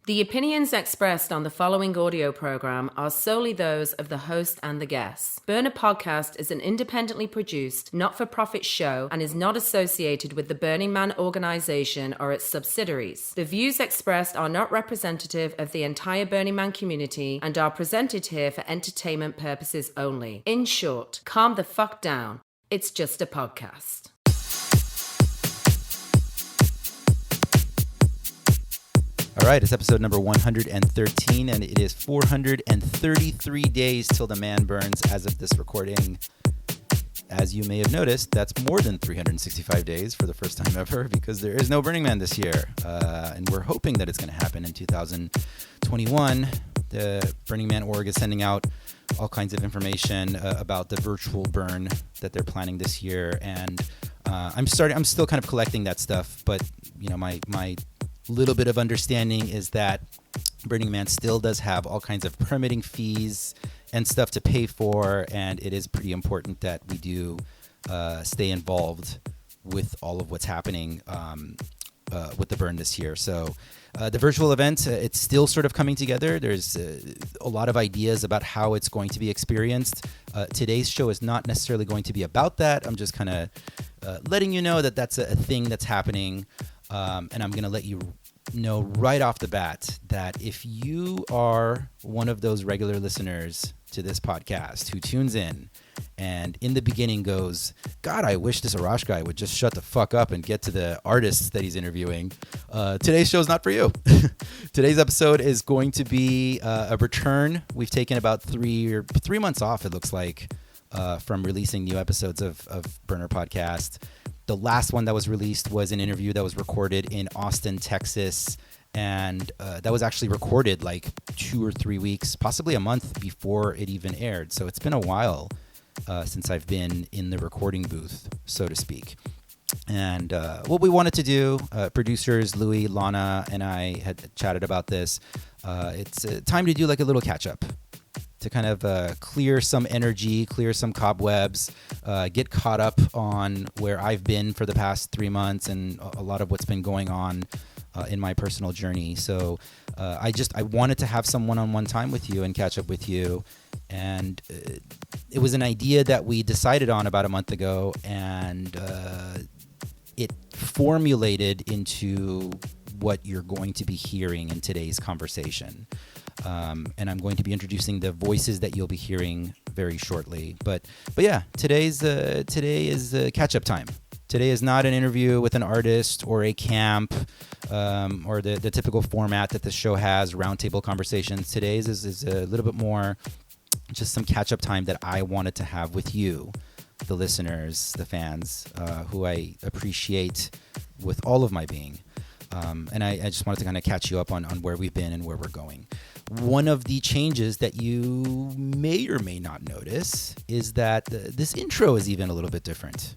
The opinions expressed on the following audio program are solely those of the host and the guests. Burner Podcast is an independently produced, not-for-profit show and is not associated with the Burning Man organization or its subsidiaries. The views expressed are not representative of the entire Burning Man community and are presented here for entertainment purposes only. In short, calm the fuck down. It's just a podcast. All right, it's episode number 113, and it is 433 days till the man burns as of this recording. As you may have noticed, that's more than 365 days for the first time ever because there is no Burning Man this year. And we're hoping that it's going to happen in 2021. The Burning Man org is sending out all kinds of information about the virtual burn that they're planning this year. And I'm still kind of collecting that stuff, but you know, my little bit of understanding is that Burning Man still does have all kinds of permitting fees and stuff to pay for, and it is pretty important that we do stay involved with all of what's happening with the burn this year. So the virtual event, it's still sort of coming together. There's a lot of ideas about how it's going to be experienced. Today's show is not necessarily going to be about that. I'm just kind of letting you know that that's a thing that's happening. And I'm going to let you know right off the bat that if you are one of those regular listeners to this podcast who tunes in and in the beginning goes, God, I wish this Arash guy would just shut the fuck up and get to the artists that he's interviewing, today's show is not for you. Today's episode is going to be a return. We've taken about 3 months off, it looks like, from releasing new episodes of Burner Podcast. The last one that was released was an interview that was recorded in Austin, Texas, and that was actually recorded like 2 or 3 weeks, possibly a month before it even aired. So it's been a while since I've been in the recording booth, so to speak. And what we wanted to do, producers Louis, Lana, and I had chatted about this. It's time to do like a little catch-up, to kind of clear some energy, clear some cobwebs, get caught up on where I've been for the past 3 months and a lot of what's been going on in my personal journey. So I wanted to have some one-on-one time with you and catch up with you. And it was an idea that we decided on about a month ago, and it formulated into what you're going to be hearing in today's conversation. And I'm going to be introducing the voices that you'll be hearing very shortly. But yeah, today is catch-up time. Today is not an interview with an artist or a camp or the typical format that the show has, roundtable conversations. Today's is a little bit more just some catch-up time that I wanted to have with you, the listeners, the fans, who I appreciate with all of my being. And I just wanted to kind of catch you up on where we've been and where we're going. One of the changes that you may or may not notice is that this intro is even a little bit different.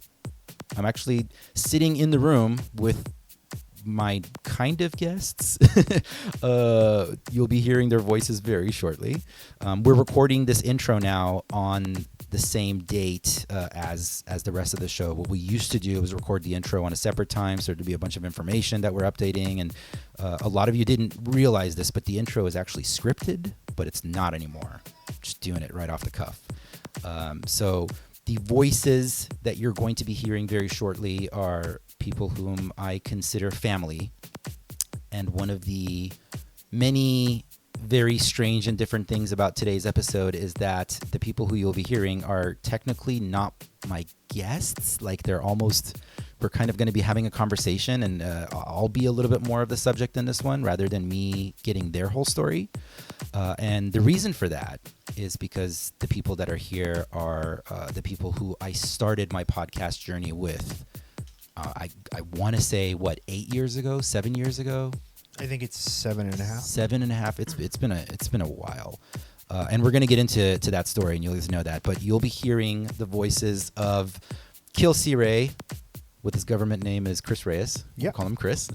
I'm actually sitting in the room with my kind of guests. You'll be hearing their voices very shortly. We're recording this intro now on the same date as the rest of the show. What we used to do was record the intro on a separate time, so there'd be a bunch of information that we're updating, and a lot of you didn't realize this, but the intro is actually scripted, but it's not anymore. Just doing it right off the cuff. So the voices that you're going to be hearing very shortly are people whom I consider family, and one of the many very strange and different things about today's episode is that the people who you'll be hearing are technically not my guests. Like we're kind of going to be having a conversation, and I'll be a little bit more of the subject in this one rather than me getting their whole story. And the reason for that is because the people that are here are the people who I started my podcast journey with. I want to say, 8 years ago, 7 years ago? I think it's 7.5. 7.5. It's been a while, and we're gonna get into that story, and you'll just know that. But you'll be hearing the voices of Kill C. Ray, with his government name is Chris Reyes. Yep. We'll call him Chris.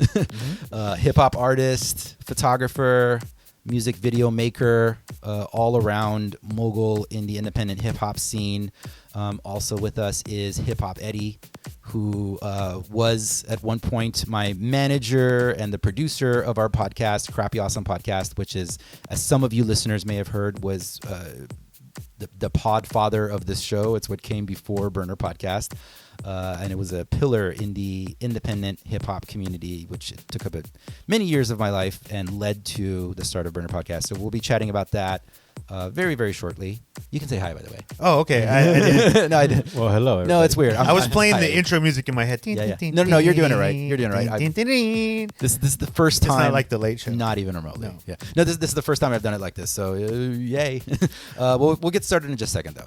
Hip hop artist, photographer, music video maker, all around mogul in the independent hip hop scene. Also with us is Hip Hop Eddie, who was at one point my manager and the producer of our podcast, Crappy Awesome Podcast, which is, as some of you listeners may have heard, was the pod father of this show. It's what came before Burner Podcast. And it was a pillar in the independent hip-hop community, which took up many years of my life and led to the start of Burner Podcast. So we'll be chatting about that very, very shortly. You can say hi, by the way. Oh, okay. I didn't. No, I didn't. Well, hello. No, everybody. it's weird. I was playing hi. the intro music in my head. Yeah. No, you're doing it right. You're doing it right. This is the first time. It's not like the Late Show. Not even remotely. No. Yeah. No, this is the first time I've done it like this. So yay. We'll get started in just a second though.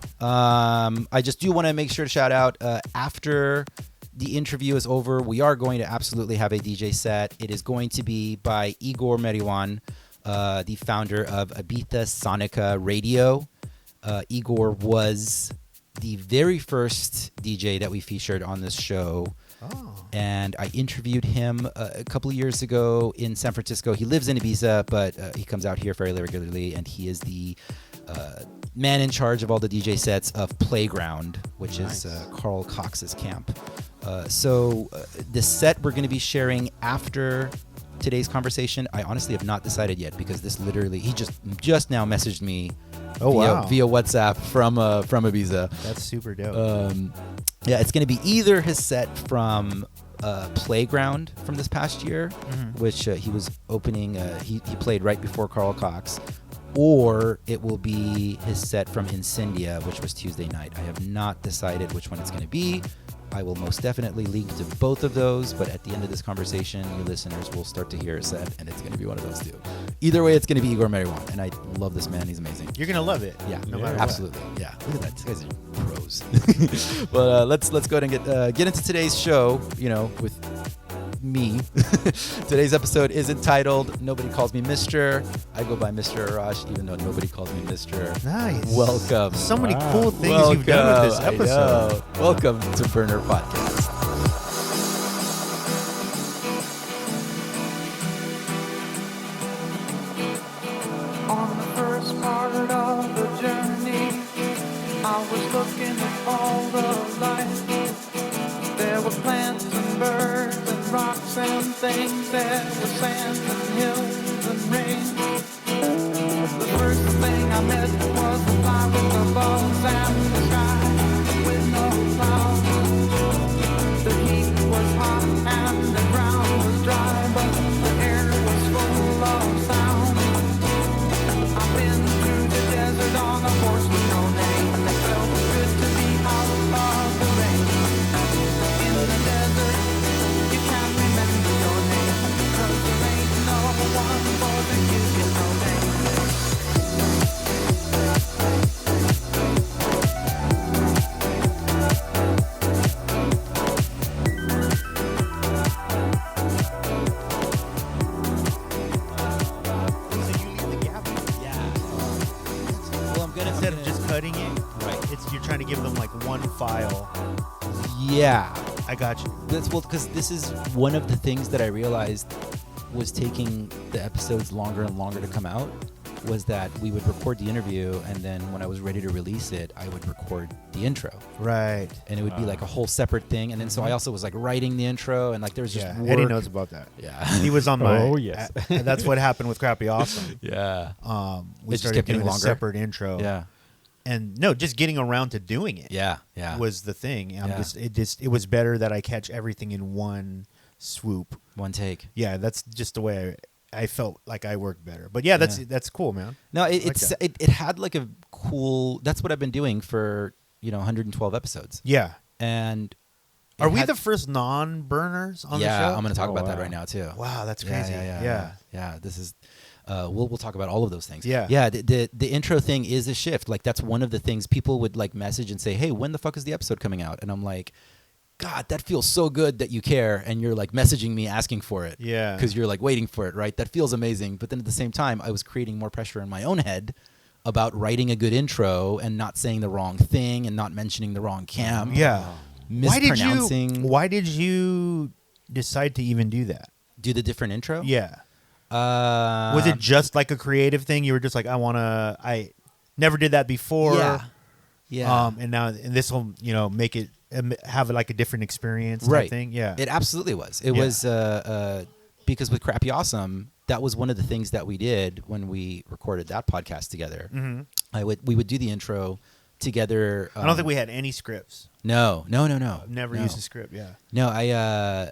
I just do want to make sure to shout out after the interview is over, we are going to absolutely have a DJ set. It is going to be by Igor Meriwan, the founder of Ibiza Sonica Radio. Igor was the very first DJ that we featured on this show. Oh. And I interviewed him a couple of years ago in San Francisco. He lives in Ibiza, but he comes out here fairly regularly, and he is the man in charge of all the DJ sets of Playground, which is Carl Cox's camp. So the set we're going to be sharing after today's conversation, I honestly have not decided yet, because this literally, he just now messaged me via WhatsApp from Ibiza. That's super dope. Yeah, it's going to be either his set from Playground from this past year, which he was opening, he played right before Carl Cox, or it will be his set from Incendia, which was Tuesday night. I have not decided which one it's going to be. I will most definitely link to both of those, but at the end of this conversation, you listeners will start to hear a set, and it's going to be one of those two. Either way, it's going to be Igor Meriwan, and I love this man. He's amazing. You're gonna love it. Yeah, no matter absolutely. What. Yeah, look at that. These guys are pros. But let's go ahead and get into today's show. You know, with me. Today's episode is entitled "Nobody Calls Me Mr." I go by Mr. Arash, even though nobody calls me Mr. Nice. Welcome. So many cool things you've done with this I episode. know. Welcome to Burner Podcast. On the first part of the journey, I was looking at all the life. There were plants and birds and rocks and things. There was sand and hills and rain. The first thing I met was a fly with the bugs and the sky with no clouds. The heat was hot and the ground was dry, but the air was full of sound. I've been through the desert on a horse with no name, and it felt good to be out of the rain. In the desert, you can't remember your name, 'cause there ain't no one for to give you no name. Instead of just cutting it, Right. you're trying to give them like one file. Yeah. I got you. Because this is one of the things that I realized was taking the episodes longer and longer to come out, was that we would record the interview, and then when I was ready to release it, I would record the intro, Right. and it would be like a whole separate thing. And then so I also was like writing the intro, and like there was just Yeah. work. Eddie knows about that. Yeah. He was on my. Oh, yes. That's what happened with Crappy Awesome. Yeah. We It just started kept getting doing a longer? separate intro. Yeah. And no, just getting around to doing it. Yeah. Yeah. Was the thing. Yeah. It was better that I catch everything in one swoop. one take. Yeah, that's just the way I felt like I worked better. But yeah, that's cool, man. No, like it had like a cool. That's what I've been doing for 112 episodes. Yeah. And it Are we had- the first non-burners on Yeah, the show? I'm going to talk Oh, about that wow. right now too. Wow, that's Yeah, crazy. yeah. This is. We'll talk about all of those things. Yeah. Yeah. The intro thing is a shift. Like that's one of the things people would like message and say, "Hey, when the fuck is the episode coming out?" And I'm like, God, that feels so good that you care, and you're like messaging me asking for it. Yeah. Because you're like waiting for it, right? That feels amazing. But then at the same time, I was creating more pressure in my own head about writing a good intro and not saying the wrong thing and not mentioning the wrong camp. Yeah. Mispronouncing. Why did you decide to even do that? Do the different intro? Yeah. Was it just like a creative thing? You were just like, I never did that before. Yeah. Yeah. And this will, make it have like a different experience type Right. thing. Yeah. It absolutely was. It Yeah. was because with Crappy Awesome, that was one of the things that we did when we recorded that podcast together. Mm-hmm. We would do the intro together. I don't think we had any scripts. No. I've never used a script. Yeah. No, I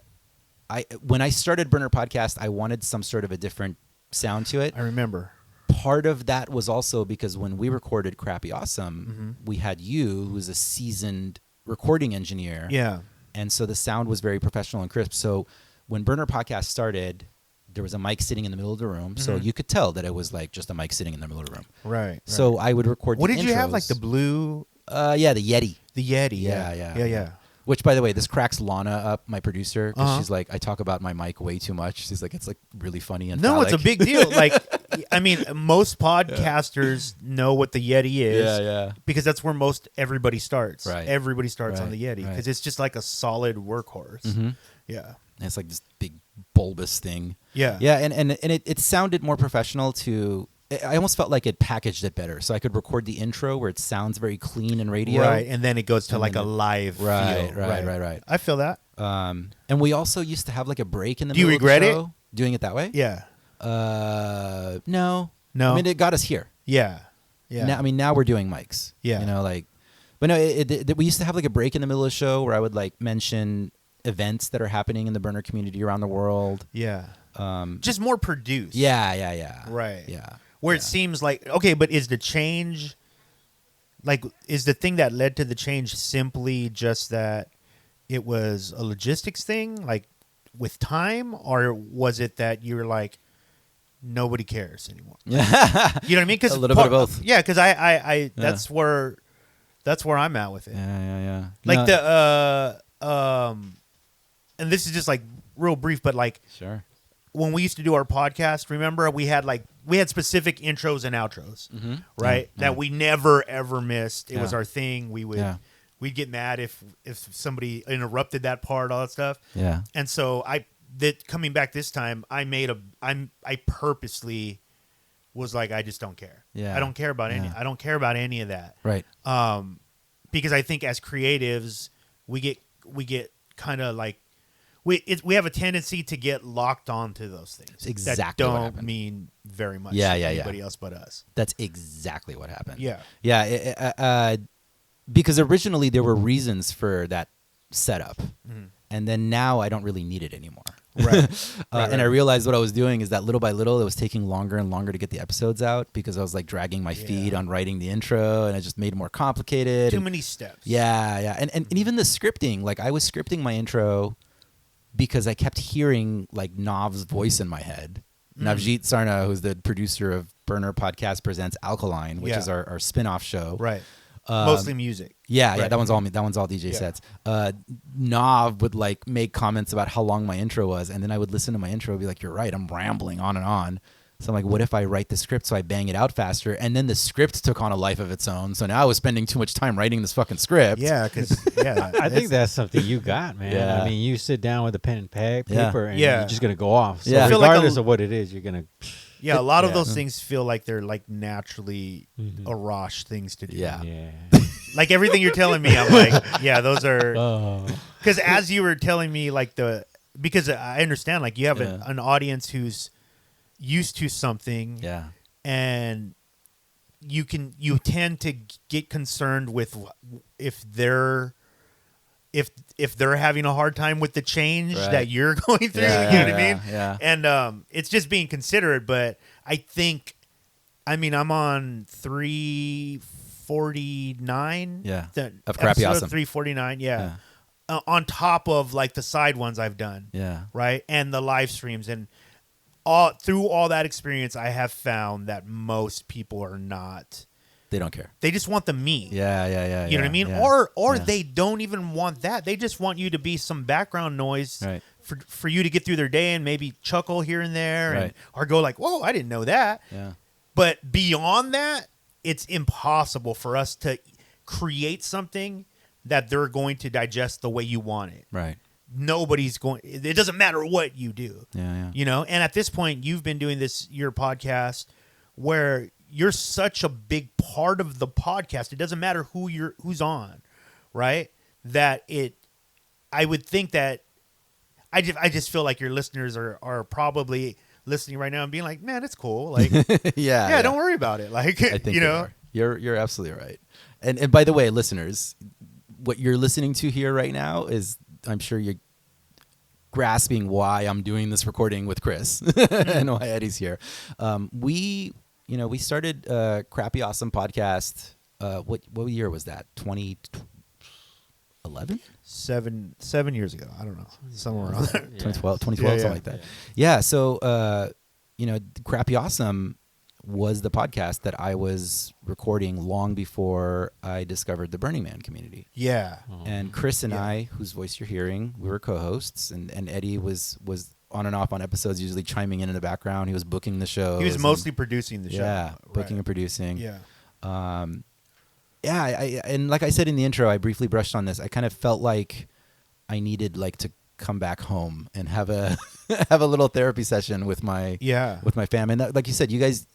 when I started Burner Podcast, I wanted some sort of a different sound to it. I remember. Part of that was also because when we recorded Crappy Awesome, we had you, who's a seasoned recording engineer. Yeah. And so the sound was very professional and crisp. So when Burner Podcast started, there was a mic sitting in the middle of the room. So you could tell that it was like just a mic sitting in the middle of the room. Right. So I would record what the did you have? intros. Like the blue, Yeah, the Yeti. the Yeti. Yeah. Which, by the way, this cracks Lana up, my producer, because she's like, I talk about my mic way too much. She's like, it's like really funny and No, it's a phallic. big deal. Like, I mean, most podcasters know what the Yeti is. Yeah. Because that's where most everybody starts. Right. Everybody starts on Right, the Yeti because right. it's just like a solid workhorse. Mhm. Yeah. And it's like this big bulbous thing. Yeah. Yeah, and it sounded more professional to... I almost felt like it packaged it better. So I could record the intro where it sounds very clean in radio. Right. And then it goes to And like then a live Right, feel. right. I feel that. And we also used to have like a break in the Do you middle regret of it? the show. Doing it that way? Yeah. No. No? I mean, it got us here. Yeah. Yeah. Now, I mean, now we're doing mics. Yeah. You know, like... But no, we used to have like a break in the middle of the show where I would like mention events that are happening in the burner community around the world. Yeah. Just more produced. Yeah. Right. Yeah. Where it seems like, okay, but is the change, like, is the thing that led to the change simply just that it was a logistics thing, like with time, or was it that you were like, nobody cares anymore? You know what I mean? 'Cause A little bit of both. Yeah, because I that's where I'm at with it. Yeah. Like No, and this is just like real brief, but like Sure. when we used to do our podcast, remember we had specific intros and outros, right? Yeah. That we never ever missed. It was Yeah. our thing. We'd get mad if somebody interrupted that part, all that stuff. Yeah. And so coming back this time, I purposely was like, I just don't care. Yeah. I don't care about I don't care about any of that. Right. Because I think as creatives, we get kind of like we have a tendency to get locked onto those things That's exactly that what don't happened. mean very much Yeah, to yeah. anybody else but us. That's exactly what happened. Yeah. Yeah. Because originally there were reasons for that setup. And then now I don't really need it anymore. Right. And I realized what I was doing is that little by little, it was taking longer and longer to get the episodes out because I was like dragging my feet on writing the intro and it just made it more complicated. Too and- many steps. Yeah. And even the scripting, like I was scripting my intro because I kept hearing like Nav's voice in my head. Navjeet Sarna, who's the producer of Burner Podcast Presents Alkaline, which Yeah. is our spin-off show. Right. Mostly music. Yeah, Right. that one's all me. That one's all DJ Yeah. sets. Nav would like make comments about how long my intro was, and then I would listen to my intro and be like, "You're right, I'm rambling on and on." So I'm like, "What if I write the script so I bang it out faster?" And then the script took on a life of its own. So now I was spending too much time writing this fucking script. Yeah, because I think that's something you got, man. Yeah. I mean, you sit down with a pen and paper, Yeah. and Yeah. you're just gonna go off. So Yeah. I feel like regardless of what it is, you're gonna. a lot of Yeah. those things feel like they're like naturally Arash things to do. Yeah. Yeah. Like everything you're telling me, I'm like, yeah, those are Oh. because as you were telling me, like because I understand, like you have Yeah. an audience who's used to something, Yeah. and you tend to get concerned with if they're having a hard time with the change Right. that you're going through. Yeah, You know what I mean? yeah. And it's just being considerate. But I'm on 349. Yeah. The Of Crappy episode Awesome. 349. Yeah. On top of like the side ones I've done. Yeah. Right. And the live streams and through all that experience, I have found that most people are not. They don't care. They just want the me. Yeah. You know what I mean? yeah. Or Yeah. they don't even want that. They just want you to be some background noise Right. for you to get through their day and maybe chuckle here and there Right. or go like, whoa, I didn't know that. Yeah. But beyond that, it's impossible for us to create something that they're going to digest the way you want it. Right. Nobody's going. It doesn't matter what you do. Yeah. You know, and at this point, you've been doing your podcast where you're such a big part of the podcast. It doesn't matter who's on, right? that I would think that I just feel like your listeners are probably listening right now and being like, man, it's cool. Like, yeah. don't worry about it. Like, I think you know, you're absolutely right. And by the way, listeners, what you're listening to here right now is, I'm sure you're grasping why I'm doing this recording with Chris and why Eddie's here. We started Crappy Awesome podcast. What year was that? 2011? 7 years ago. I don't know. Somewhere around there. 2012, Yeah. something like that. Yeah. So, Crappy Awesome was the podcast that I was recording long before I discovered the Burning Man community. Yeah. And Chris and I, whose voice you're hearing, we were co-hosts, and Eddie was on and off on episodes, usually chiming in the background. He was booking the show. He was mostly producing the show. Yeah, booking Right. and producing. Yeah. And like I said in the intro, I briefly brushed on this. I kind of felt like I needed to come back home and have a have a little therapy session with my fam. And like you said, you guys.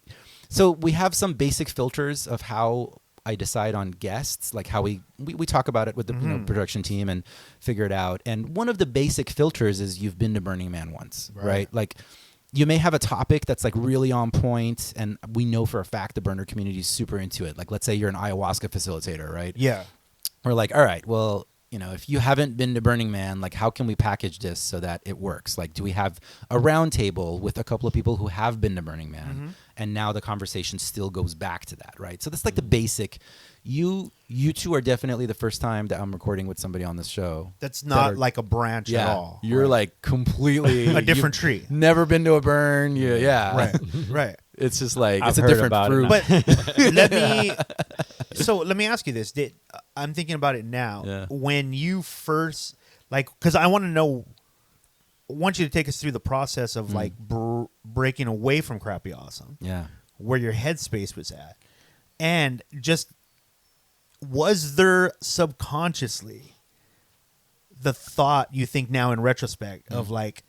So we have some basic filters of how I decide on guests, like how we talk about it with the production team and figure it out. And one of the basic filters is you've been to Burning Man once, right? Like, you may have a topic that's like really on point, and we know for a fact the burner community is super into it. Like, let's say you're an ayahuasca facilitator, right? Yeah. We're like, all right, well, if you haven't been to Burning Man, like, how can we package this so that it works? Like, do we have a round table with a couple of people who have been to Burning Man, and now the conversation still goes back to that, right? So that's like the basic. You two are definitely the first time that I'm recording with somebody on this show. That's not like a branch at all. You're like completely a different tree. Never been to a burn. Yeah. Right. It's just like, I've it's a heard different about it fruit. But let me ask you this. I'm thinking about it now. Yeah. When you first, because I want you to take us through the process of breaking away from Crappy Awesome. Yeah. Where your headspace was at. And just, was there subconsciously the thought, you think now in retrospect, of like,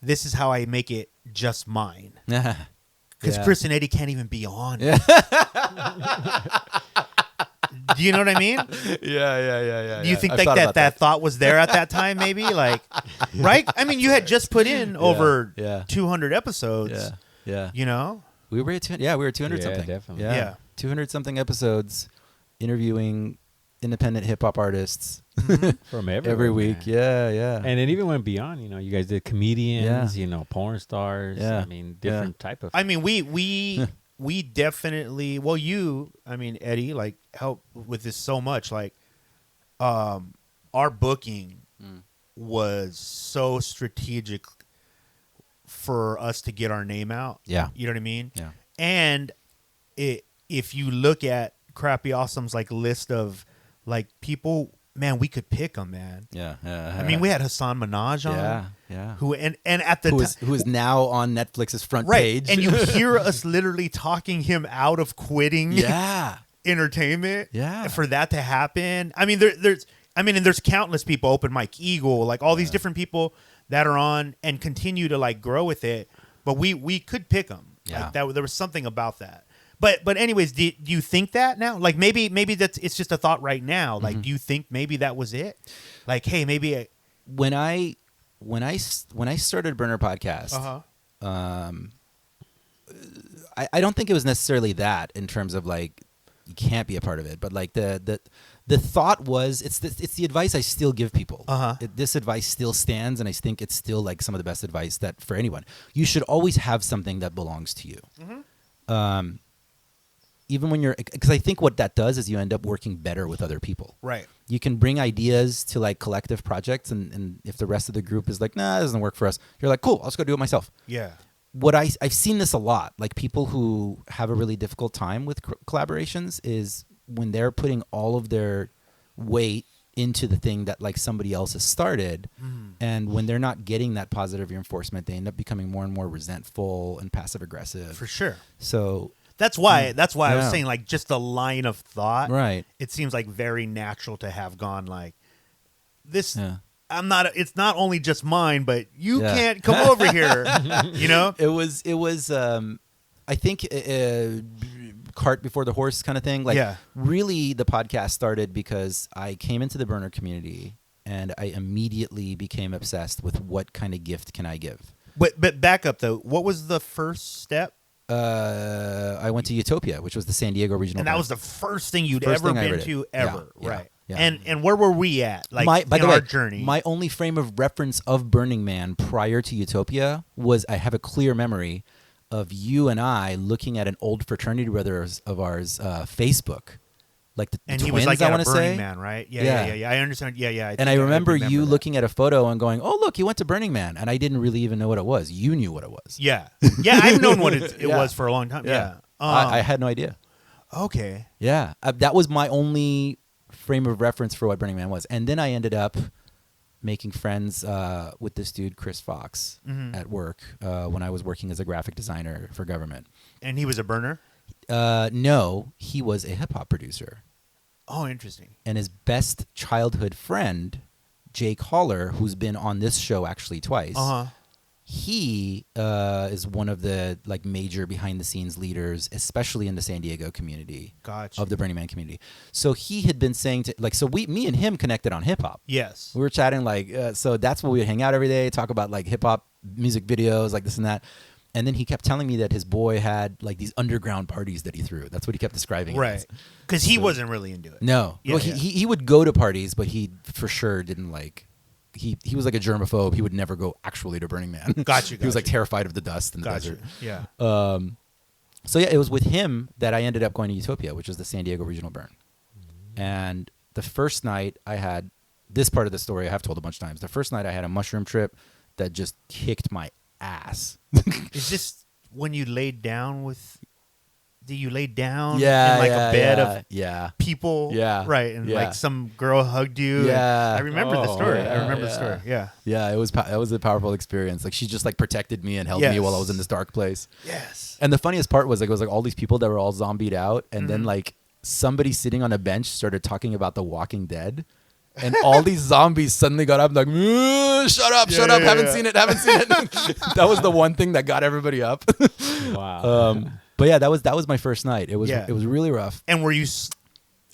this is how I make it just mine? Because Chris and Eddie can't even be on. Yeah. Do you know what I mean? Yeah. Do you think that thought was there at that time, maybe? Like, right? I mean, you had just put in over 200 episodes. Yeah. You know? We were at 200 something. Definitely. Yeah. 200 something episodes, interviewing independent hip hop artists From everywhere, every week. man. Yeah. And it even went beyond. You guys did comedians. Porn stars. Yeah. I mean, different type of. I mean, we definitely, well, Eddie, like, help with this so much. Like, our booking was so strategic for us to get our name out. Yeah. You know what I mean? Yeah. And if you look at Crappy Awesome's like list of like people, man, we could pick them, man. Yeah. I mean, we had Hassan Minaj on. Yeah. Who and at the Who is now on Netflix's front right, page. and you hear us literally talking him out of quitting entertainment. Yeah. For that to happen. I mean, there's countless people, Open Mike Eagle, like all these different people that are on and continue to like grow with it. But we could pick them. Yeah. Like that, there was something about that. But anyways, do you think that now? Like maybe it's just a thought right now. Like, do you think maybe that was it? Like, hey, maybe when I started Burner Podcast, I don't think it was necessarily that in terms of like you can't be a part of it, but like the thought was it's the advice I still give people. This advice still stands, and I think it's still like some of the best advice that for anyone. You should always have something that belongs to you. Even when because I think what that does is you end up working better with other people. right. You can bring ideas to like collective projects, and if the rest of the group is like, nah, it doesn't work for us, you're like, cool, I'll just go do it myself. Yeah. What I've seen this a lot, like people who have a really difficult time with collaborations is when they're putting all of their weight into the thing that like somebody else has started, and when they're not getting that positive reinforcement, they end up becoming more and more resentful and passive aggressive. For sure. So That's why I was Yeah. saying like just a line of thought. Right. It seems like very natural to have gone like this. Yeah. It's not only just mine, but you Yeah. can't come over here. You know? it was I think cart before the horse kind of thing. Like, Yeah. really, the podcast started because I came into the burner community and I immediately became obsessed with what kind of gift can I give. But back up though. What was the first step? I went to Utopia, which was the San Diego regional. And that burn. was the first thing you'd First ever thing I been ever to did. Yeah, ever, yeah, right? yeah. And where were we at? Like by in the our way, journey. my only frame of reference of Burning Man prior to Utopia was I have a clear memory of you and I looking at an old fraternity brothers of ours Facebook, like the and twins, he was like I at want a to Burning say. Man, right? Yeah. Yeah. I understand. Yeah. And I remember you that. looking at a photo and going, "Oh, look, he went to Burning Man," and I didn't really even know what it was. You knew what it was. Yeah. I've known what it Yeah. was for a long time. Yeah. I had no idea. Okay. Yeah, that was my only frame of reference for what Burning Man was. And then I ended up making friends with this dude, Chris Fox, at work when I was working as a graphic designer for government. And he was a burner. No, he was a hip-hop producer. Oh, interesting. And his best childhood friend, Jake Haller, who's been on this show actually twice, he is one of the like major behind-the-scenes leaders, especially in the San Diego community Gotcha. of the Burning Man community. So he had been saying to like, so me and him connected on hip-hop. Yes. We were chatting like, so that's where we would hang out every day, talk about like hip-hop music videos, like this and that. And then he kept telling me that his boy had like these underground parties that he threw. That's what he kept describing it Right. as. Because he wasn't really into it. No. Yeah, Well, yeah. he would go to parties, but he for sure didn't like. He was like a germaphobe. He would never go actually to Burning Man. Gotcha, He was like gotcha. terrified of the dust in the Gotcha. desert. Yeah. So yeah, it was with him that I ended up going to Utopia, which is the San Diego Regional Burn. And the first night I had this part of the story I have told a bunch of times. The first night I had a mushroom trip that just kicked my ass. Is this when you laid down with? Do you lay down in yeah, like a bed of yeah. people? Yeah. Right. And Yeah. like some girl hugged you. and Yeah. I remember the Oh, story. yeah, I remember the yeah. story. Yeah. Yeah, it was a powerful experience. Like she just like protected me and held me Yes. while I was in this dark place. Yes. And the funniest part was like it was like all these people that were all zombied out, and then like somebody sitting on a bench started talking about The Walking Dead, and all these zombies suddenly got up and like, shut up, Yeah, haven't yeah. seen it. That was the one thing that got everybody up. Wow. But yeah, that was my first night. It was Yeah. it was really rough. And were you?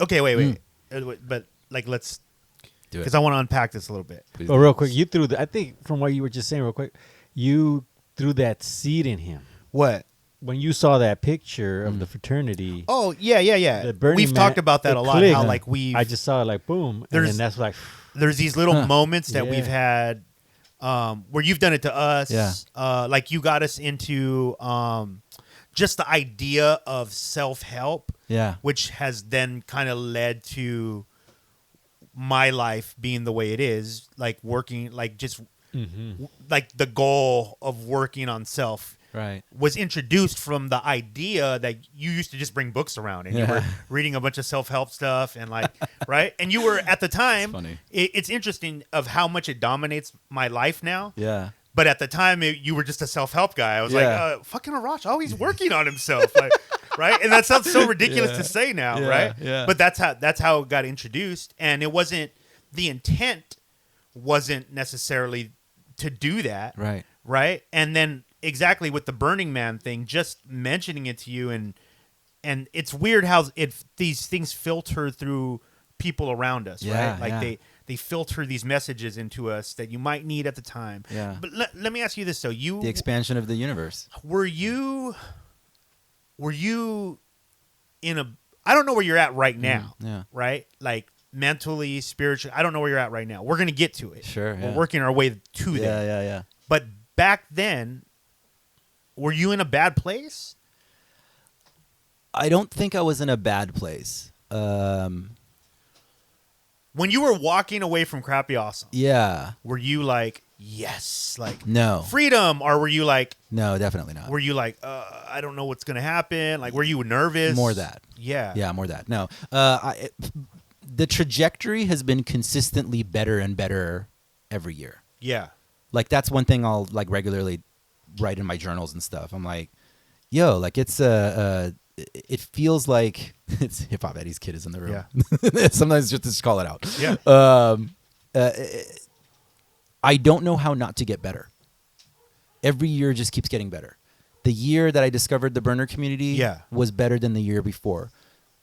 Okay. Wait. But like, let's Do it. because I want to unpack this a little bit. Please Well, do. real quick, you threw I think from what you were just saying, real quick, you threw that seed in him What? when you saw that picture of the fraternity. Oh yeah. the Burning We've Man, talked about that it a lot. clicked. How like we I just saw it like boom, and There's- then that's like there's these little moments that Yeah. we've had where you've done it to us. Yeah. Like you got us into just the idea of self-help, Yeah. which has then kind of led to my life being the way it is, like working, like just like the goal of working on self Right. was introduced from the idea that you used to just bring books around and you Yeah. were reading a bunch of self-help stuff and like right, and you were at the time funny. it's interesting of how much it dominates my life now. Yeah. But at the time, you were just a self-help guy. I was Yeah. like, fucking Arash, oh, he's working on himself, like, right? And that sounds so ridiculous Yeah. to say now, Yeah, right? yeah. But that's how it got introduced, and it wasn't the intent wasn't necessarily to do that, Right. right? And then exactly with the Burning Man thing, just mentioning it to you, and it's weird how these things filter through people around us, Yeah, right? Like yeah. they filter these messages into us that you might need at the time. Yeah. But let me ask you this though: The expansion of the universe. were you in a? I don't know where you're at right now. Yeah. Right. Like mentally, spiritually. I don't know where you're at right now. We're gonna get to it. Sure, We're yeah. working our way to there. Yeah. But back then, were you in a bad place? I don't think I was in a bad place. When you were walking away from Crappy Awesome, Yeah. were you like, yes, like No. freedom, or were you like, No, definitely not. I don't know what's gonna happen? Like, were you nervous? More that. Yeah. Yeah, more that. No. The trajectory has been consistently better and better every year. Yeah. Like that's one thing I'll like regularly write in my journals and stuff. I'm like, yo, like it's it feels like it's Hip Hop Eddie's kid is in the room. Yeah. Sometimes just call it out. Yeah. I don't know how not to get better. Every year just keeps getting better. The year that I discovered the burner community Yeah. was better than the year before.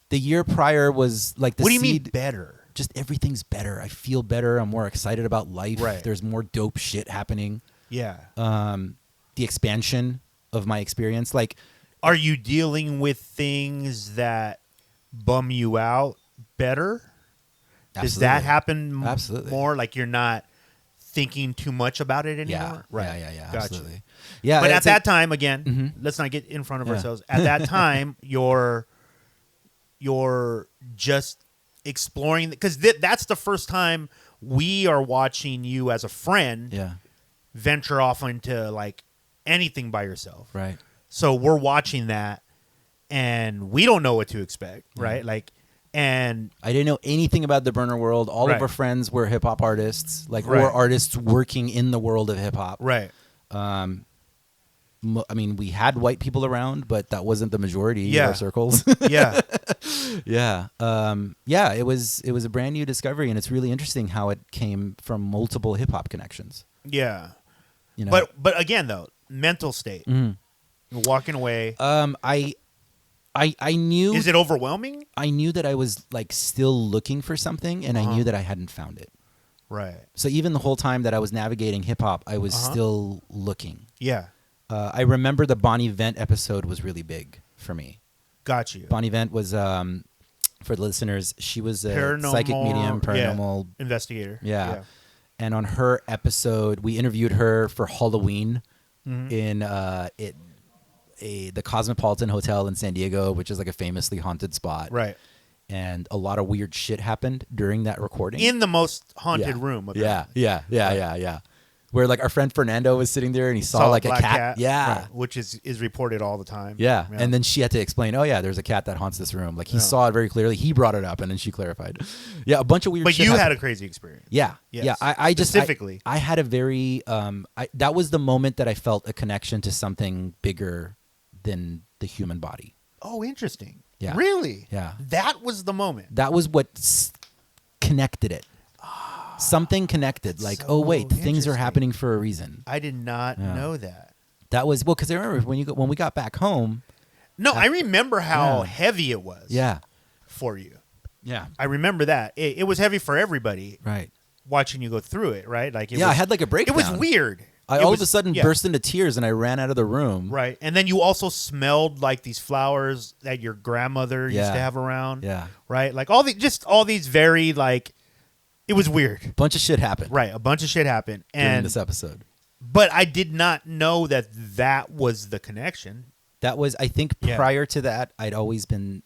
The year prior was like the What do you mean seed. better? Just everything's better. I feel better. I'm more excited about life. Right. There's more dope shit happening. Yeah. The expansion of my experience, like Are you dealing with things that bum you out better? Does that absolutely. happen Absolutely. more? Like you're not thinking too much about it Yeah, anymore? Right. yeah, Gotcha. absolutely. Yeah, But at it's that like- time, again, Mhm. let's not get in front of Yeah. ourselves. At that time, you're just exploring because that's the first time we are watching you as a friend yeah, venture off into like anything by yourself. right. So we're watching that, and we don't know what to expect, right? Like, and I didn't know anything about the burner world. All Right. of our friends were hip hop artists, like Right. or artists working in the world of hip hop. right, I mean, we had white people around, but that wasn't the majority Yeah. of our circles. yeah, Yeah. Yeah, it was a brand new discovery, and it's really interesting how it came from multiple hip hop connections. yeah. You know, But again, though, mental state, Mhm. You're walking away. I knew Is it overwhelming? I knew that I was like still looking for something, and I knew that I hadn't found it. Right. So even the whole time that I was navigating hip hop, I was Uh-huh. still looking. Yeah. I remember the Bonnie Vent episode was really big for me. Got you. Bonnie Vent was, for the listeners, she was a Paranormal, psychic medium, yeah. paranormal. Investigator. Yeah. And on her episode, we interviewed her for Halloween Mhm. in the Cosmopolitan Hotel in San Diego, which is like a famously haunted spot. Right. And a lot of weird shit happened during that recording. In the most haunted Yeah. room. Yeah, yeah. Where like our friend Fernando was sitting there and he saw, Saw like a black cat. Yeah. right, which is reported all the time. Yeah. And then she had to explain, oh yeah, there's a cat that haunts this room. Like he Yeah. saw it very clearly. He brought it up and then she clarified. Yeah, a bunch of weird But shit you had happened. a crazy experience. Yeah. Yes. Yeah. I just Specifically. I had a very that was the moment that I felt a connection to something bigger than the human body. Oh, interesting. Yeah. Really? Yeah. That was the moment. That was what connected it. Something connected. Like, so oh wait, things are interesting. happening for a reason. I did not Yeah. know that. That was well because I remember when we got back home. No, I remember how Yeah. heavy it was. Yeah. For you. Yeah. I remember that. It was heavy for everybody Right. watching you go through it, right? Like it Yeah, was, I had like a it breakdown. was weird. I It all was- of a sudden yeah. burst into tears and I ran out of the room. Right. And then you also smelled like these flowers that your grandmother used Yeah. to have around. Yeah. Right? Like all these very like it was weird. Bunch of shit happened Right. A bunch of shit happened. during And this episode. but I did not know that was the connection. That was, I think, Yeah. prior to that, I'd always been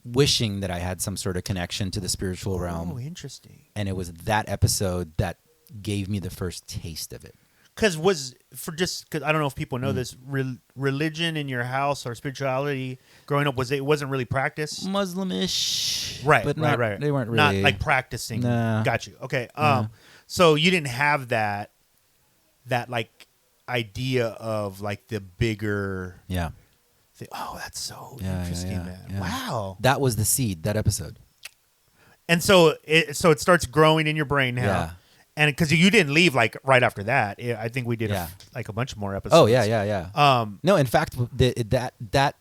wishing that I had some sort of connection to the spiritual realm. Oh, interesting. And it was that episode that gave me the first taste of it. Because I don't know if people know this, religion in your house or spirituality growing up wasn't really practiced. Muslimish. Right, But right, not, right. They weren't Not really. like practicing. Nah. Got you. Okay. Nah. So you didn't have that like idea of like the bigger Yeah. thing. Oh, that's so Yeah, interesting, yeah, man. yeah. Wow. That was the seed, that episode. And so it starts growing in your brain now. Yeah. And because you didn't leave like right after that. I think we did Yeah. like a bunch more episodes. Oh, yeah. Um, No, in fact, that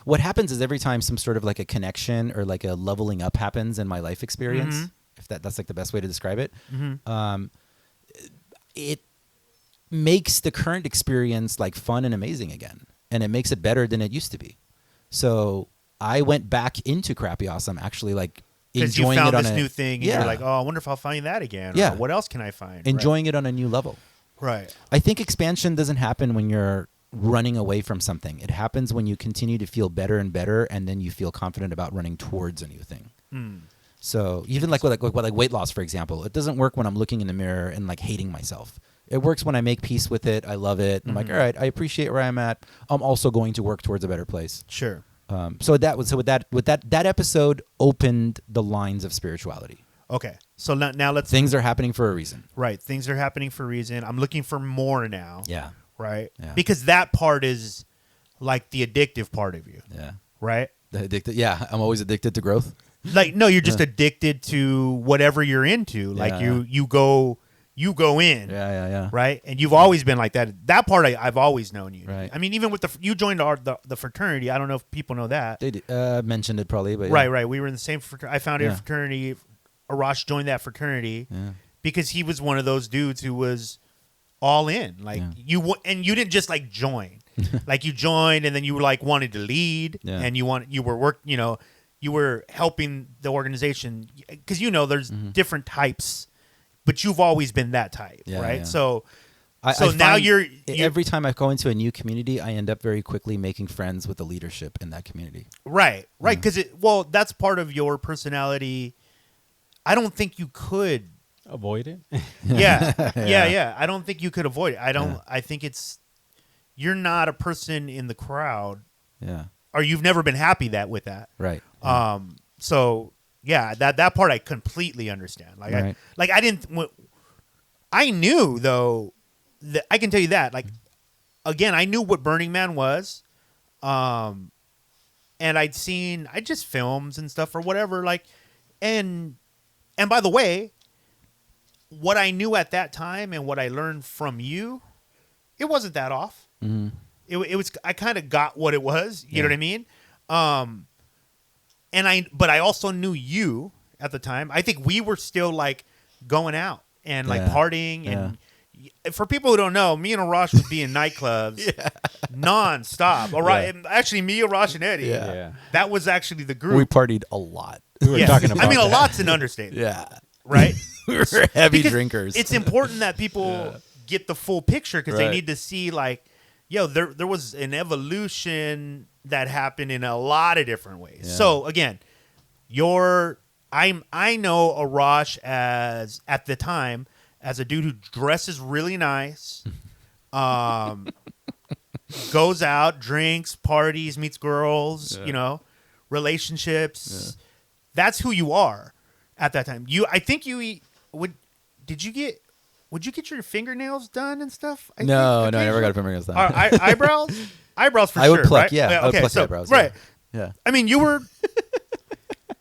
what happens is every time some sort of like a connection or like a leveling up happens in my life experience, Mhm. if that's like the best way to describe it, Mhm. It makes the current experience like fun and amazing again, and it makes it better than it used to be. So I went back into Crappy Awesome, actually, like because you enjoying found it on this a new thing, and yeah, you're like, oh, I wonder if I'll find that again. Or, Yeah. what else can I find? enjoying it on a new level. Right. I think expansion doesn't happen when you're running away from something. It happens when you continue to feel better and better, and then you feel confident about running towards a new thing. Hmm. So even like with weight loss, for example, it doesn't work when I'm looking in the mirror and like hating myself. It works when I make peace with it. I love it. I'm like, all right, I appreciate where I'm at. I'm also going to work towards a better place. Sure. So with that episode opened the lines of spirituality. Okay. So now let's Things are happening for a reason. right. Things are happening for a reason. I'm looking for more now. Yeah. Right. Yeah. Because that part is like the addictive part of you. Yeah. Right. The addicted. Yeah. I'm always addicted to growth. Like no, you're just addicted to whatever you're into. Like Yeah. you go you go in. Yeah. Right, and you've always been like that. That part I've always known you. Right. I mean, even with you joined the fraternity. I don't know if people know that. They mentioned it probably, but Right. We were in the same fraternity. I founded a Yeah. fraternity. Arash joined that fraternity Yeah. because he was one of those dudes who was all in. Like Yeah. and you didn't just like join. Like you joined and then you like wanted to lead Yeah. and you were helping the organization because there's different types, but you've always been that type, Yeah, right? yeah. So I now find you're every time I go into a new community, I end up very quickly making friends with the leadership in that community. right because that's part of your personality. I don't think you could. Avoid it. Yeah. I don't think you could avoid it. I think you're not a person in the crowd, Yeah. or you've never been happy with that. Right. So yeah, that part I completely understand. Like Right. I knew though that I can tell you that. Like again, I knew what Burning Man was, and I just films and stuff or whatever. Like, and by the way, what I knew at that time and what I learned from you, it wasn't that off. Mm-hmm. It was. I kind of got what it was. You know Yeah. what I mean? But I also knew you at the time. I think we were still like going out and like Yeah. partying. And for people who don't know, me and Arash would be in nightclubs nonstop. Actually, me, Arash, and Eddie. Yeah. Yeah. That was actually the group. We partied a lot. We were Yes. talking about I mean, a that. lot's an understatement. Yeah. Right? We were heavy Because drinkers. It's important that people get the full picture because they Right. need to see like, there was an evolution that happened in a lot of different ways. Yeah. So again, I know Arash as at the time as a dude who dresses really nice, goes out, drinks, parties, meets girls, relationships. That's who you are at that time. Would you get your fingernails done and stuff? I never got a fingernails done. Eyebrows? Eyebrows for I sure. would pluck, right? yeah. I would Okay, pluck so, eyebrows. right. Yeah. I mean, you were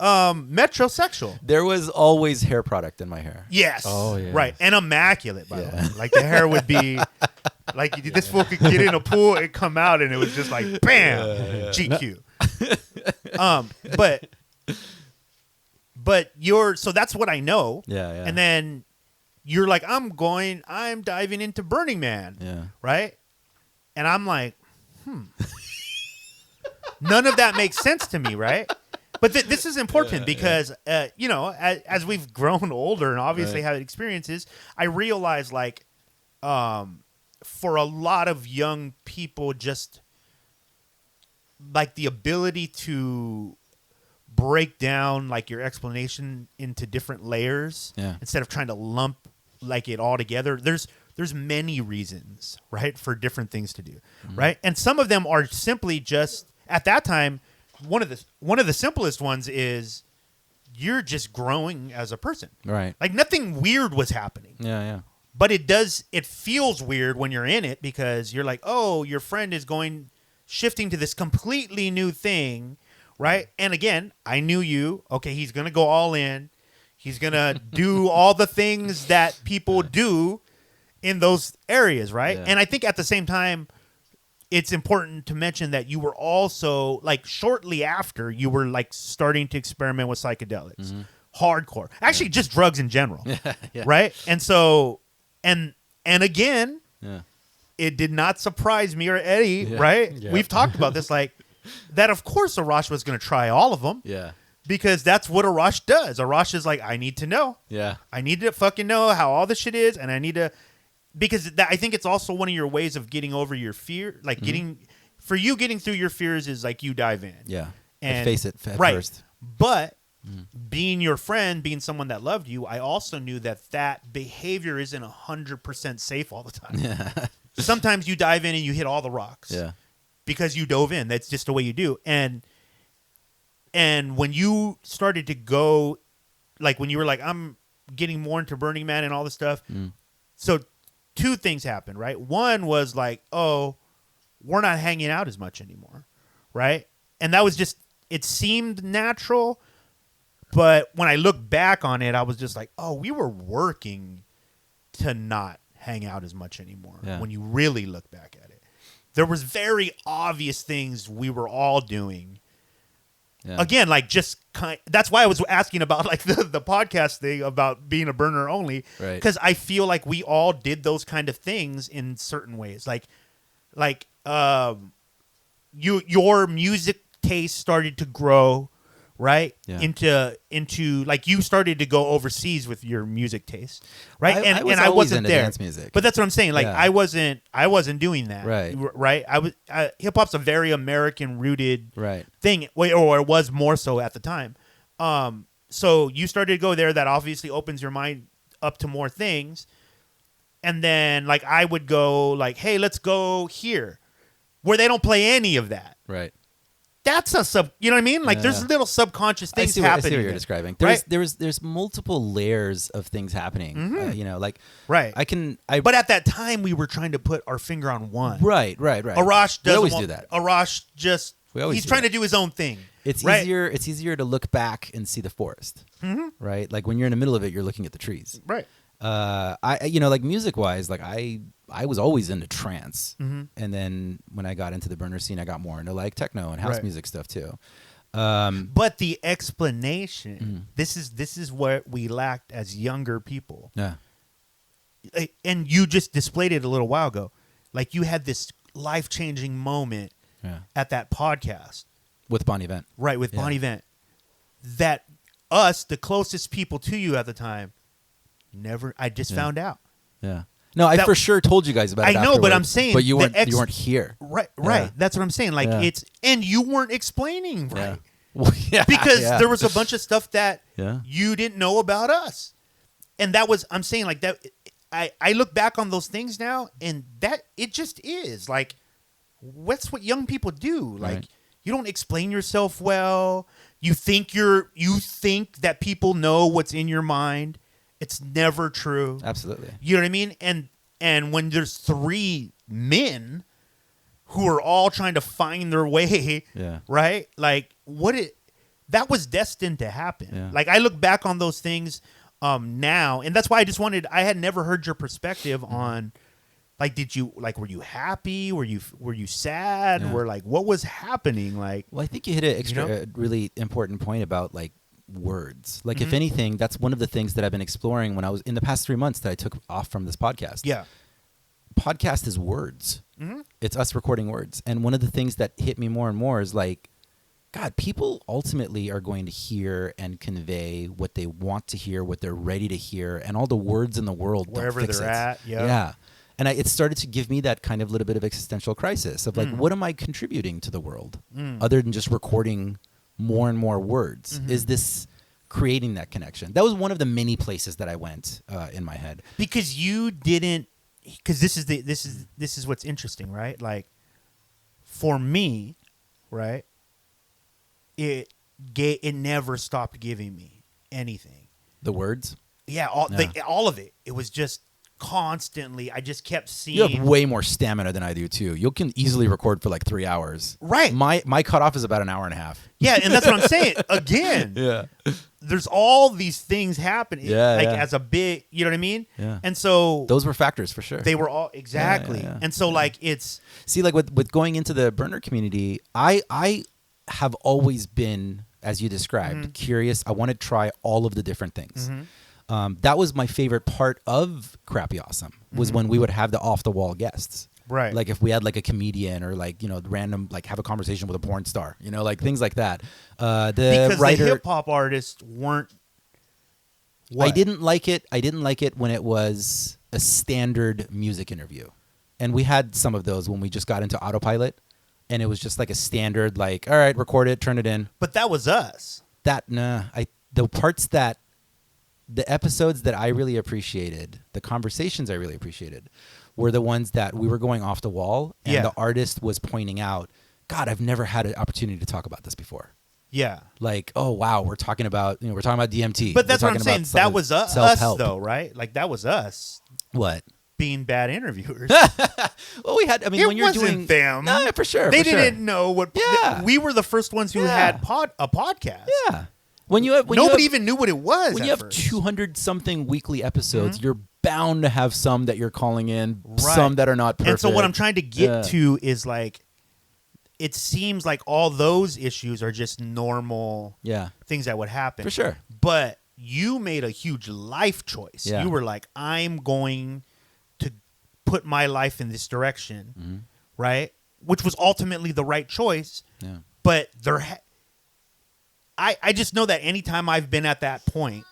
metrosexual. There was always hair product in my hair. Yes. Oh, yeah. Right. And immaculate, by the Yeah. way. Like the hair would be like this fool could get in a pool and come out and it was just like bam, GQ. But so that's what I know. Yeah. And then you're like, I'm diving into Burning Man. Yeah. Right? And I'm like, none of that makes sense to me, right? But this is important because, as we've grown older and obviously Right. had experiences, I realize like, for a lot of young people, just like the ability to break down like your explanation into different layers instead of trying to lump like it all together. There's many reasons, right, for different things to do, right? And some of them are simply just at that time. One of the simplest ones is you're just growing as a person, Right. like nothing weird was happening, Yeah. but it feels weird when you're in it because you're like, oh, your friend is shifting to this completely new thing, right? And again, I knew you. Okay, he's gonna go all in. He's gonna do all the things that people do in those areas, right? Yeah. And I think at the same time, it's important to mention that you were also like shortly after you were like starting to experiment with psychedelics, hardcore, actually just drugs in general, right? And so, and again, it did not surprise me or Eddie, right? Yeah. We've talked about this, like that. Of course, Arash was going to try all of them, Yeah. because that's what Arash does. Arash is like, I need to know. Yeah. I need to fucking know how all this shit is, and I need to, because I think it's also one of your ways of getting over your fear. Like getting through your fears is like you dive in. Yeah. And I face it at right. first. But being your friend, being someone that loved you, I also knew that behavior isn't 100% safe all the time. Yeah. Sometimes you dive in and you hit all the rocks. Yeah. Because you dove in. That's just the way you do. And when you started to go, like when you were like, I'm getting more into Burning Man and all this stuff. So two things happened, right? One was like, oh, we're not hanging out as much anymore, right? And that was just, it seemed natural. But when I look back on it, I was just like, oh, we were working to not hang out as much anymore. Yeah. When you really look back at it, there was very obvious things we were all doing. Yeah. Again, like just that's why I was asking about like the podcast thing about being a burner only, Right. because I feel like we all did those kind of things in certain ways. Like your music taste started to grow, right? Yeah. Into like you started to go overseas with your music taste, right? I was and I always wasn't into there. dance music. But that's what I'm saying. Like Yeah. I wasn't doing that, Right. Right. Hip hop's a very American rooted Right. thing, or it was more so at the time. So you started to go there. That obviously opens your mind up to more things. And then like I would go like, hey, let's go here, where they don't play any of that. Right. That's a you know what I mean? Like there's Yeah. little subconscious I things see what happening. you're there, describing. right? There's multiple layers of things happening. You know, like Right. But at that time, we were trying to put our finger on one. right. Arash We doesn't always want, do that. Arash just We always he's do trying that. to do his own thing. It's right? easier. It's easier to look back and see the forest, right? Like when you're in the middle of it, you're looking at the trees. Right. Like music wise, like I was always into trance, and then when I got into the burner scene, I got more into like techno and house Right. music stuff too. But the explanation, this is what we lacked as younger people. Yeah, And you just displayed it a little while ago. Like you had this life-changing moment yeah. at that podcast, With Bon Event, right, with Yeah. Bon Event, that us, the closest people to you at the time, I just Yeah. found out. yeah. No, I That- for sure told you guys about it. I know, but afterward, I'm saying but you the weren't you weren't here, Right. Yeah. That's what I'm saying. Like Yeah. and you weren't explaining right. Yeah. Well, yeah, Because yeah. there was a bunch of stuff that Yeah. you didn't know about us. And that was, I'm saying like that, I look back on those things now and that it just is like, what's what young people do. Like Right. you don't explain yourself well. You think that people know what's in your mind. It's never true. Absolutely. You know what I mean? And when there's three men who are all trying to find their way, Yeah. right? Like that was destined to happen. Yeah. Like I look back on those things now, and that's why I had never heard your perspective on like were you happy? Were you sad? Yeah. Were like what was happening? Like Well, I think you hit a know? really important point about like words. Like Mm-hmm. if anything, that's one of the things that I've been exploring when I was in the past 3 months that I took off from this podcast. yeah. Podcast is words. Mm-hmm. It's us recording words. And one of the things that hit me more and more is like, God, people ultimately are going to hear and convey what they want to hear, what they're ready to hear, and all the words in the world don't Wherever fix they're it. at, yeah. Yeah. And it started to give me that kind of little bit of existential crisis of like, Mm. what am I contributing to the world other than just recording more and more words? Mm-hmm. Is this creating that connection? That was one of the many places that I went in my head. Because you didn't, because this is what's interesting, right? Like for me, right, it never stopped giving me anything. The words. Yeah, all of it. It was just constantly. I just kept seeing. You have way more stamina than I do too. You can easily record for like 3 hours. Right. My cutoff is about an hour and a half. Yeah, and that's what I'm saying. Again, Yeah. there's all these things happening. Yeah, like yeah. as a big, you know what I mean? Yeah. And so Those were factors for sure. they were all exactly. yeah. And so like it's See, like with going into the burner community, I have always been, as you described, Mm-hmm. curious. I want to try all of the different things. That was my favorite part of Crappy Awesome was when we would have the off the wall guests. Mm-hmm. Right. Like if we had like a comedian or like, you know, random, like have a conversation with a porn star, you know, like things like that. The because writer, the hip hop artists weren't. I What? didn't like it. I didn't like it when it was a standard music interview. And we had some of those when we just got into autopilot and it was just like a standard, like, all right, record it, turn it in. But that was us. The episodes that I really appreciated, the conversations I really appreciated were the ones that we were going off the wall and Yeah. the artist was pointing out, God, I've never had an opportunity to talk about this before. Yeah. Like, oh wow, we're talking about DMT. But that's We're what I'm talking saying. about That was us self-help. though, right? Like that was us What? being bad interviewers. Well, we had. I mean, It when you're wasn't doing them. no, for sure. They for sure. didn't know what. Yeah. We were the first ones who Yeah. had a podcast. Yeah. When you have Nobody even knew what it was. when at you have first. 200 something weekly episodes, Mm-hmm. you're bound to have some that you're calling in, Right. some that are not perfect. And so what I'm trying to get Yeah. to is like, it seems like all those issues are just normal Yeah, things that would happen. for sure. But you made a huge life choice. Yeah. You were like, I'm going to put my life in this direction, Mm-hmm. right? Which was ultimately the right choice. Yeah. But I just know that anytime I've been at that point,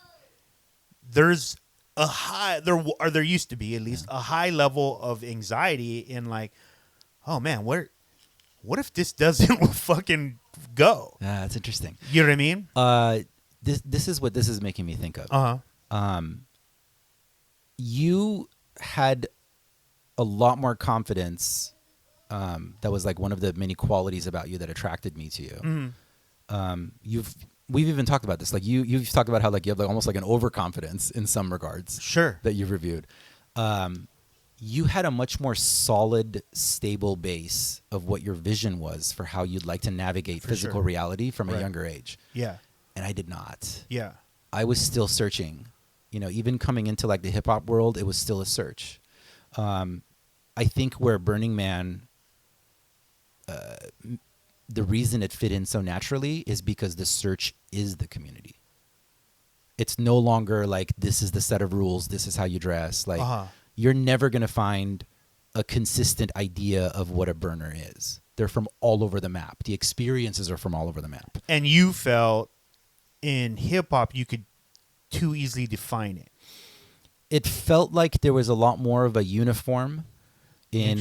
there's a high there used to be at least a high level of anxiety in like, oh man, what if this doesn't fucking go? Yeah, that's interesting. You know what I mean? This is what this is making me think of. Uh-huh. You had a lot more confidence. That was like one of the many qualities about you that attracted me to you. Mm-hmm. We've even talked about this. Like you've talked about how like you have like almost like an overconfidence in some regards. Sure. That you've reviewed. You had a much more solid, stable base of what your vision was for how you'd like to navigate physical sure. reality from a Right. younger age. Yeah. And I did not. Yeah. I was still searching. You know, even coming into like the hip hop world, it was still a search. I think where Burning Man, the reason it fit in so naturally is because the search is the community. It's no longer like this is the set of rules, this is how you dress. Like Uh-huh. you're never gonna find a consistent idea of what a burner is. They're from all over the map. The experiences are from all over the map. And you felt in hip hop you could too easily define it. It felt like there was a lot more of a uniform in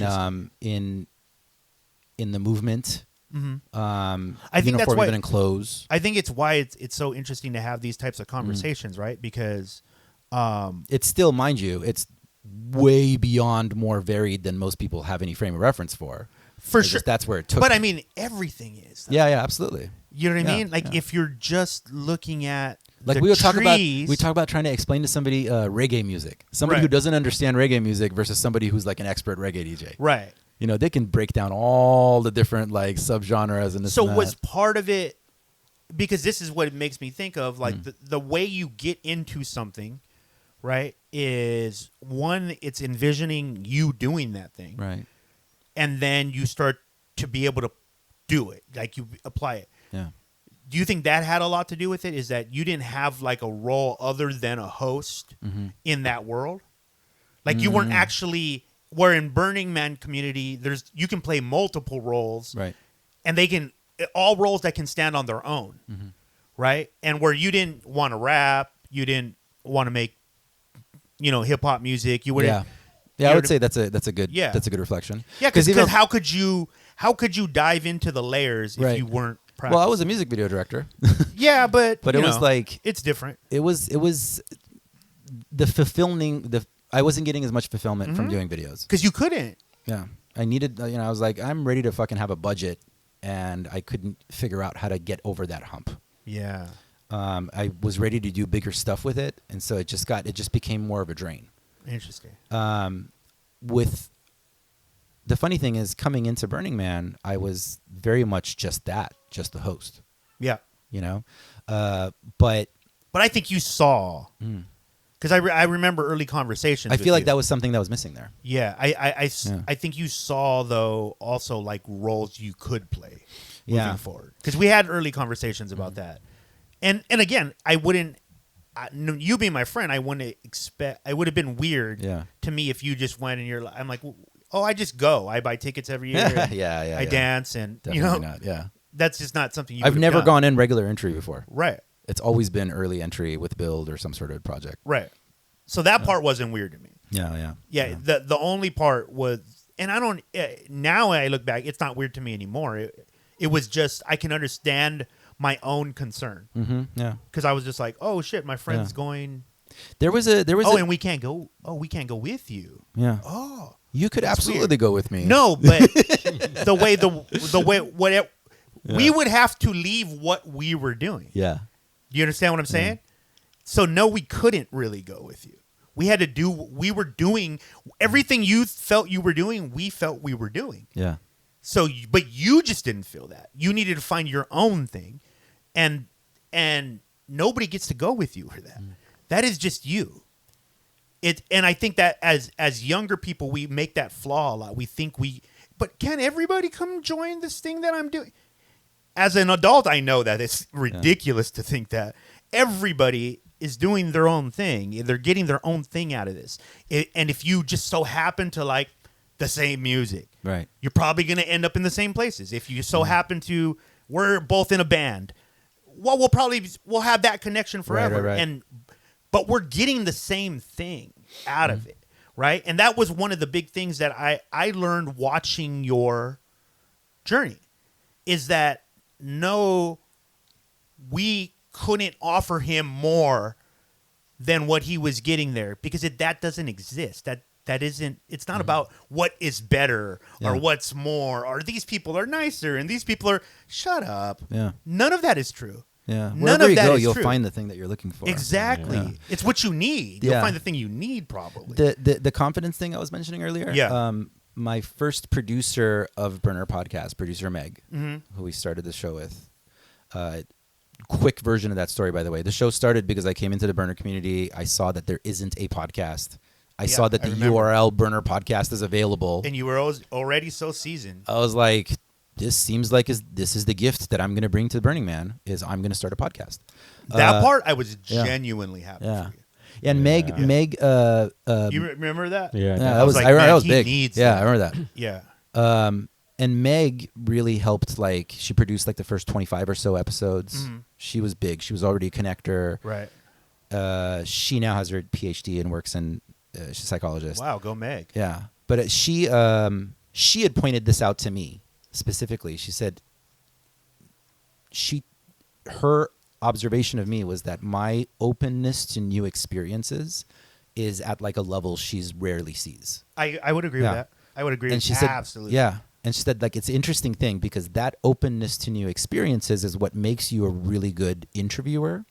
the movement. Mm-hmm. I think that's uniform why- even in clothes. I think it's why it's so interesting to have these types of conversations, right? Because It's still, mind you, it's way beyond more varied than most people have any frame of reference for. for It's sure, just that's where it took. but me. I mean, everything is. yeah, absolutely. You know what I Yeah, mean? Like yeah. if you're just looking at Like the we would talk about, trees- we talk about trying to explain to somebody reggae music. Somebody Right. who doesn't understand reggae music versus somebody who's like an expert reggae DJ. right. You know, they can break down all the different like subgenres and this So and was that. part of it, because this is what it makes me think of, like Mm. the way you get into something, right, is one, it's envisioning you doing that thing, Right. and then you start to be able to do it, like you apply it. Yeah. Do you think that had a lot to do with it? Is that you didn't have like a role other than a host Mm-hmm. in that world? Like you weren't actually, where in Burning Man community, you can play multiple roles, Right. and they can, all roles that can stand on their own, Mm-hmm. right? And where you didn't want to rap, you didn't want to make, hip hop music, you wouldn't. Yeah. you Yeah, I know would what say that's a good Yeah. that's a good reflection. Yeah, because even- how could you dive into the layers if Right. you weren't practicing? well, I was a music video director. Yeah, but But you it was know, like it's different. it was the fulfilling I wasn't getting as much fulfillment from doing videos. Because you couldn't. Yeah. I needed I was like I'm ready to fucking have a budget and I couldn't figure out how to get over that hump. Yeah. I was ready to do bigger stuff with it and so it just became more of a drain. Interesting. With the funny thing is coming into Burning Man, I was very much just the host, Yeah. but But I think you saw, because I remember early conversations. I with feel like you. that was something that was missing there. Yeah, Yeah. I think you saw though also like roles you could play moving Yeah. forward, because we had early conversations about that, and again I wouldn't. You being my friend, I wouldn't expect. It would have been weird Yeah. to me if you just went and I'm like, oh, I just go. I buy tickets every year. and Yeah, I dance, and Definitely not. Yeah, that's just not something you. I've would've never done. gone in regular entry before. Right. It's always been early entry with build or some sort of project. Right. So that part wasn't weird to me. Yeah. Yeah, the only part was, and I don't, now I look back, it's not weird to me anymore. It was just, I can understand my own concern, Mm-hmm. Yeah. because I was just like, oh shit, my friend's Yeah. going, There was a and we can't go with you. yeah. Oh. You could That's absolutely weird. go with me. No, but the way we would have to leave what we were doing. Yeah. You understand what I'm saying? So no, we couldn't really go with you. We had to we were doing everything you felt you were doing, we felt we were doing. Yeah. So, but you just didn't feel that. You needed to find your own thing, and nobody gets to go with you for that. That is just you. And I think that as younger people, we make that flaw a lot. We think but can everybody come join this thing that I'm doing? As an adult, I know that it's ridiculous to think that everybody is doing their own thing. They're getting their own thing out of this. And if you just so happen to like the same music, Right. you're probably going to end up in the same places. If you so happen to, we're both in a band, well, we'll have that connection forever. Right. But we're getting the same thing out of it, right? And that was one of the big things that I learned watching your journey, is that no, we couldn't offer him more than what he was getting there, because that doesn't exist. That isn't. It's not about what is better or what's more, or these people are nicer and these people are. Shut up. Yeah. None of that is true. Yeah. None Wherever of you that go, is you'll true. find the thing that you're looking for. Exactly. Yeah. It's what you need. Yeah. You'll find the thing you need, probably. The confidence thing I was mentioning earlier. Yeah. My first producer of Burner Podcast, producer Meg, Mm-hmm. who we started the show with. Quick version of that story, by the way. The show started because I came into the Burner community. I saw that there isn't a podcast. I saw that I the remember. URL Burner Podcast is available. And you were already so seasoned. I was like, this seems like this is the gift that I'm going to bring to the Burning Man, is I'm going to start a podcast. That part, I was yeah. genuinely happy Yeah. for you. And Meg, You remember that? Yeah. that was, like, I remember man, that was he big. needs Yeah, that. I remember that. Yeah. And Meg really helped. Like, she produced like the first 25 or so episodes. Mm-hmm. She was big. She was already a connector. Right. She now has her PhD and works in. She's a psychologist. Wow, go Meg. Yeah, but she had pointed this out to me specifically. She said her observation of me was that my openness to new experiences is at like a level she's rarely sees. I would agree Yeah. with that. I would agree. And she said, absolutely. yeah. And she said, like, it's an interesting thing because that openness to new experiences is what makes you a really good interviewer.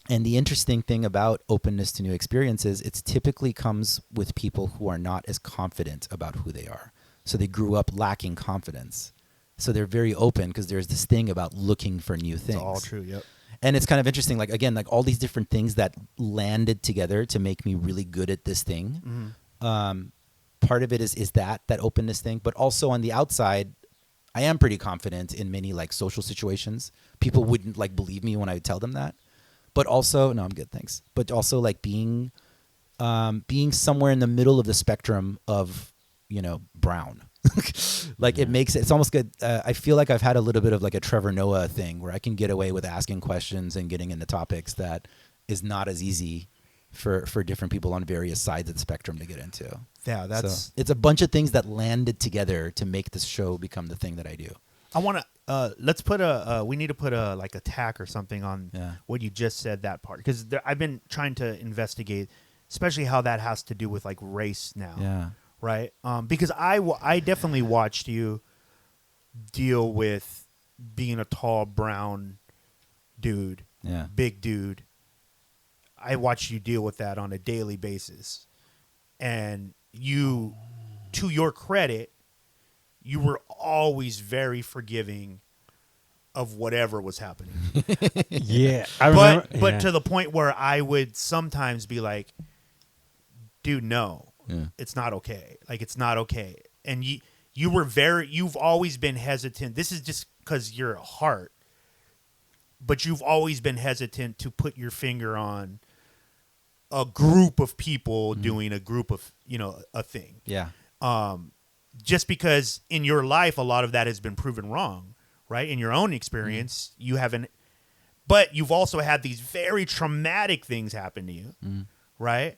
And the interesting thing about openness to new experiences, it typically comes with people who are not as confident about who they are. So they grew up lacking confidence. So they're very open because there's this thing about looking for new things. It's all true. Yep. And it's kind of interesting, like, again, like all these different things that landed together to make me really good at this thing. Part of it is that openness thing, but also on the outside, I am pretty confident in many like social situations. People wouldn't like believe me when I would tell them that, but also, no, I'm good, thanks. But also like being somewhere in the middle of the spectrum of, brown. Like it makes it's almost good. I feel like I've had a little bit of like a Trevor Noah thing where I can get away with asking questions and getting into topics that is not as easy for different people on various sides of the spectrum to get into. Yeah, that's. So it's a bunch of things that landed together to make this show become the thing that I do. I want to. Let's put we need to put a like a tack or something on what you just said, that part, because I've been trying to investigate, especially how that has to do with like race now. Yeah. Right. Because I definitely watched you deal with being a tall brown dude. Yeah. Big dude. I watched you deal with that on a daily basis. And you, to your credit, you were always very forgiving of whatever was happening. Yeah, I remember. But to the point where I would sometimes be like, dude, no, it's not okay. Like, it's not okay. And you've always been hesitant. This is just because you're a heart. But you've always been hesitant to put your finger on a group of people doing a group of, a thing. Yeah. Just because in your life, a lot of that has been proven wrong, right? In your own experience, you haven't, but you've also had these very traumatic things happen to you, right?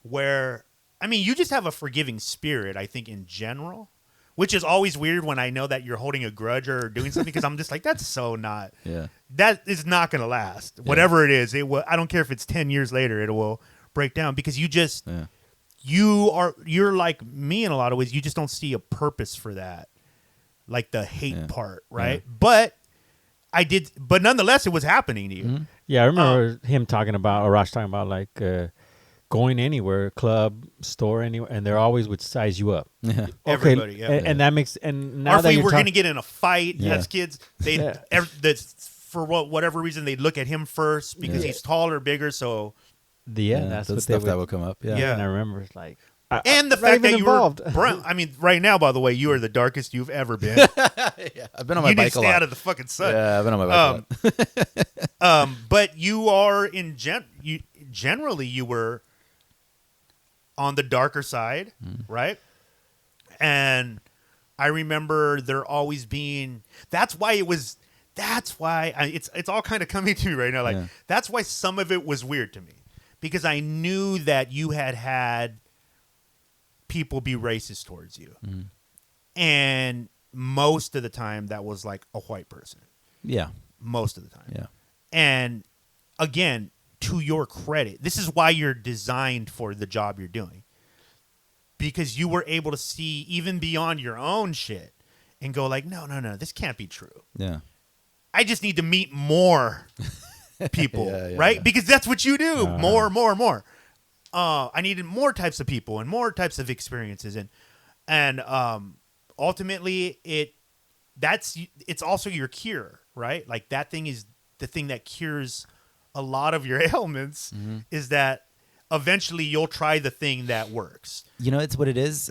Where, I mean, you just have a forgiving spirit, I think, in general, which is always weird when I know that you're holding a grudge or doing something, because I'm just like, that's so not, that is not going to last. Whatever it is, it will, I don't care if it's 10 years later, it will break down, because you just, you're like me in a lot of ways. You just don't see a purpose for that, like the hate part, right? But but nonetheless, it was happening to you. Yeah, I remember him talking about, or Rosh talking about, like going anywhere, club, store, anywhere, and they're always would size you up. Yeah. Everybody, and that makes, and now or that if we you're were going to talking, get in a fight as kids, they Yeah. for whatever reason they'd look at him first because he's taller, bigger, so That's the what stuff they that would come up. Yeah. Yeah. And I remember it's like, And the not fact even that you involved. were brown. I mean, right now, by the way, you are the darkest you've ever been. Yeah, I've been on my You need bike to a stay lot. out of the fucking sun. Yeah, I've been on my bike a lot. But you are generally you were on the darker side, right? And I remember there always being. That's why it's all kind of coming to me right now. Like Yeah. that's why some of it was weird to me, because I knew that you had people be racist towards you, and most of the time that was like a white person. Yeah. Most of the time. Yeah. And again, to your credit, this is why you're designed for the job you're doing. Because you were able to see even beyond your own shit and go like, no, this can't be true. Yeah. I just need to meet more people, Yeah, right? yeah. Because that's what you do. More. I needed more types of people and more types of experiences. And ultimately, it's also your cure, right? Like that thing is the thing that cures a lot of your ailments. Is that eventually you'll try the thing that works. You know, it's what it is.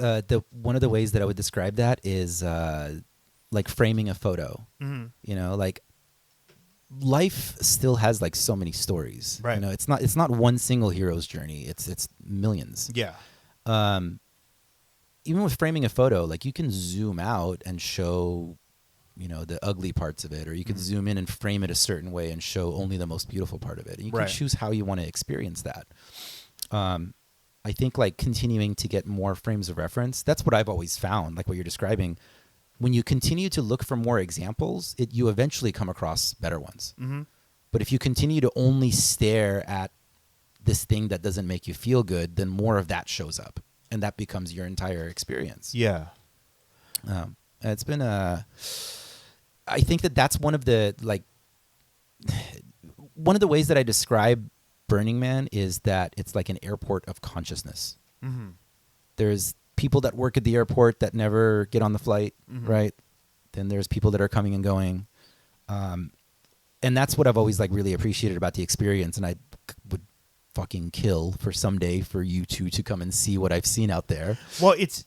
One of the ways that I would describe that is like framing a photo. You know, like life still has like so many stories. Right. You know, it's not one single hero's journey. It's millions. Yeah. Even with framing a photo, like you can zoom out and show, you know, the ugly parts of it, or you can zoom in and frame it a certain way and show only the most beautiful part of it. And you Right. can choose how you want to experience that. I think like continuing to get more frames of reference, that's what I've always found, like what you're describing. When you continue to look for more examples, you eventually come across better ones. But if you continue to only stare at this thing that doesn't make you feel good, then more of that shows up, and that becomes your entire experience. Yeah. It's been I think that's one of the ways that I describe Burning Man is that it's like an airport of consciousness. There's people that work at the airport that never get on the flight, right? Then there's people that are coming and going. And that's what I've always like really appreciated about the experience. And I would fucking kill for someday for you two to come and see what I've seen out there. Well, it's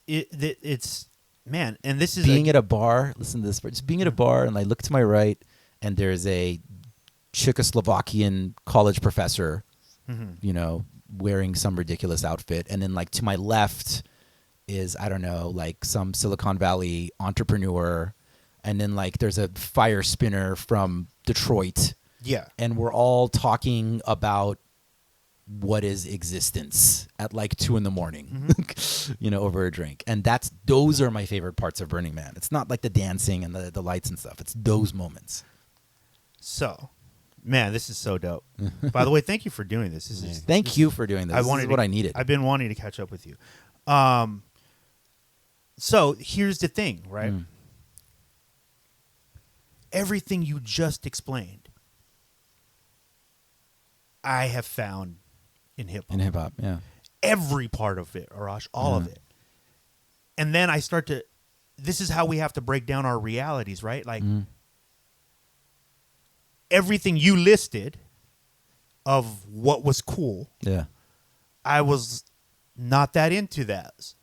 man, and this is Being at a bar, listen to this, just being at a bar and I look to my right and there's a Czechoslovakian college professor, you know, wearing some ridiculous outfit. And then like to my left is, I don't know, like some Silicon Valley entrepreneur. And then like there's a fire spinner from Detroit. yeah. And we're all talking about what is existence at like 2 a.m, you know, over a drink. And those are my favorite parts of Burning Man. It's not like the dancing and the lights and stuff. It's those moments. So, man, this is so dope. By the way, thank you for doing this. This is Thank you for doing this. This is what I needed. I've been wanting to catch up with you. So here's the thing, right? Everything you just explained, I have found in hip hop. In hip hop, yeah. Every part of it, Arash, all of it. And then I start to. This is how we have to break down our realities, right? Like everything you listed of what was cool. Yeah. I was not that into that.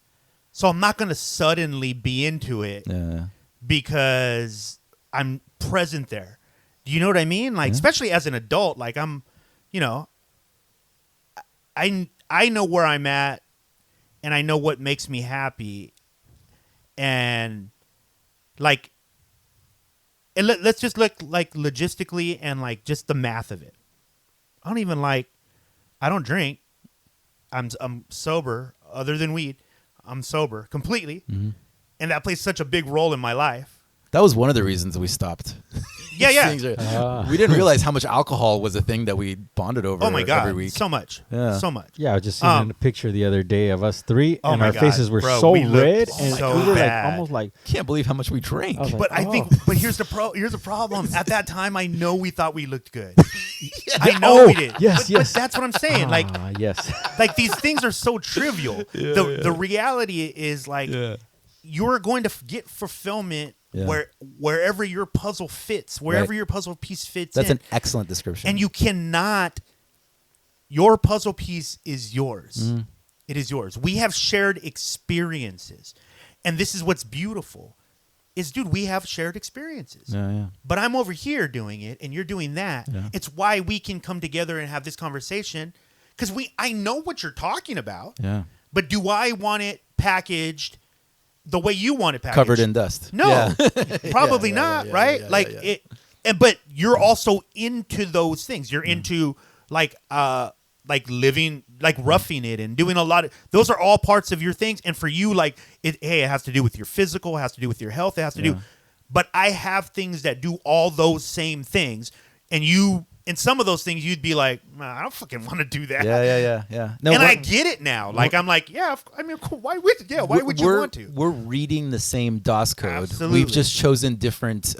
So I'm not going to suddenly be into it Yeah. because I'm present there. Do you know what I mean? Like, especially as an adult, like I'm, you know, I know where I'm at and I know what makes me happy. And like, and let's just look like logistically and like just the math of it. I don't drink. I'm sober other than weed. I'm sober completely. And that plays such a big role in my life. That was one of the reasons we stopped. Yeah, yeah. Things we didn't realize how much alcohol was a thing that we bonded over Oh my God. every week. So much. Yeah. So much. Yeah, I was just seeing a picture the other day of us three, Oh and my our God, faces were bro, so we looked red, and so we were bad. like almost like. Can't believe how much we drank. I was like, But I oh. think, but here's the problem. At that time, I know we thought we looked good. I know we did. yes, but, yes. But that's what I'm saying. Like yes. these things are so trivial. The reality is like you're going to get fulfillment wherever your puzzle fits, wherever Right. your puzzle piece fits That's in. an excellent description. And you cannot your puzzle piece is yours. It is yours. We have shared experiences. And this is what's beautiful is, dude, we have shared experiences. Yeah. But I'm over here doing it and you're doing that. Yeah. It's why we can come together and have this conversation, because I know what you're talking about. Yeah. But do I want it packaged the way you want it packaged? Covered in dust. No, Yeah. probably Yeah, not, yeah, right? yeah, like yeah. it, but you're also into those things. You're into like living, like roughing it and doing a lot of, those are all parts of your things. And for you, like it has to do with your physical, it has to do with your health, it has to do. But I have things that do all those same things, and you, in some of those things, you'd be like, I don't fucking want to do that. Yeah. No, and I we're- get it now. Like I'm like, yeah, I mean, cool. Why would you we're- want to? We're reading the same DOS code. Absolutely. We've just chosen different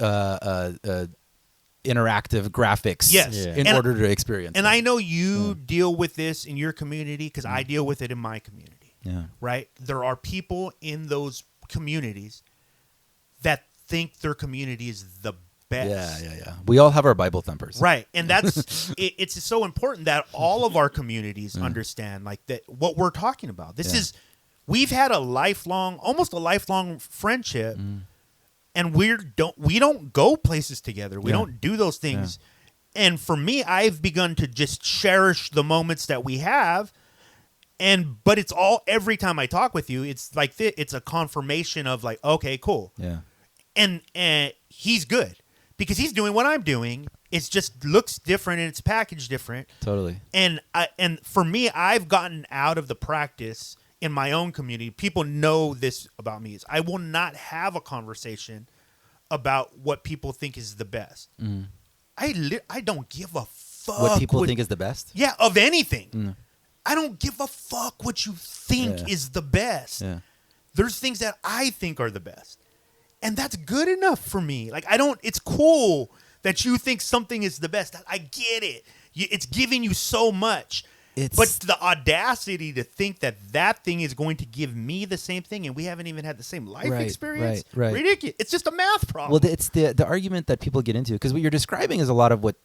interactive graphics Yes. Yeah. in And- order to experience And it. I know you deal with this in your community because I deal with it in my community. Yeah. Right? There are people in those communities that think their community is the best. Yeah. We all have our Bible thumpers. Right. And that's it's so important that all of our communities understand like that what we're talking about. This Yeah. is we've had almost a lifelong friendship. And we don't go places together. We Yeah. don't do those things. And for me, I've begun to just cherish the moments that we have. But it's all, every time I talk with you, it's like it's a confirmation of like, okay, cool. Yeah. And he's good because he's doing what I'm doing. It just looks different and it's packaged different. Totally. And for me, I've gotten out of the practice in my own community. People know this about me, is I will not have a conversation about what people think is the best. I don't give a fuck What people think is the best? yeah, of anything. I don't give a fuck what you think Yeah. is the best. Yeah. There's things that I think are the best. And that's good enough for me. Like it's cool that you think something is the best. I get it. It's giving you so much. But the audacity to think that thing is going to give me the same thing, and we haven't even had the same life Right, experience. right. Ridiculous. It's just a math problem. Well, it's the argument that people get into, because what you're describing is a lot of what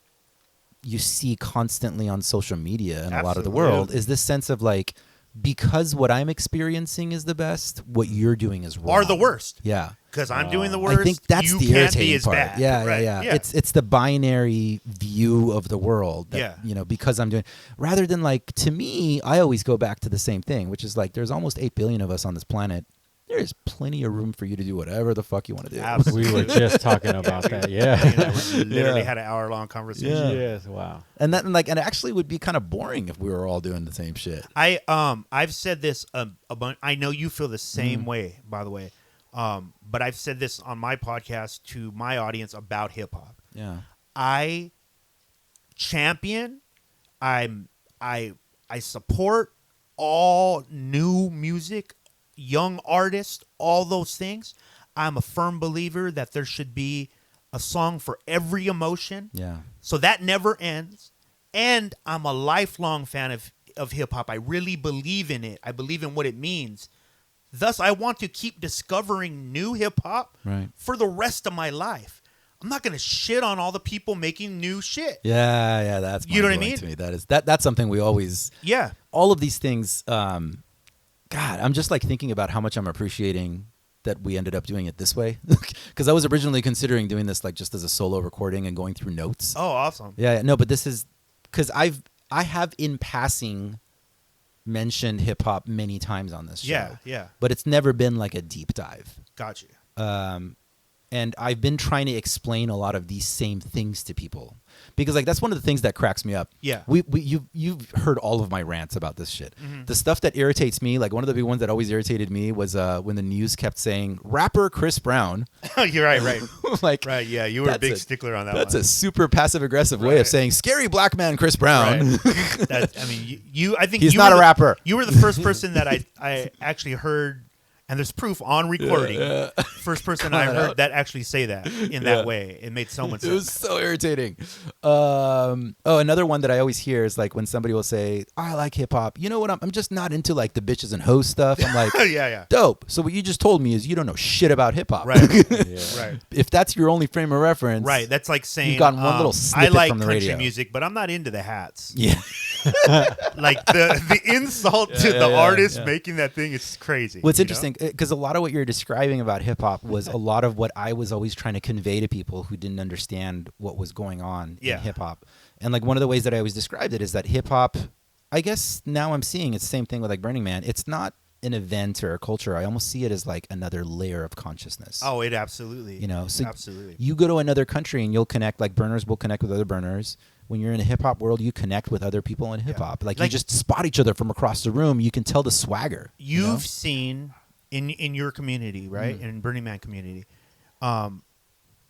you see constantly on social media and a lot of the world, Absolutely. is this sense of like, because what I'm experiencing is the best, what you're doing is wrong. Are the worst. Yeah. Because I'm doing the worst. I think that's you the can't irritating be as part. bad. Yeah, Right. yeah. It's the binary view of the world. That, Yeah. because I'm doing, rather than like, to me, I always go back to the same thing, which is like, there's almost 8 billion of us on this planet. There's plenty of room for you to do whatever the fuck you want to do. Absolutely. We were just talking about that. Yeah. We literally Yeah. had an hour-long conversation. Yeah. Yes. Wow. And that, and it actually would be kind of boring if we were all doing the same shit. I've said this a bunch. I know you feel the same way, by the way. But I've said this on my podcast to my audience about hip hop. Yeah. I champion, I support all new music, young artists, all those things. I'm a firm believer that there should be a song for every emotion. Yeah. So that never ends. And I'm a lifelong fan of hip hop. I really believe in it. I believe in what it means. Thus, I want to keep discovering new hip hop Right. for the rest of my life. I'm not going to shit on all the people making new shit. Yeah, that's You know what I mind-blowing mean? to me. That is that's something we always, Yeah. all of these things. God, I'm just like thinking about how much I'm appreciating that we ended up doing it this way, because I was originally considering doing this like just as a solo recording and going through notes. Oh, awesome. Yeah, no, but this is because I have in passing mentioned hip hop many times on this show. Yeah. But it's never been like a deep dive. Got you. And I've been trying to explain a lot of these same things to people, because like that's one of the things that cracks me up. Yeah. You've heard all of my rants about this shit. Mm-hmm. The stuff that irritates me, like one of the big ones that always irritated me was when the news kept saying rapper Chris Brown. You're right. Like, Right, yeah. You were a that's big stickler on that That's one. a super passive aggressive way of Right. saying scary black man Chris Brown. Right. I mean, you. I think He's you not were a rapper. You were the first person that I actually heard, and there's proof on recording. First person I that heard out. that actually say that in Yeah. that way. It made so much It was sense. so irritating. Another one that I always hear is like when somebody will say, I like hip hop. You know what? I'm just not into like the bitches and hoes stuff. I'm like, Yeah. dope. So what you just told me is you don't know shit about hip hop. Right. Yeah. Right. If that's your only frame of reference. Right. That's like saying gotten one little I snippet like from the country radio. music, but I'm not into the hats. Yeah. Like the insult to the artist making that thing is crazy. What's you know? interesting, because a lot of what you're describing about hip hop was a lot of what I was always trying to convey to people who didn't understand what was going on Yeah. in hip hop. And like one of the ways that I always described it is that hip hop, I guess now I'm seeing it's the same thing with like Burning Man. It's not an event or a culture. I almost see it as like another layer of consciousness. Oh, it absolutely. You know, so absolutely. you go to another country and you'll connect, like burners will connect with other burners. When you're in a hip hop world, you connect with other people in hip hop. Like you Like- just spot each other from across the room. You can tell the swagger. You've you know? seen in your community, right? Mm. In Burning Man community,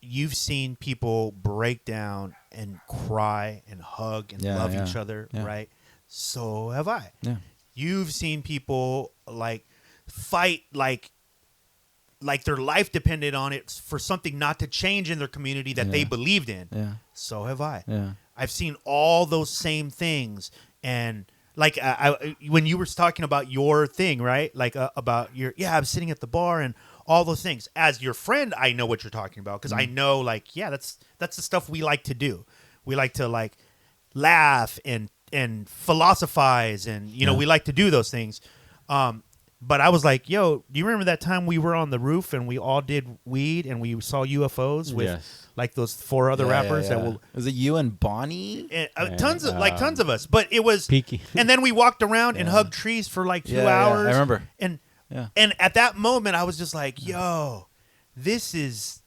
you've seen people break down and cry and hug and Yeah, love yeah, each other, yeah. right? So have I. Yeah. You've seen people like fight like their life depended on it for something not to change in their community that they Yeah. believed in. Yeah. So have I. Yeah. I've seen all those same things, and like when you were talking about your thing, right? Like about your I'm sitting at the bar and all those things. As your friend, I know what you're talking about because I know, like, that's the stuff we like to do. We like to like laugh and philosophize, and you know, we like to do those things. But I was like, yo, do you remember that time we were on the roof and we all did weed and we saw UFOs with Yes. like those 4 other rappers that will. Was it you and Bonnie? And, tons of us, but it was Peaky. And then we walked around and hugged trees for like 2 Yeah, yeah, hours. I remember. And Yeah. and at that moment, I was just like, "Yo, this is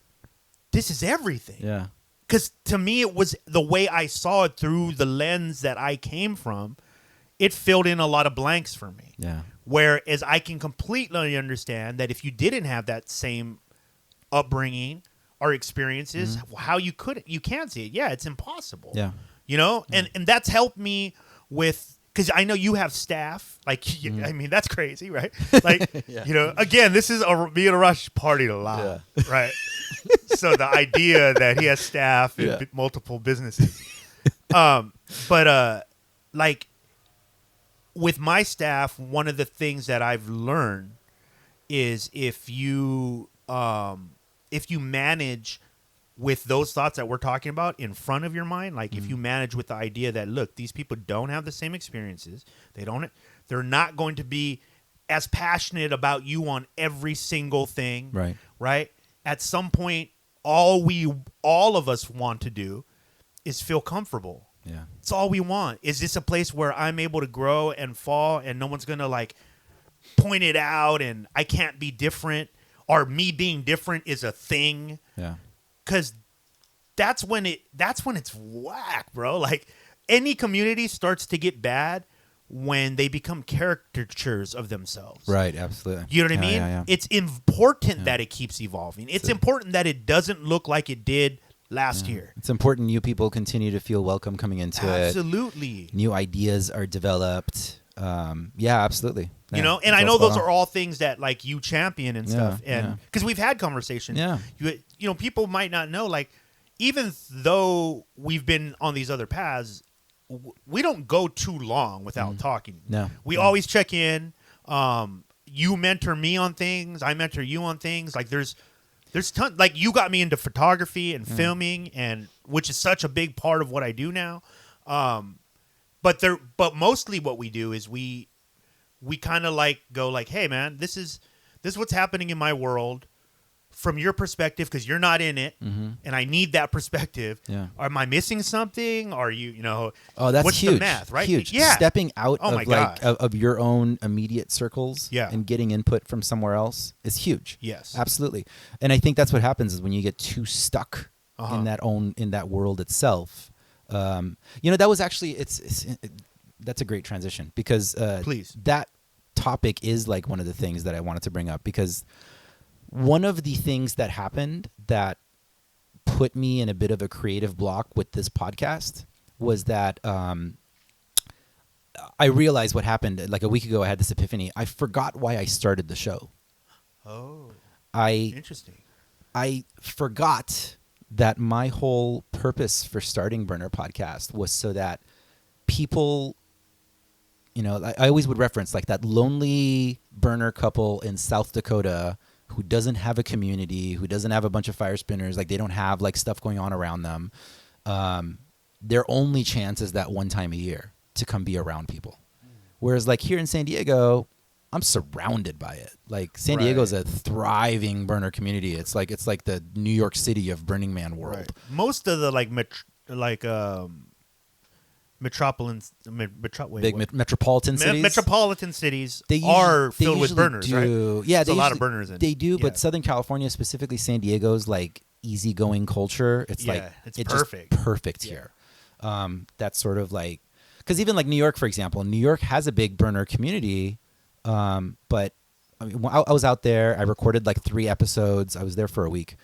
everything." Yeah. Because to me, it was the way I saw it through the lens that I came from. It filled in a lot of blanks for me. Yeah. Whereas I can completely understand that if you didn't have that same upbringing or experiences, how you can't see it. Yeah, it's impossible. Yeah. You know, and that's helped me with, because I know you have staff. Like, I mean, that's crazy, right? Like, you know, again, this is me and Arash partied a lot, right? So the idea that he has staff in multiple businesses, but like with my staff, one of the things that I've learned is if you manage with those thoughts that we're talking about in front of your mind, like if you manage with the idea that, look, these people don't have the same experiences, they're not going to be as passionate about you on every single thing, right? At some point, all of us want to do is feel comfortable. Yeah. It's all we want. Is this a place where I'm able to grow and fall and no one's going to like point it out and I can't be different, or me being different is a thing? Yeah. Because that's when it's whack, bro. Like, any community starts to get bad when they become caricatures of themselves. Right. Absolutely. You know what I Yeah, mean? yeah, yeah. It's important that it keeps evolving. It's important that it doesn't look like it did last year. It's important you people continue to feel welcome coming into it. Absolutely. New ideas are developed. Yeah, absolutely. You Yeah, know, and it's I all know those spot on. are all things that like you champion and stuff, and yeah. because we've had conversations. Yeah. You know, people might not know, like, even though we've been on these other paths, we don't go too long without talking. No. We always check in. You mentor me on things, I mentor you on things. Like there's tons. Like, you got me into photography and filming, and which is such a big part of what I do now. But mostly what we do is we kind of like go like, hey man, this is what's happening in my world from your perspective, because you're not in it, and I need that perspective. Yeah. Am I missing something? Are you know? Oh, that's what's huge. the math, right? Huge. Yeah. Stepping out Oh my of like God. of your own immediate circles and getting input from somewhere else is huge. Yes. Absolutely. And I think that's what happens is when you get too stuck Uh-huh. in that world itself. You know, that was actually that's a great transition, because Please. that topic is like one of the things that I wanted to bring up, because one of the things that happened that put me in a bit of a creative block with this podcast was that I realized what happened. Like a week ago, I had this epiphany. I forgot why I started the show. Oh, I interesting. forgot that my whole purpose for starting Burner Podcast was so that people, you know, I always would reference like that lonely burner couple in South Dakota who doesn't have a community, who doesn't have a bunch of fire spinners, like they don't have like stuff going on around them. Their only chance is that one time a year. to come be around people. Whereas like here in San Diego, I'm surrounded by it. Like San Diego is a thriving burner community. It's like the New York City of Burning Man world. Right. Most of the Metropolitan cities. Metropolitan cities They are filled with usually burners, right? Yeah, There's a lot of burners in. They do, yeah. but Southern California, specifically San Diego's like easygoing culture. It's Yeah, like it's just perfect. perfect here. That's sort of like because even like New York, for example, New York has a big burner community, but I mean, when I was out there. I recorded like 3 episodes. I was there for a week.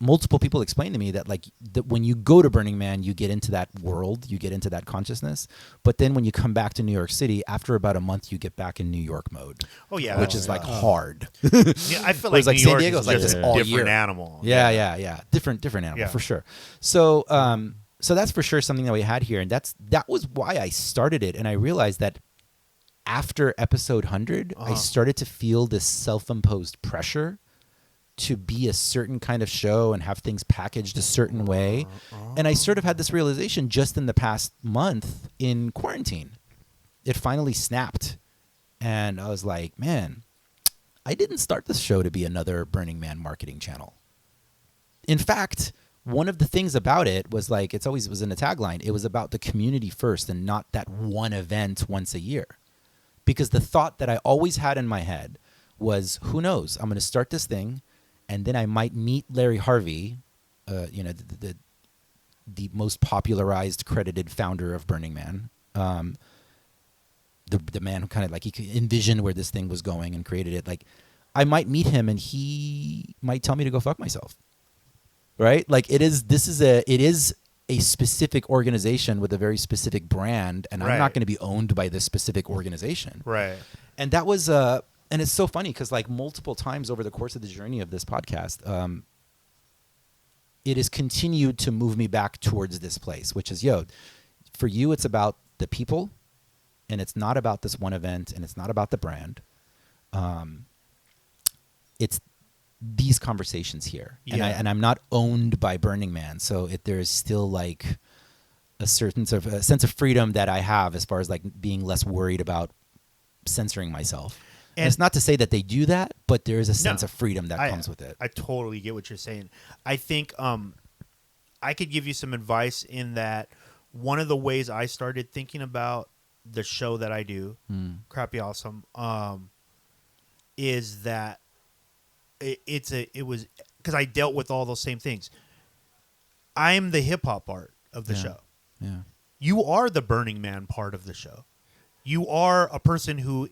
Multiple people explained to me that like that when you go to Burning Man, you get into that world, you get into that consciousness. But then when you come back to New York City, after about a month, you get back in New York mode. Oh yeah, which is like hard. Yeah, I feel like Whereas, like, New San York Diego's is like just this a all different year. animal. Yeah. Different animal Yeah. for sure. So, so that's for sure something that we had here, and that was why I started it. And I realized that after episode 100, I started to feel this self-imposed pressure to be a certain kind of show and have things packaged a certain way. And I sort of had this realization just in the past month in quarantine. It finally snapped. And I was like, man, I didn't start this show to be another Burning Man marketing channel. In fact, one of the things about it was like, it was in the tagline. It was about the community first and not that one event once a year. Because the thought that I always had in my head was, who knows, I'm going to start this thing. And then I might meet Larry Harvey, the most popularized, credited founder of Burning Man, the man who kind of like he envisioned where this thing was going and created it. Like, I might meet him and he might tell me to go fuck myself, right? Like it is a specific organization with a very specific brand, and I'm not going to be owned by this specific organization, Right. And that was and it's so funny because like multiple times over the course of the journey of this podcast, it has continued to move me back towards this place, which is, for you, it's about the people, and it's not about this one event, and it's not about the brand. It's these conversations here, Yeah. and I'm not owned by Burning Man, so there's still like a certain sort of a sense of freedom that I have as far as like being less worried about censoring myself. And it's not to say that they do that, but there is a sense of freedom that comes with it. I totally get what you're saying. I think I could give you some advice in that one of the ways I started thinking about the show that I do, Crappy Awesome, is that it was because I dealt with all those same things. I am the hip hop part of the show. Yeah. You are the Burning Man part of the show. You are a person who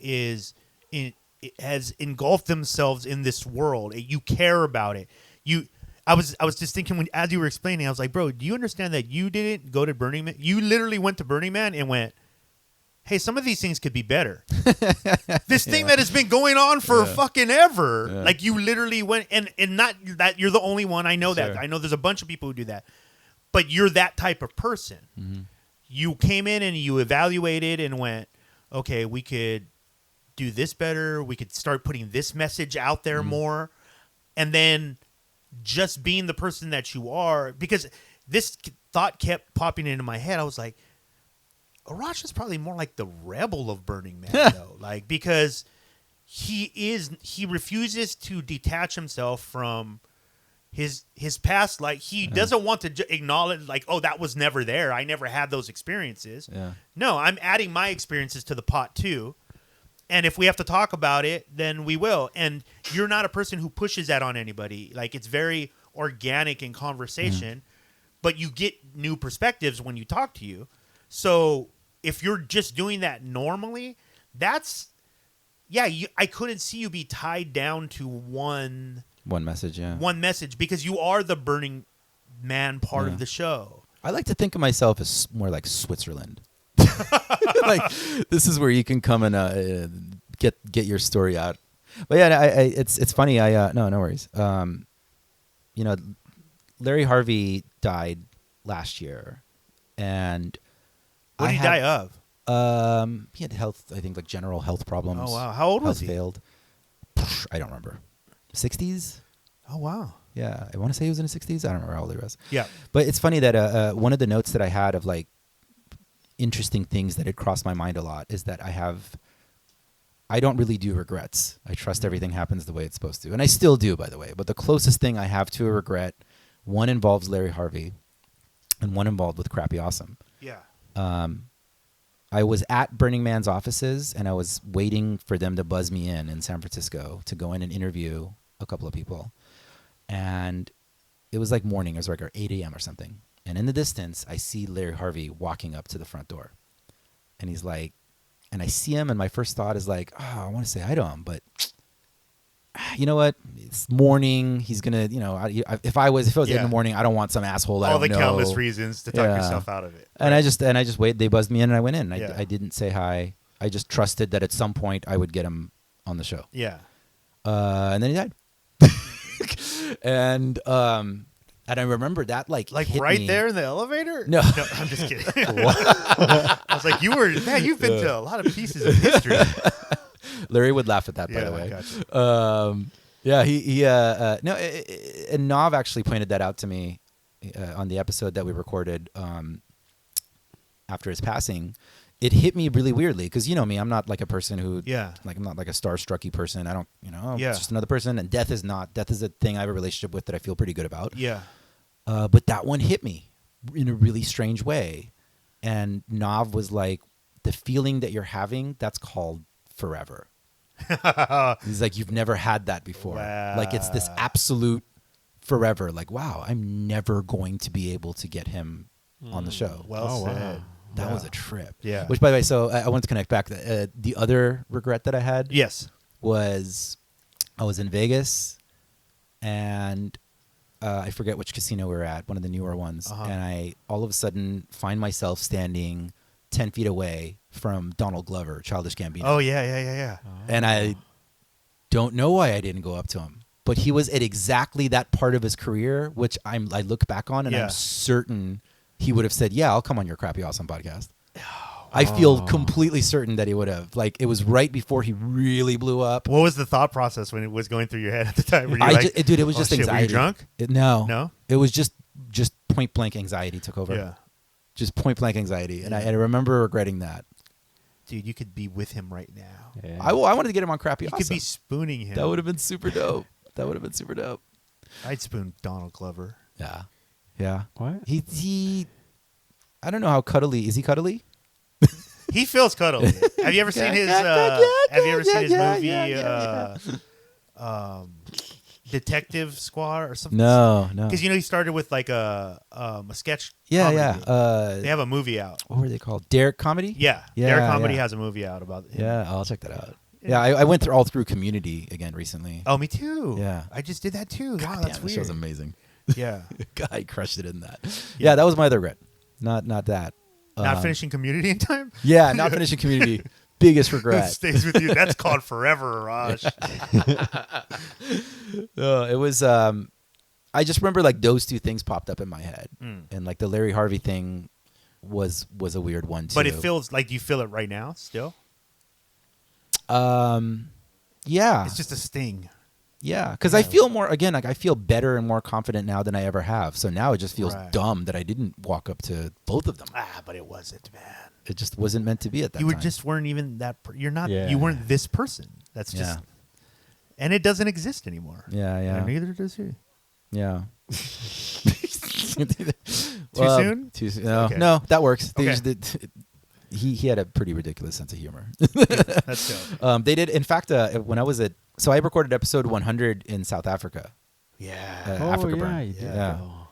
has engulfed themselves in this world. You care about it. I was just thinking as you were explaining, I was like, bro, do you understand that you didn't go to Burning Man? You literally went to Burning Man and went, hey, some of these things could be better. This thing that has been going on for fucking ever. Yeah. Like you literally went and not that you're the only one. I know that. Sure. I know there's a bunch of people who do that. But you're that type of person. Mm-hmm. You came in and you evaluated and went, okay, we could do this better. We could start putting this message out there more. And then just being the person that you are, because this thought kept popping into my head. I was like, Arash is probably more like the rebel of Burning Man, though. Like, because he refuses to detach himself from his past. Like, he doesn't want to acknowledge, like, oh, that was never there. I never had those experiences. Yeah. No, I'm adding my experiences to the pot too. And if we have to talk about it, then we will. And you're not a person who pushes that on anybody. Like, it's very organic in conversation, but you get new perspectives when you talk to you. So if you're just doing that normally, I couldn't see you be tied down to one message, because you are the Burning Man part of the show. I like to think of myself as more like Switzerland. Like, this is where you can come and get your story out. But yeah, it's funny. No worries. Larry Harvey died last year, and What did he die of? He had health, I think, like general health problems. Oh, wow. How old was he? Failed. I don't remember. 60s? Oh, wow. Yeah, I want to say he was in his 60s. I don't remember how old he was. Yeah. But it's funny that one of the notes that I had of like interesting things that had crossed my mind a lot is that I don't really do regrets. I trust everything happens the way it's supposed to. And I still do, by the way. But the closest thing I have to a regret, one involves Larry Harvey and one involved with Crappy Awesome. Yeah. I was at Burning Man's offices and I was waiting for them to buzz me in San Francisco to go in and interview a couple of people. And it was like morning. It was like 8 a.m. or something. And in the distance, I see Larry Harvey walking up to the front door. And he's like, and I see him and my first thought is like, oh, I want to say hi to him. But you know what? It's morning. He's going to, you know, if it was in the morning, I don't want some asshole. I All don't the know. countless reasons to talk Yeah. yourself out of it. And I just waited. They buzzed me in and I went in. Yeah. I didn't say hi. I just trusted that at some point I would get him on the show. Yeah. And then he died. And I remember that like hit right me. there in the elevator? No. I'm just kidding. I was like, you've been to a lot of pieces of history. Larry would laugh at that, by the way. Gotcha. Yeah, no, and Nav actually pointed that out to me on the episode that we recorded after his passing. It hit me really weirdly because you know me, I'm not like a person who, like I'm not like a starstrucky person. I don't, it's just another person. And death is a thing I have a relationship with that I feel pretty good about. Yeah. But that one hit me in a really strange way, and Nav was like, the feeling that you're having, that's called forever. He's like, you've never had that before. Wow. Like it's this absolute forever. Like, wow, I'm never going to be able to get him on the show. Well said. wow. That was a trip. Yeah. Which, by the way, so I wanted to connect back. The other regret that I had Yes. was I was in Vegas, and I forget which casino we were at, one of the newer ones, and I all of a sudden find myself standing 10 feet away from Donald Glover, Childish Gambino. Oh, yeah. And I don't know why I didn't go up to him, but he was at exactly that part of his career, which I look back on, and I'm certain he would have said, yeah, I'll come on your Crappy Awesome podcast. I feel completely certain that he would have. Like, it was right before he really blew up. What was the thought process when it was going through your head at the time? Were you Dude, it was just shit, anxiety. Were you drunk? No. No? It was just point blank anxiety took over. Yeah. Just point blank anxiety. And I remember regretting that. Dude, you could be with him right now. Yeah. I wanted to get him on Crappy You Awesome. could be spooning him. That would have been super dope. I'd spoon Donald Glover. Yeah. Yeah. What? He I don't know how cuddly. Is he cuddly? He feels cuddly. Have you ever seen his movie Detective Squad or something? No. Because he started with like a sketch. Yeah, comedy. yeah. They have a movie out. What were they called? Derek Comedy? Yeah, Yeah, Derek Comedy yeah. has a movie out about him. Yeah, I'll check that out. Yeah, I went through Community again recently. Oh, me too. Yeah. I just did that too. God Wow, damn, that's this weird. show's amazing. Yeah. Guy crushed it in that. Yeah, that was my other regret. Not that. Not finishing Community in time. Yeah, not finishing Community. Biggest It regret. stays with you. That's called forever, Raj. It was. I just remember like those two things popped up in my head, and like the Larry Harvey thing was a weird one too. But it feels like you feel it right now still. Yeah, It's just a sting. yeah, because I feel more again. Like I feel better and more confident now than I ever have. So now it just feels Right. dumb that I didn't walk up to both of them. But it wasn't, man. It just wasn't meant to be at that You time. just weren't even that. You're not. Yeah. You weren't this person. That's just. Yeah. And it doesn't exist anymore. Yeah, yeah. And neither does he. Yeah. Too soon? Too soon. No, Okay. no, that works. They Okay. just he had a pretty ridiculous sense of humor. That's dope. They did, in fact, when I was so I recorded episode 100 in South Africa. Yeah. Africa yeah, Burn. you did. Yeah. Oh.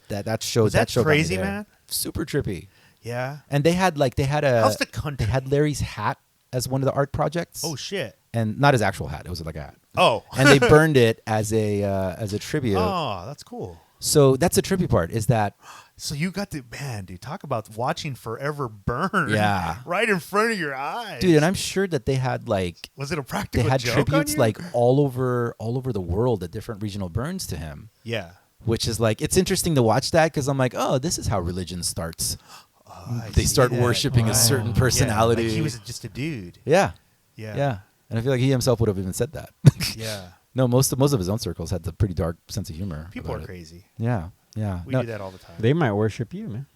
That show. Was that show got me crazy, there. man? Super trippy. Yeah. And they had How's the country? they had Larry's hat as one of the art projects. Oh shit. And not his actual hat. It was like a hat. Oh. And they burned it as a tribute. Oh, that's cool. So that's the trippy part is that So you got to dude. Talk about watching forever burn. Yeah. Right in front of your eyes, dude, and I'm sure that they had like Was it a they practical had joke on tributes you? like all over the world at different regional burns to him, Yeah. which is like it's interesting to watch that because I'm like, oh, this is how religion starts. I They see start that. worshiping a certain Yeah, personality. like he was just a dude. yeah, Yeah. yeah, and I feel like he himself would have even said that. Yeah. No, most of his own circles had the pretty dark sense of humor. People about are it. crazy. Yeah, yeah. We No, do that all the time. They might worship you, man.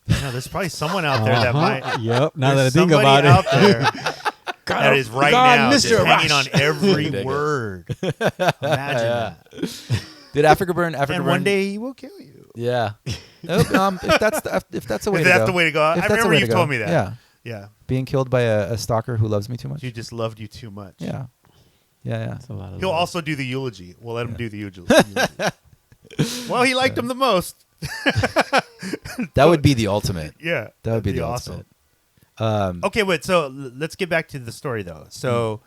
No, there's probably someone out there that might. Yep. Now that I There's think somebody about out it. there that is right now just Mr. hanging Rush. on every Dig it. word. Imagine that. Did Africa Burn? Africa And Burn. one day he will kill you. Yeah. If that's the way If to that's go. the way to go. If I that's the remember way you to go. told me that. Yeah. Yeah. Being killed by a stalker who loves me too much. He just loved you too much. Yeah. Yeah. That's a lot of He'll love. also do the eulogy. We'll let him do the eulogy. Well, he liked him the most. That would be the ultimate. Yeah. That would be that'd the awesome. ultimate. Okay, wait. So let's get back to the story, though. So,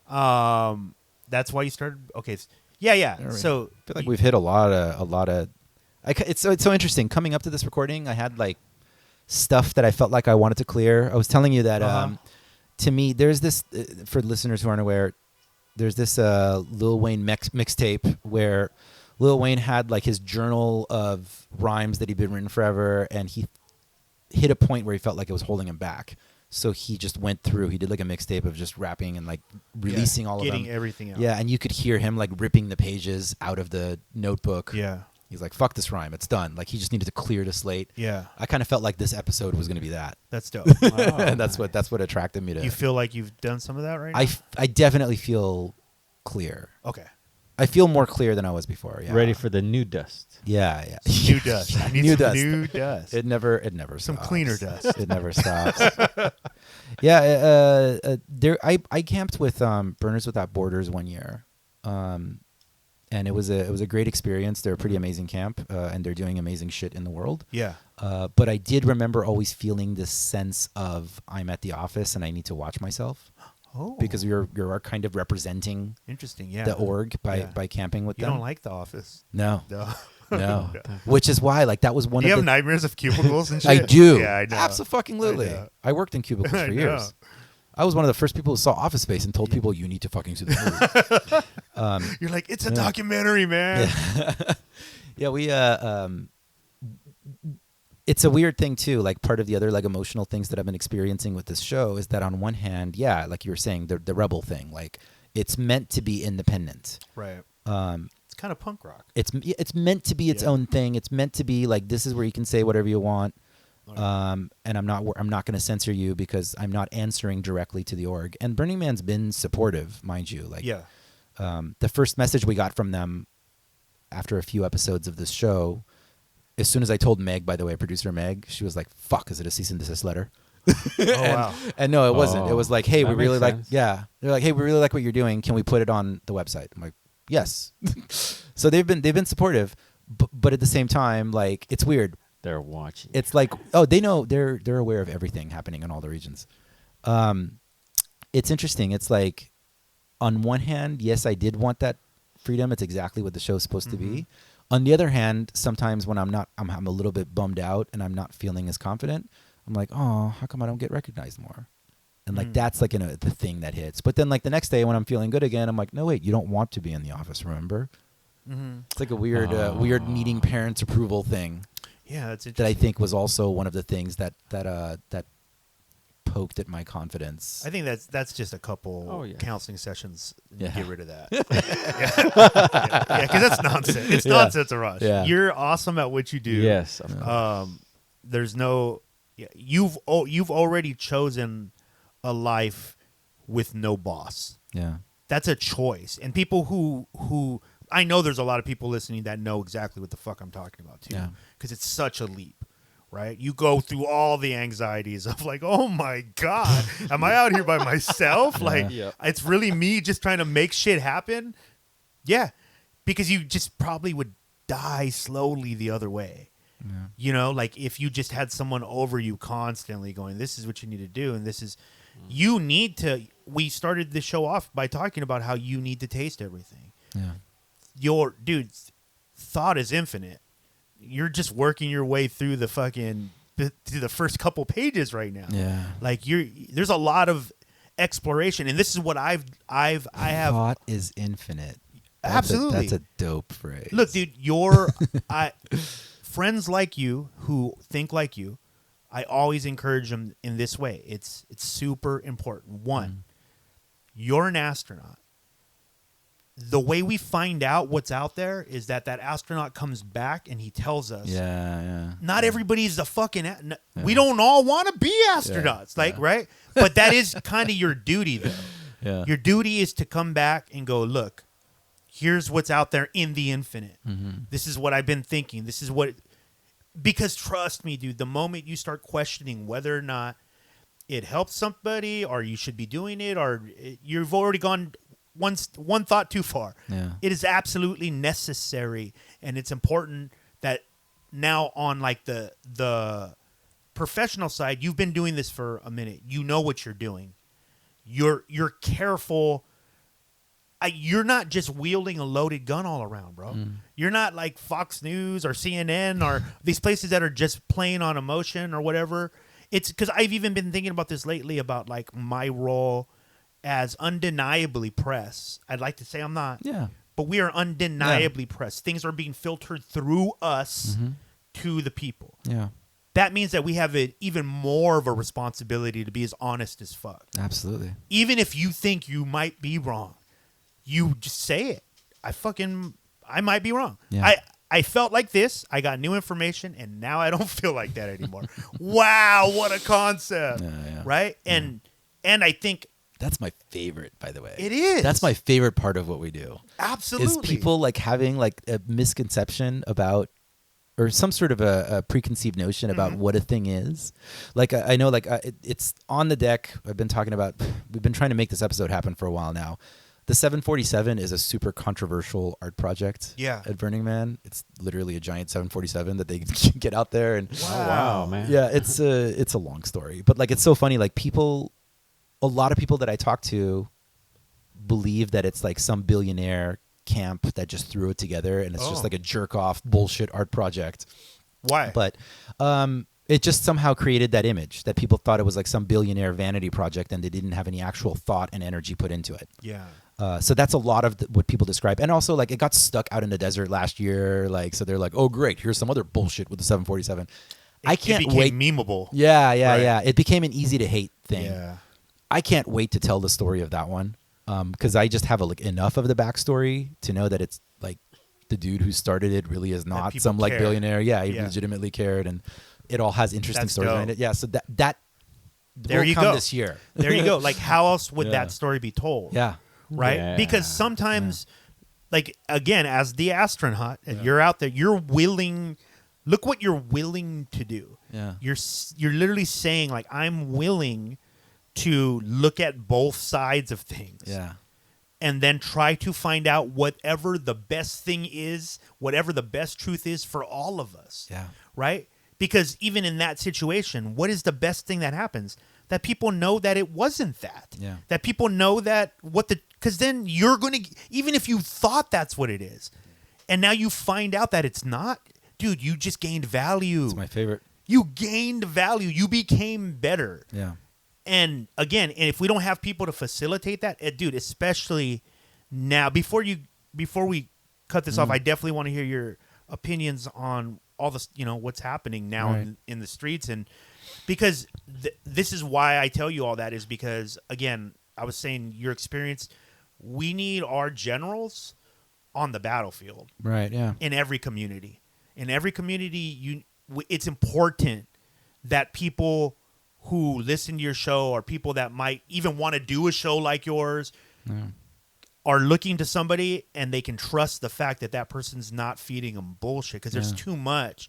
that's why you started. Okay. Yeah. All right. So I feel like we've hit a lot of. It's so interesting. Coming up to this recording, I had like stuff that I felt like I wanted to clear. I was telling you that to me, there's this for listeners who aren't aware. There's this Lil Wayne mixtape where Lil Wayne had like his journal of rhymes that he'd been written forever, and he hit a point where he felt like it was holding him back. So he just went through. He did like a mixtape of just rapping and like releasing all of them. getting everything out. Yeah, and you could hear him like ripping the pages out of the notebook. Yeah. He's like, fuck this rhyme. It's done. Like, he just needed to clear the slate. Yeah. I kind of felt like this episode was going to be that. That's dope. And that's what attracted me to You feel like you've done some of that right now? I definitely feel clear. Okay. I feel more clear than I was before. Yeah. Ready for the new dust. Yeah. New dust. I need New some dust. new dust. It never Some stops. cleaner dust. It never stops. Yeah, I camped with Burners Without Borders one year. And it was a great experience. They're a pretty amazing camp, and they're doing amazing shit in the world. Yeah. But I did remember always feeling this sense of I'm at the office and I need to watch myself Oh. because you're kind of representing Interesting. Yeah. the org by Yeah. camping with You them. don't like The Office. No, No. no. Which is why like that was one Do you of have the nightmares of cubicles and shit? I do. Yeah, I know. Absolutely. I know. I worked in cubicles I for know. years. I was one of the first people who saw Office Space and told people you need to fucking see the movie. You're like, it's a documentary, man. Yeah, we it's a weird thing too. Like part of the other like emotional things that I've been experiencing with this show is that on one hand, yeah, like you were saying, the rebel thing, like it's meant to be independent. Right. Um, It's kind of punk rock. it's meant to be its Yeah. own thing. It's meant to be like this is where you can say whatever you want. And I'm not going to censor you because I'm not answering directly to the org. And Burning Man's been supportive, mind you. Like Yeah. the first message we got from them after a few episodes of this show, as soon as I told Meg, by the way, producer Meg, she was like, "Fuck, is it a cease and desist letter?" Oh, wow. And no, it wasn't. It was like, "Hey, that we really makes like, sense. yeah." They're like, "Hey, we really like what you're doing. Can we put it on the website?" I'm like, "Yes." So they've been supportive, but at the same time, like it's weird. They're watching. It's like, oh, they know they're aware of everything happening in all the regions. It's interesting. It's like, on one hand, yes, I did want that freedom. It's exactly what the show's supposed to be. On the other hand, sometimes when I'm a little bit bummed out and I'm not feeling as confident, I'm like, oh, how come I don't get recognized more? And like that's like the thing that hits. But then like the next day when I'm feeling good again, I'm like, no, wait, you don't want to be in the office, remember? It's like a weird needing parents' approval thing Yeah, that's that interesting. I think was also one of the things that poked at my confidence. I think that's just a couple Oh, yeah. counseling sessions. Yeah. Get rid of that. Yeah, because that's nonsense. It's Yeah. nonsense, Arash. Yeah. You're awesome at what you do. Yes. Of course. There's no. Yeah, you've already chosen a life with no boss. Yeah. That's a choice, and people who I know there's a lot of people listening that know exactly what the fuck I'm talking about too, Yeah. because it's such a leap. Right, you go through all the anxieties of like, oh my god, am I out here by myself? Like, Yeah. it's really me just trying to make shit happen. Yeah, because you just probably would die slowly the other way. You know, like if you just had someone over you constantly going, this is what you need to do, and this is you need to. We started the show off by talking about how you need to taste everything. Yeah. Your dude's thought is infinite. You're just working your way through the first couple pages right now. Yeah. Like there's a lot of exploration, and this is what I have. Thought is infinite. Absolutely. That's a dope phrase. Look, dude, friends like you who think like you, I always encourage them in this way. It's super important. One, you're an astronaut. the way we find out what's out there is that astronaut comes back and he tells us, Yeah. not everybody's the fucking. We don't all want to be astronauts, right? But that is kind of your duty, though. Yeah. Your duty is to come back and go, look, here's what's out there in the infinite. This is what I've been thinking. This is what. Because trust me, dude, the moment you start questioning whether or not it helps somebody, or you should be doing it, or you've already gone one thought too far. Yeah. It is absolutely necessary, and it's important that now on like the professional side, you've been doing this for a minute. You know what you're doing. You're careful. You're not just wielding a loaded gun all around, bro. You're not like Fox News or CNN or these places that are just playing on emotion or whatever. It's because I've even been thinking about this lately about like my role as undeniably press. I'd like to say I'm not. Yeah. But we are undeniably press. Things are being filtered through us to the people. Yeah. That means that we have even more of a responsibility to be as honest as fuck. Absolutely. Even if you think you might be wrong, you just say it. I might be wrong. Yeah. I felt like this. I got new information, and now I don't feel like that anymore. Wow, what a concept. Yeah. Right? And I think That's my favorite, by the way. it is. That's my favorite part of what we do. Absolutely. Is people like having like a misconception about, or some sort of a preconceived notion about what a thing is. Like I know, like it's on the deck. We've been trying to make this episode happen for a while now. The 747 is a super controversial art project. Yeah. At Burning Man, it's literally a giant 747 that they get out there and. Oh, wow, man. Yeah, it's a long story, but like it's so funny. Like a lot of people that I talk to believe that it's like some billionaire camp that just threw it together and it's just like a jerk off bullshit art project. Why? But it just somehow created that image that people thought it was like some billionaire vanity project and they didn't have any actual thought and energy put into it. Yeah. So that's a lot of what people describe. And also like it got stuck out in the desert last year. Like, so they're like, oh great, here's some other bullshit with the 747. I can't it became wait. memeable. Yeah. Right. It became an easy to hate thing. Yeah. I can't wait to tell the story of that one because I just have enough of the backstory to know that it's like the dude who started it really is not people some like care. billionaire. Yeah, he Yeah. legitimately cared, and it all has interesting That's stories behind dope. it. Yeah, so that There will you come go. this year. There you go. Like, how else would Yeah. that story be told? Yeah, Right? Yeah. Because sometimes, like, again, as the astronaut, and you're out there, you're willing. Look what you're willing to do. yeah, You're literally saying, like, I'm willing to look at both sides of things. yeah, And then try to find out whatever the best thing is, whatever the best truth is for all of us. yeah. Right? Because even in that situation, what is the best thing that happens? That people know that it wasn't that. Yeah. That people know that because then you're going to, even if you thought that's what it is, and now you find out that it's not, dude, you just gained value. It's my favorite. You gained value. You became better. Yeah, And again, and if we don't have people to facilitate that, dude, especially now, before we cut this off, I definitely want to hear your opinions on all this, what's happening now Right. in the streets. And because this is why I tell you all that, is because, again, I was saying your experience, we need our generals on the battlefield right. Yeah, in every community. In every community, it's important that people who listen to your show, or people that might even want to do a show like yours, are looking to somebody and they can trust the fact that that person's not feeding them bullshit, because there's too much.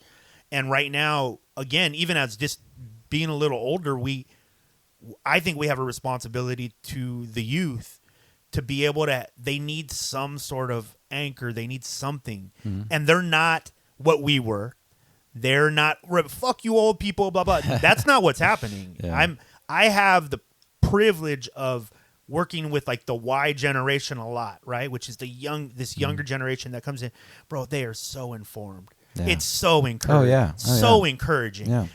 And right now, again, even as just being a little older, I think we have a responsibility to the youth to be able to, they need some sort of anchor. They need something. And they're not what we were. They're not, fuck you old people, blah, blah. That's not what's happening. Yeah. I have the privilege of working with like the Y generation a lot, right? Which is this younger generation that comes in. Bro, they are so informed. Yeah. It's so encouraging. yeah. So encouraging. Yeah.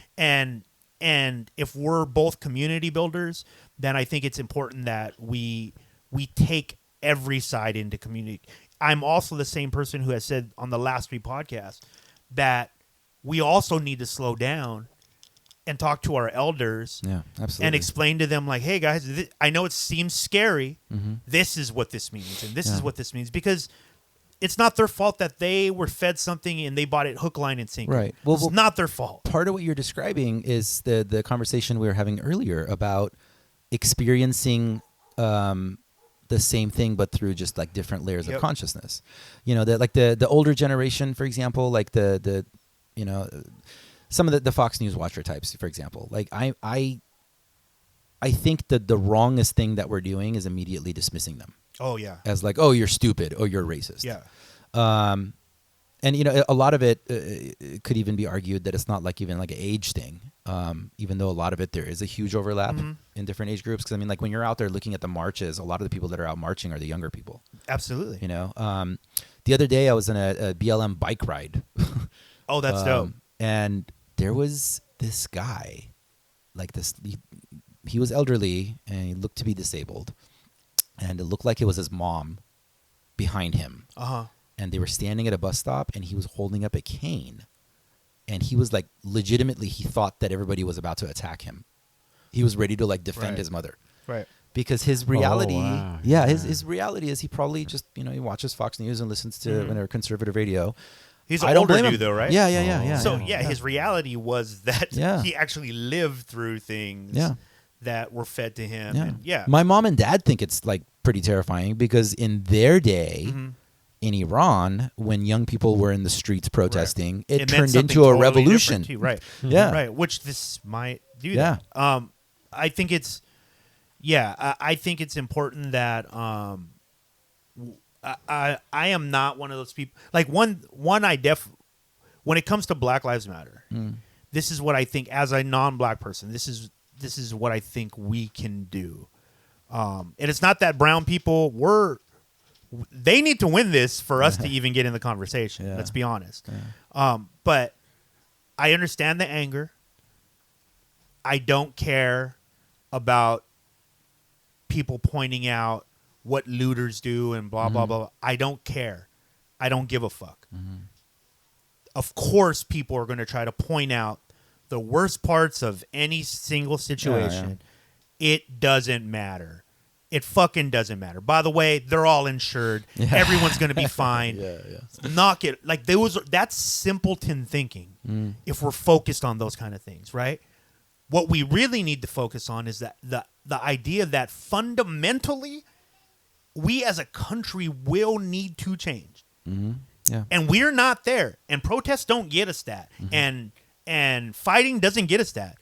And if we're both community builders, then I think it's important that we take every side into community. I'm also the same person who has said on the last 3 podcasts that we also need to slow down and talk to our elders Yeah, absolutely. and explain to them, like, hey, guys, I know it seems scary. This is what this means, and this is what this means, because it's not their fault that they were fed something and they bought it hook, line, and sinker. Right. Well, It's not their fault. Part of what you're describing is the conversation we were having earlier about experiencing the same thing, but through just like different layers of Yep. consciousness. You know, like the older generation, for example, like the you know, some of the Fox News watcher types, for example. Like I think that the wrongest thing that we're doing is immediately dismissing them Oh, yeah. as like, oh, you're stupid, oh, you're racist. Yeah. And you know, a lot of it could even be argued that it's not like even like an age thing, even though a lot of it there is a huge overlap in different age groups. Because I mean, like when you're out there looking at the marches, a lot of the people that are out marching are the younger people. Absolutely. You know, the other day I was in a BLM bike ride. Oh, that's dope. And there was this guy, like this. He was elderly and he looked to be disabled, and it looked like it was his mom behind him. Uh-huh. And they were standing at a bus stop, and he was holding up a cane, and he was like, legitimately, he thought that everybody was about to attack him. He was ready to like defend Right. his mother, Right. because his reality, wow. yeah, Yeah. his reality is he probably just, you know, he watches Fox News and listens to whatever conservative radio. He's I an don't older blame him. dude, though, right? Yeah, yeah. So, his reality was that Yeah. he actually lived through things Yeah. that were fed to him. Yeah. And yeah. My mom and dad think it's like pretty terrifying because in their day, Mm-hmm. in Iran, when young people were in the streets protesting, it meant turned something into a totally revolution. different too. Right. Yeah. Right. Which this might do Yeah. that. I think it's, I think it's important that I am not one of those people. Like when it comes to Black Lives Matter, this is what I think as a non-black person. This is what I think we can do. And it's not that brown people they need to win this for us to even get in the conversation. Yeah. Let's be honest. But I understand the anger. I don't care about people pointing out what looters do and blah, blah, blah. I don't care. I don't give a fuck. Of course, people are going to try to point out the worst parts of any single situation. It doesn't matter. It fucking doesn't matter. By the way, they're all insured. Everyone's going to be fine. Knock it. Like that's simpleton thinking if we're focused on those kind of things, right? What we really need to focus on is that the idea that fundamentally we as a country will need to change. Yeah. And we're not there. And protests don't get us that. And fighting doesn't get us that.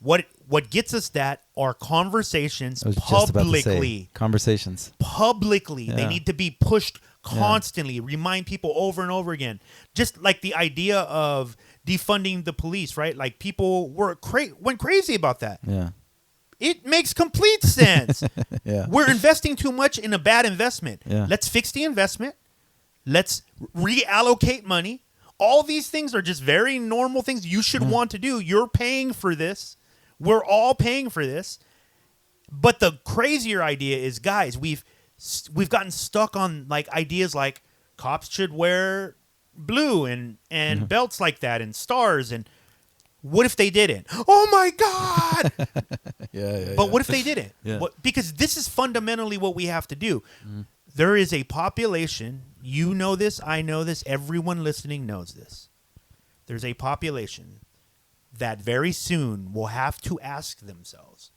What gets us that are conversations I was just about to say, publicly. conversations. Publicly. They Yeah. need to be pushed constantly. Remind people over and over again. Just like the idea of defunding the police, right? Like people went crazy about that. Yeah. It makes complete sense. Yeah. We're investing too much in a bad investment. Yeah. Let's fix the investment. Let's reallocate money. All these things are just very normal things you should want to do. You're paying for this. We're all paying for this. But the crazier idea is, guys, we've gotten stuck on like ideas like cops should wear blue and belts like that and stars, and what if they didn't? Oh my God! But what if they didn't? Yeah. Because this is fundamentally what we have to do. There is a population, you know this, I know this, everyone listening knows this. There's a population that very soon will have to ask themselves,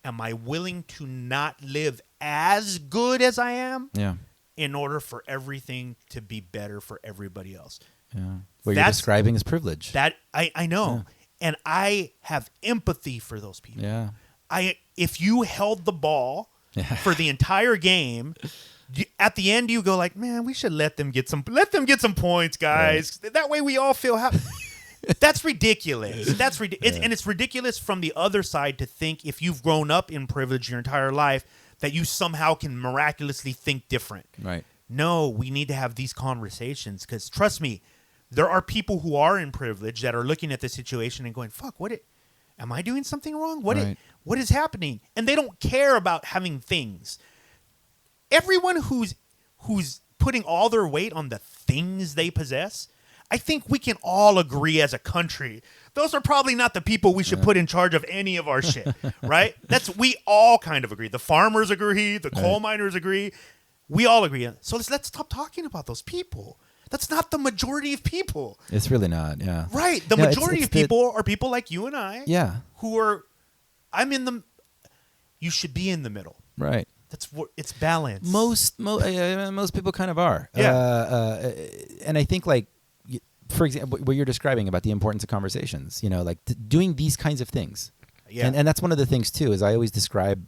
am I willing to not live as good as I am Yeah. in order for everything to be better for everybody else? Yeah. What you're That's- describing is privilege. That I know. And I have empathy for those people. Yeah. If you held the ball for the entire game, at the end you go like, man, we should let them get some points, guys. That way we all feel happy. That's ridiculous. That's ridiculous. And it's ridiculous from the other side to think if you've grown up in privilege your entire life that you somehow can miraculously think different. Right. No, we need to have these conversations because trust me, there are people who are in privilege that are looking at the situation and going, fuck, am I doing something wrong? Right. What is happening? And they don't care about having things. Everyone who's putting all their weight on the things they possess, I think we can all agree as a country, those are probably not the people we should put in charge of any of our shit, right? We all kind of agree. The farmers agree. The coal miners agree. We all agree. So let's stop talking about those people. That's not the majority of people. It's really not. Yeah. Right. The majority of people are people like you and I. Yeah. Who are, you should be in the middle. Right. It's balance. Most people kind of are. Yeah. And I think like, for example, what you're describing about the importance of conversations, like doing these kinds of things. Yeah. And that's one of the things too, is I always describe,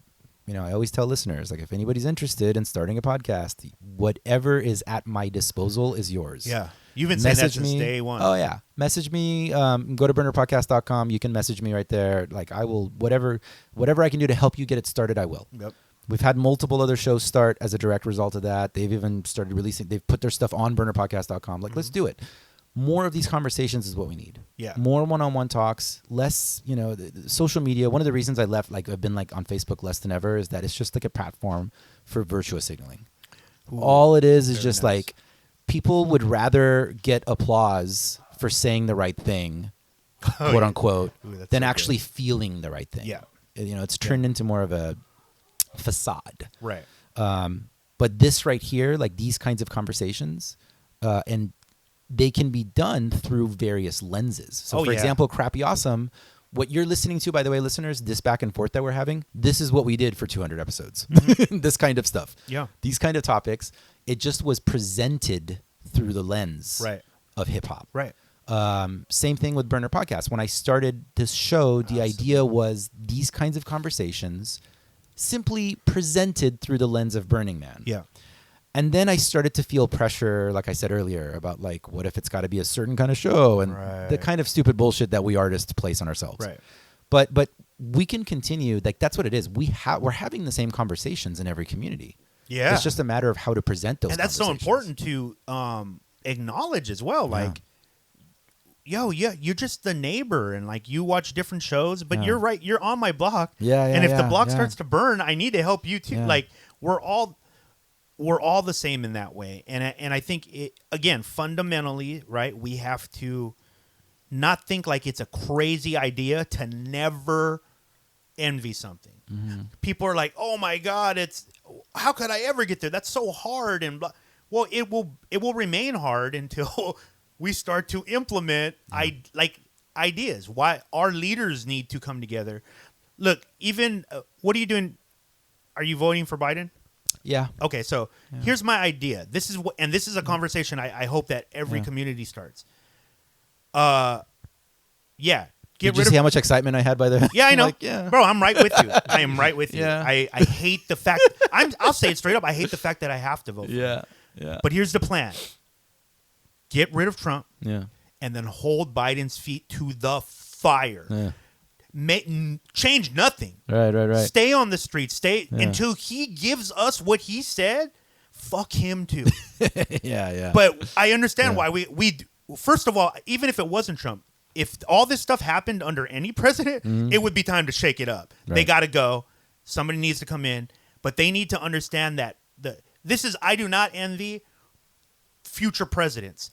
I always tell listeners, like if anybody's interested in starting a podcast, whatever is at my disposal is yours. Yeah. You've been saying that since day one. Oh yeah. Message me, go to burnerpodcast.com. You can message me right there. Like I will, whatever I can do to help you get it started, I will. Yep. We've had multiple other shows start as a direct result of that. They've even started they've put their stuff on burnerpodcast.com. Like, let's do it. More of these conversations is what we need. Yeah. More one-on-one talks, less, the social media. One of the reasons I left, like I've been like on Facebook less than ever, is that it's just like a platform for virtuous signaling. Ooh, all it is very just nice. like people would rather get applause for saying the right thing, quote unquote, Ooh, that's than so actually good. feeling the right thing. Yeah. It's turned into more of a facade. Right. But this right here, like these kinds of conversations, and they can be done through various lenses. So, for example, Crappy Awesome, what you're listening to, by the way, listeners, this back and forth that we're having, this is what we did for 200 episodes. This kind of stuff. Yeah. These kind of topics, it just was presented through the lens Right. of hip hop. Right. Same thing with Burner Podcast. When I started this show, the idea was these kinds of conversations simply presented through the lens of Burning Man. Yeah. And then I started to feel pressure, like I said earlier, about like, what if it's got to be a certain kind of show and the kind of stupid bullshit that we artists place on ourselves. Right. But we can continue. Like that's what it is. We're having the same conversations in every community. Yeah. It's just a matter of how to present those. And that's so conversations. important to acknowledge as well. Like, you're just the neighbor, and like you watch different shows, but you're right. You're on my block. Yeah, yeah, And if the yeah, block yeah. starts to burn, I need to help you too. Yeah. Like we're all the same in that way. And I think again, fundamentally, right, we have to not think like it's a crazy idea to never envy something. Mm-hmm. People are like, "Oh my God, how could I ever get there? That's so hard." And blah. Well, it will remain hard until we start to implement ideas. Why our leaders need to come together. Look, even what are you doing? Are you voting for Biden? Yeah. Okay, so here's my idea. This is a conversation I hope that every community starts. Did you see how much excitement I had by the? Yeah, I know. Like, yeah. Bro, I'm right with you. I am right with you. Yeah. I hate the fact I'll say it straight up. I hate the fact that I have to vote for him. Yeah. But here's the plan. Get rid of Trump Yeah. and then hold Biden's feet to the fire. Yeah. Change nothing. Right. Stay on the street. Until he gives us what he said. Fuck him too. Yeah. But I understand why we first of all, even if it wasn't Trump, if all this stuff happened under any president, it would be time to shake it up. Right. They got to go. Somebody needs to come in, but they need to understand that I do not envy future presidents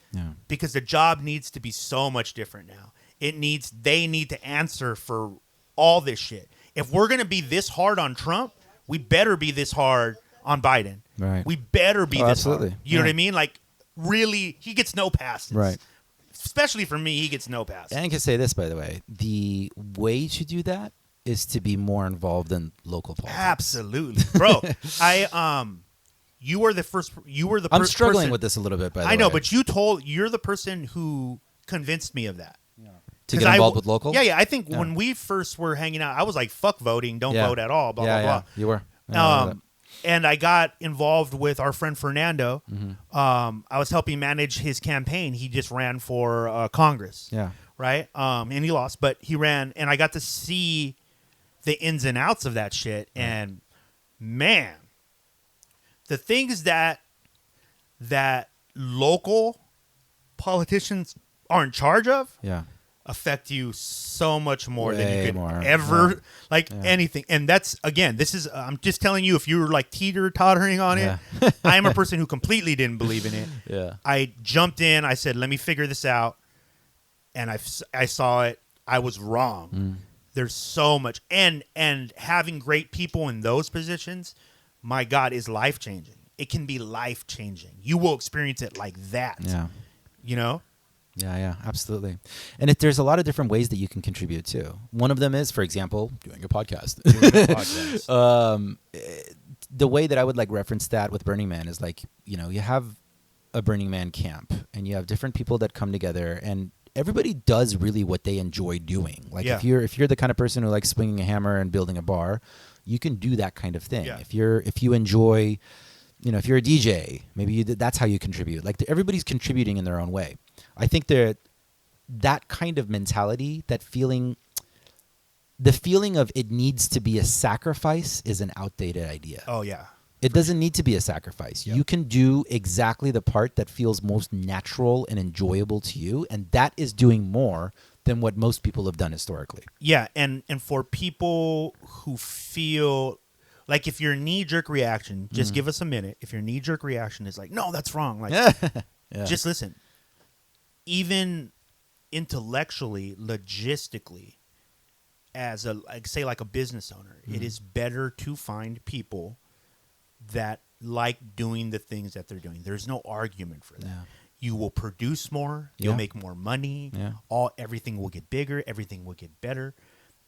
because the job needs to be so much different now. They need to answer for all this shit. If we're going to be this hard on Trump, we better be this hard on Biden. Right. We better be this absolutely. hard. You know what I mean? Like, really, he gets no passes. Right. Especially for me, he gets no passes. And I can say this, by the way, the way to do that is to be more involved in local politics. Absolutely, bro. You were the first. I'm struggling person, with this a little bit. By the way, I know, but you're the person who convinced me of that. to get involved with local. Yeah. I think when we first were hanging out, I was like, "Fuck voting, don't Yeah. vote at all." Blah yeah, blah blah. You were. I remember that. And I got involved with our friend Fernando. Mm-hmm. I was helping manage his campaign. He just ran for Congress. Yeah. Right. And he lost, but he ran, and I got to see the ins and outs of that shit. And man, the things that local politicians are in charge of. Yeah. affect you so much more than Way you could more. ever Yeah. anything. And that's, again, this is, I'm just telling you, if you were like teeter-tottering on it, I am a person who completely didn't believe in it. Yeah. I jumped in. I said, let me figure this out. And I saw it. I was wrong. There's so much. And having great people in those positions, my God, is life-changing. It can be life-changing. You will experience it like that. Yeah. You know? Yeah, absolutely. And there's a lot of different ways that you can contribute too. One of them is, for example, doing a podcast. The way that I would like reference that with Burning Man is like, you know, you have a Burning Man camp and you have different people that come together and everybody does really what they enjoy doing. Like if you're the kind of person who likes swinging a hammer and building a bar, you can do that kind of thing. Yeah. If you enjoy, you know, if you're a DJ, maybe that's how you contribute. Like everybody's contributing in their own way. I think that kind of mentality, the feeling of it needs to be a sacrifice is an outdated idea. Oh, yeah. It doesn't need to be a sacrifice. Yep. You can do exactly the part that feels most natural and enjoyable to you, and that is doing more than what most people have done historically. Yeah, and for people who feel like if your knee-jerk reaction, just give us a minute. If your knee-jerk reaction is like, no, that's wrong. Like, Yeah. just listen. Even intellectually, logistically, as like a business owner, it is better to find people that like doing the things that they're doing. There's no argument for that. Yeah. You will produce more. You'll Yeah. make more money. Yeah. Everything will get bigger. Everything will get better.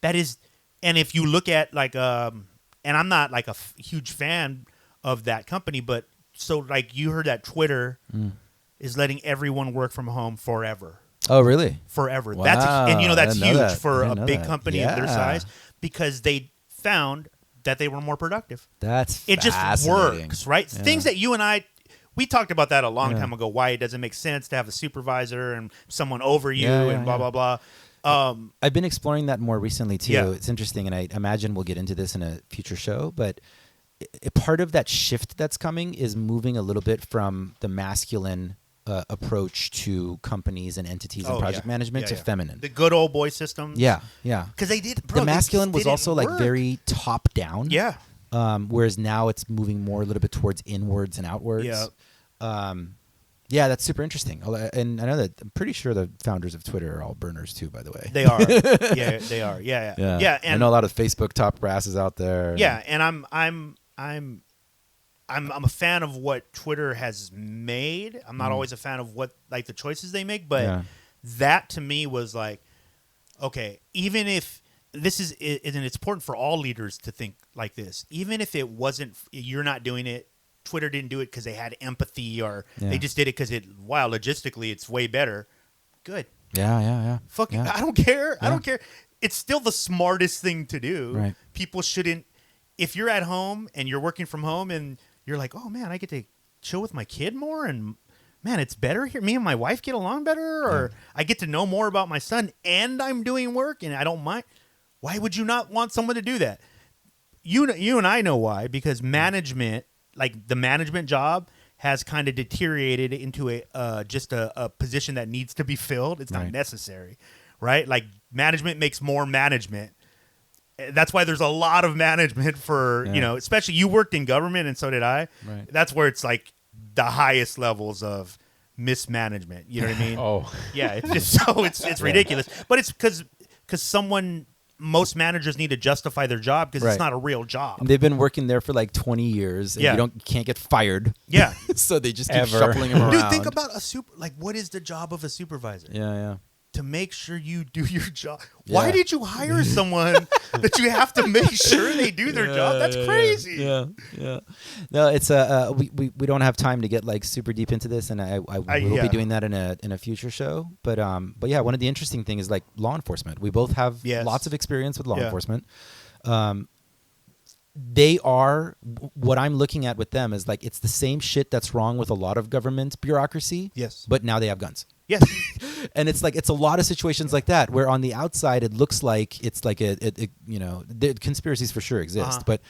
That is, and if you look at like, and I'm not like a huge fan of that company, but so like you heard that Twitter is letting everyone work from home forever. Oh, really? Forever. Wow, And you know that's I didn't know huge that. for I a didn't know big that. company of their Yeah. size because they found that they were more productive. That's It just fascinating. works, right? Yeah. Things that you and I, we talked about that a long Yeah. time ago. Why it doesn't make sense to have a supervisor and someone over you Yeah, and blah yeah. blah blah. I've been exploring that more recently too. Yeah. It's interesting, and I imagine we'll get into this in a future show. But part of that shift that's coming is moving a little bit from the masculine approach to companies and entities and project management to feminine. The good old boy system. Yeah. because they did. The masculine was also like very top down. Yeah. Whereas now it's moving more a little bit towards inwards and outwards. Yeah. Yeah, that's super interesting. And I know that I'm pretty sure the founders of Twitter are all burners too, by the way. They are. Yeah, they are. Yeah. Yeah. And I know a lot of Facebook top brasses out there. Yeah, and I'm a fan of what Twitter has made. I'm not always a fan of what like the choices they make, but Yeah. that to me was like, okay, even if this is, and it's important for all leaders to think like this, even if it wasn't, you're not doing it, Twitter didn't do it because they had empathy or they just did it because logistically it's way better. Good. Yeah. Fucking, Yeah. I don't care. I Yeah. don't care. It's still the smartest thing to do. Right. People shouldn't. If you're at home and you're working from home and you're like, oh man, I get to chill with my kid more, and man, it's better here. Me and my wife get along better, or I get to know more about my son, and I'm doing work and I don't mind. Why would you not want someone to do that? You and I know why, because management, like the management job, has kind of deteriorated into just a position that needs to be filled. It's not Right. necessary, right? Like management makes more management. That's why there's a lot of management for, Yeah. especially you worked in government and so did I. Right. That's where it's like the highest levels of mismanagement. You know what I mean? Oh, Yeah, it's just so it's ridiculous. But it's because most managers need to justify their job because Right. it's not a real job. And they've been working there for like 20 years. And Yeah. you can't get fired. Yeah. So they just keep Ever. shuffling them around. Dude, think about what is the job of a supervisor? Yeah. To make sure you do your job. Why Yeah. did you hire someone that you have to make sure they do their job? That's crazy. Yeah. No, it's we don't have time to get like super deep into this, and I will yeah. be doing that in a future show. But yeah, one of the interesting things is like law enforcement. We both have Yes. lots of experience with law Yeah. enforcement. They are what I'm looking at with them is like it's the same shit that's wrong with a lot of government bureaucracy. Yes. But now they have guns. Yes. And it's like it's a lot of situations like that where on the outside it looks like it's like the conspiracies for sure exist, but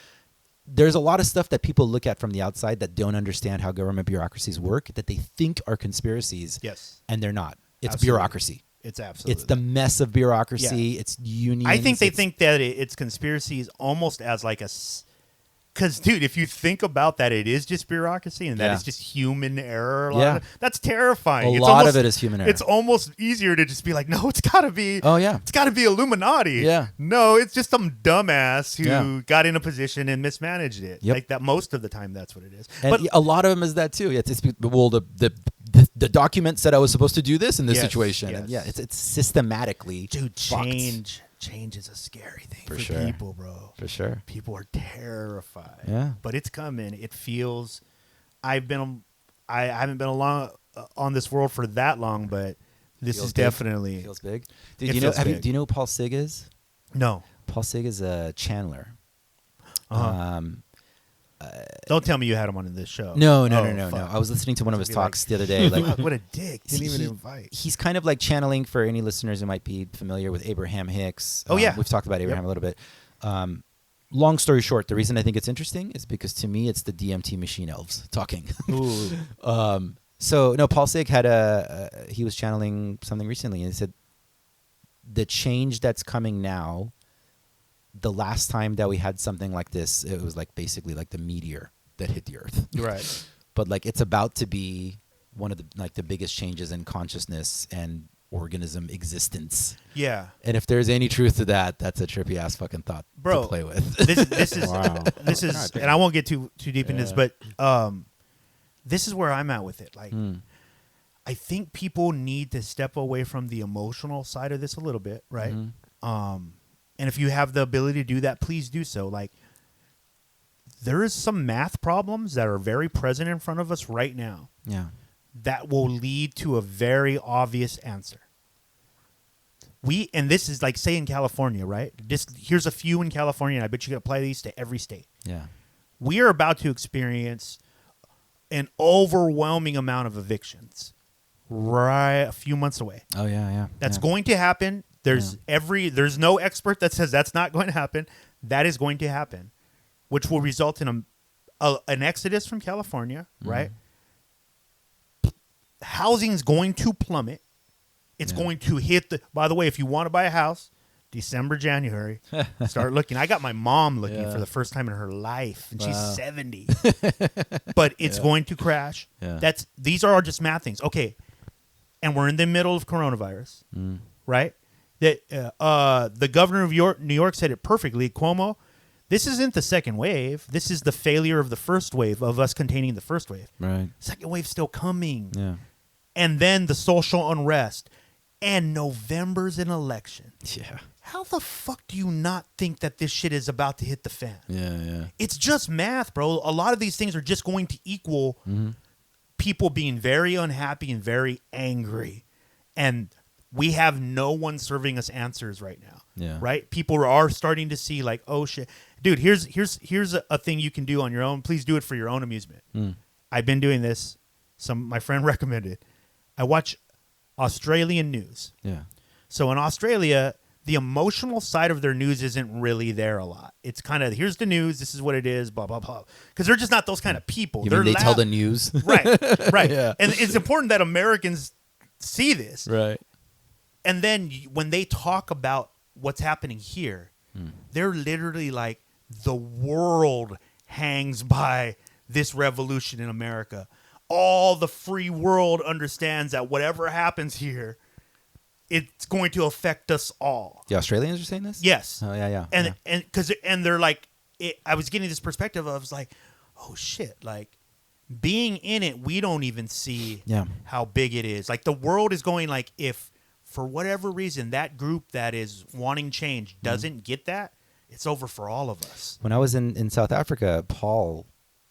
there's a lot of stuff that people look at from the outside that don't understand how government bureaucracies work that they think are conspiracies. Yes. And they're not. It's Absolutely. bureaucracy. It's absolutely. It's the mess of bureaucracy. It's unions. I think they it's- think that it's conspiracies almost as like a. Because, dude, if you think about that, it is just bureaucracy and that Yeah. it's just human error. A lot Yeah. of it. That's terrifying. A It's lot almost, of it is human error. It's almost easier to just be like, no, it's got to be. Oh, yeah. It's got to be Illuminati. Yeah. No, it's just some dumbass who Yeah. got in a position and mismanaged it. Yep. Like that. Most of the time, that's what it is. And But a lot of them is that too. Well, the document said I was supposed to do this in this Yes, situation. yes. And yeah, it's systematically dude, fucked. change is a scary thing For for sure. people, bro. For sure. People are terrified. Yeah. But it's coming. It feels. I haven't been along on this world for that long, but this Feels is big. definitely Feels big. Dude, It you know? feels big. Do you know who Paul Sig is? no. Paul Sig is a channeler. Uh-huh. Don't tell me you had him on this show. No. fuck. I was listening to one of his Be like, talks the other day. Like, Fuck, what a dick! Didn't even he- invite. He's kind of like channeling for any listeners who might be familiar with Abraham Hicks. Oh, yeah. We've talked about Abraham a little bit. Long story short, the reason I think it's interesting is because to me it's the DMT machine elves talking. Ooh. So no, Paul Sig had he was channeling something recently, and he said the change that's coming now. The last time that we had something like this, it was like basically like the meteor that hit the earth. Right. But like it's about to be one of the biggest changes in consciousness and organism existence. Yeah. And if there's any truth to that, that's a trippy ass fucking thought Bro, to play with. This is Wow. this is, and I won't get too deep in this, but this is where I'm at with it. Like, I think people need to step away from the emotional side of this a little bit, right? And if you have the ability to do that, please do so. Like, there is some math problems that are very present in front of us right now Yeah. that will lead to a very obvious answer. And this is like, say in California, right? Here's a few in California, and I bet you can apply these to every state. Yeah. We are about to experience an overwhelming amount of evictions right a few months away. Oh yeah, yeah. That's yeah. going to happen. There's no expert that says that's not going to happen. That is going to happen, which will result in an exodus from California, right? Housing's going to plummet. It's going to hit by the way, if you want to buy a house, December, January, start looking. I got my mom looking for the first time in her life, and she's 70. But it's going to crash. Yeah. These are just math things. Okay. And we're in the middle of coronavirus, right? The governor of New York said it perfectly, Cuomo. This isn't the second wave. This is the failure of the first wave, of us containing the first wave. Right. Second wave's still coming. Yeah. And then the social unrest. And November's an election. Yeah. How the fuck do you not think that this shit is about to hit the fan? Yeah, yeah. It's just math, bro. A lot of these things are just going to equal people being very unhappy and very angry. And we have no one serving us answers right now. Yeah. Right? People are starting to see like, oh shit. Dude, here's a thing you can do on your own. Please do it for your own amusement. I've been doing this. My friend recommended. I watch Australian news. Yeah. So in Australia, the emotional side of their news isn't really there a lot. It's kind of, here's the news, this is what it is, blah, blah, blah. Because they're just not those kind of people. You They're mean they tell loud. the news? Right, right. Yeah. And it's important that Americans see this. Right. And then when they talk about what's happening here, they're literally like, the world hangs by this revolution in America. All the free world understands that whatever happens here, it's going to affect us all. The Australians are saying this? Yes. Oh yeah, yeah. And they're like, I was getting this perspective. I was like, oh shit, like being in it, we don't even see how big it is. Like the world is going like, if for whatever reason that group that is wanting change doesn't get that, it's over for all of us. When I was in South Africa, Paul,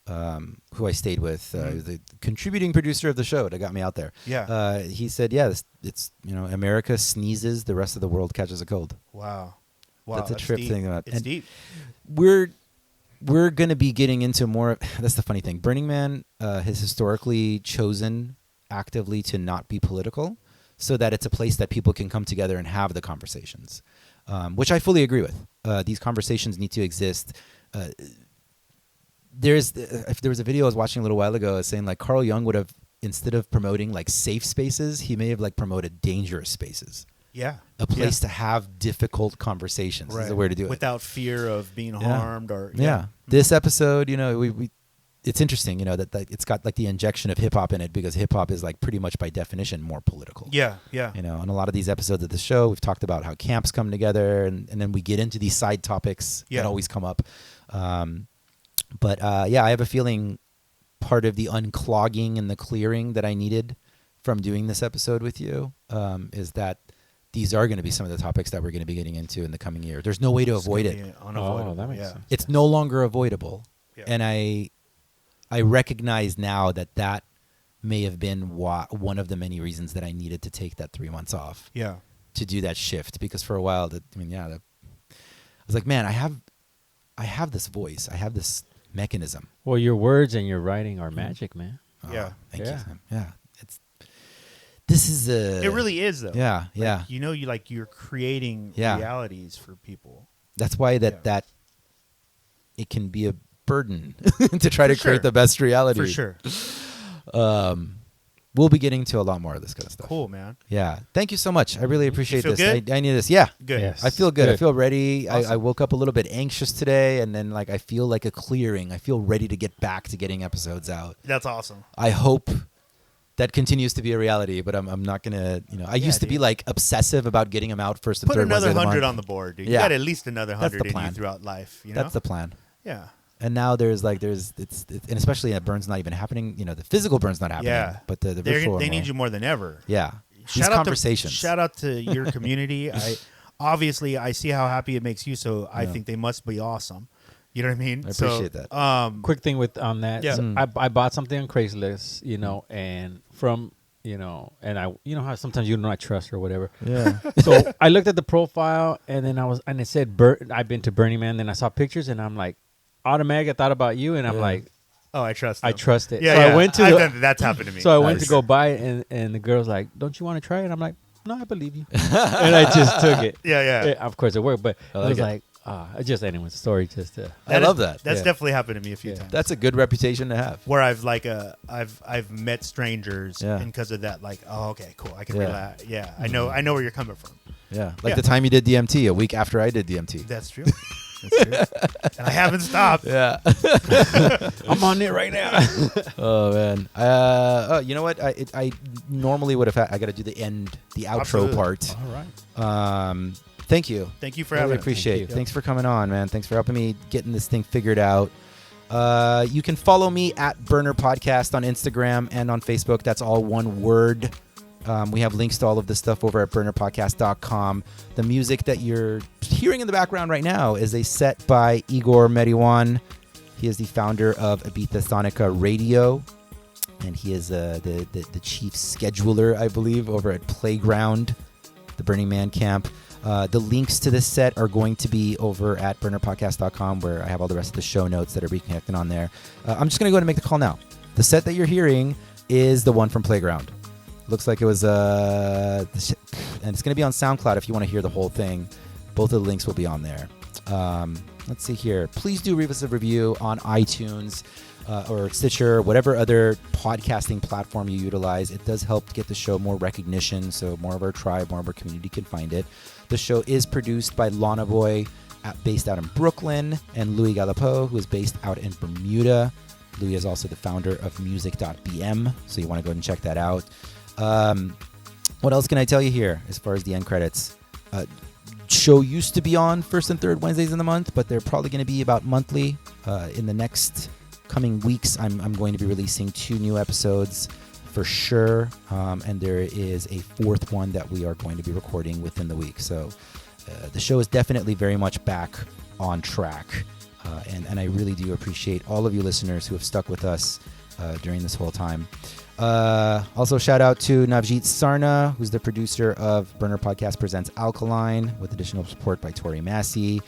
who I stayed with, the contributing producer of the show that got me out there. Yeah. He said, "Yeah, it's America sneezes, the rest of the world catches a cold." Wow. That's a trip deep. thing about. It's and deep. We're gonna be getting into more. That's the funny thing. Burning Man has historically chosen actively to not be political, so that it's a place that people can come together and have the conversations, which I fully agree with. These conversations need to exist. There was a video I was watching a little while ago saying like Carl Jung would have instead of promoting like safe spaces, he may have like promoted dangerous spaces. Yeah. A place to have difficult conversations is the way to do it. Without fear of being Yeah. harmed or Yeah. This episode, you know, we it's interesting, you know, that it's got like the injection of hip hop in it because hip hop is like pretty much by definition more political. Yeah. Yeah. You know, on a lot of these episodes of the show, we've talked about how camps come together, and then we get into these side topics that always come up. But yeah, I have a feeling part of the unclogging and the clearing that I needed from doing this episode with you is that these are going to be some of the topics that we're going to be getting into in the coming year. There's no way to avoid it. Unavoidable. that makes yeah. sense. It's no longer avoidable. Yeah. And I recognize now that may have been one of the many reasons that I needed to take that 3 months off Yeah. to do that shift, because for a while I was like, man, I have this voice. I have this mechanism. Well, your words and your writing are magic, man. Yeah. Thank Yeah. you, Sam. Yeah. This is a... It really is though. Yeah, Like, yeah. You know, you're creating Yeah. realities for people. That's why that it can be a burden to try to For create sure. the best reality. For sure. We'll be getting to a lot more of this kind of stuff. Cool, man. Yeah. Thank you so much. I really appreciate feel this. good? I need this. Yeah. Good. Yes. I feel good. I Good. feel ready. I Awesome. woke up a little bit anxious today, and then like I feel like a clearing. I feel ready to get back to getting episodes out. That's awesome. I hope that continues to be a reality, but I'm not gonna. You know, I used to be dude. like obsessive about getting them out first and Put third another Wednesday of the 100 month. on the board, dude. Yeah. You got at least another That's the 100 in you plan. throughout life. You know? That's the plan. Yeah. And now it's and especially that burn's not even happening. You know, the physical burn's not happening. Yeah. But the They're- virtual. they are need more. you more than ever. Yeah. These Shout conversations. shout out to your community. Obviously I see how happy it makes you, so I think they must be awesome. You know what I mean? I appreciate that. Quick thing on that. Yeah. So I bought something on Craigslist, you know, and from, you know, and you know how sometimes you do not trust or whatever. Yeah. So I looked at the profile, and then it said I've been to Burning Man. Then I saw pictures, and I'm like, automatic. I thought about you, and I'm Yeah. like, Oh, I trust. I them. trust it. Yeah, so yeah. I went to I've the- done, that's happened to me. So I went Nice. to go buy it, and the girl's like, "Don't you want to try it?" I'm like, "No, I believe you," and I just took it. Yeah, yeah. Of course, it worked, but I it like was it. like, just anyone's story. Just I love that. That's Yeah. definitely happened to me a few Yeah. times. That's a good reputation to have. where I've like I've met strangers, Yeah. and because of that, like, oh, okay, cool, I can Yeah. relax. Yeah, I know where you're coming from. Yeah. Like Yeah. the time you did DMT, a week after I did DMT. That's true. That's true. And I haven't stopped. Yeah. I'm on it right now. Oh man. You know what? I normally would have I got to do the outro Absolutely. part. All right. Thank you. Thank you for Really having us. appreciate Thank it. you. Thanks for coming on, man. Thanks for helping me getting this thing figured out. You can follow me at Burner Podcast on Instagram and on Facebook. That's all one word. We have links to all of this stuff over at burnerpodcast.com. The music that you're hearing in the background right now is a set by Igor Meriwan. He is the founder of Ibiza Sonica Radio, and he is the chief scheduler, I believe, over at Playground, the Burning Man camp. The links to this set are going to be over at burnerpodcast.com, where I have all the rest of the show notes that are reconnected on there. I'm just going to go ahead and make the call now. The set that you're hearing is the one from Playground. Looks like it was, and it's going to be on SoundCloud if you want to hear the whole thing. Both of the links will be on there. Let's see here. Please do leave us a review on iTunes or Stitcher, whatever other podcasting platform you utilize. It does help get the show more recognition, so more of our tribe, more of our community can find it. The show is produced by Lana Boy, based out in Brooklyn, and Louis Galapo, who is based out in Bermuda. Louis is also the founder of music.bm, so you want to go ahead and check that out. What else can I tell you here as far as the end credits? Show used to be on first and third Wednesdays in the month, but they're probably going to be about monthly. In the next coming weeks, I'm going to be releasing 2 new episodes for sure, and there is a 4th one that we are going to be recording within the week. So the show is definitely very much back on track, and I really do appreciate all of you listeners who have stuck with us during this whole time. Also, shout out to Navjeet Sarna, who's the producer of Burner Podcast Presents Alkaline, with additional support by Tori Massey.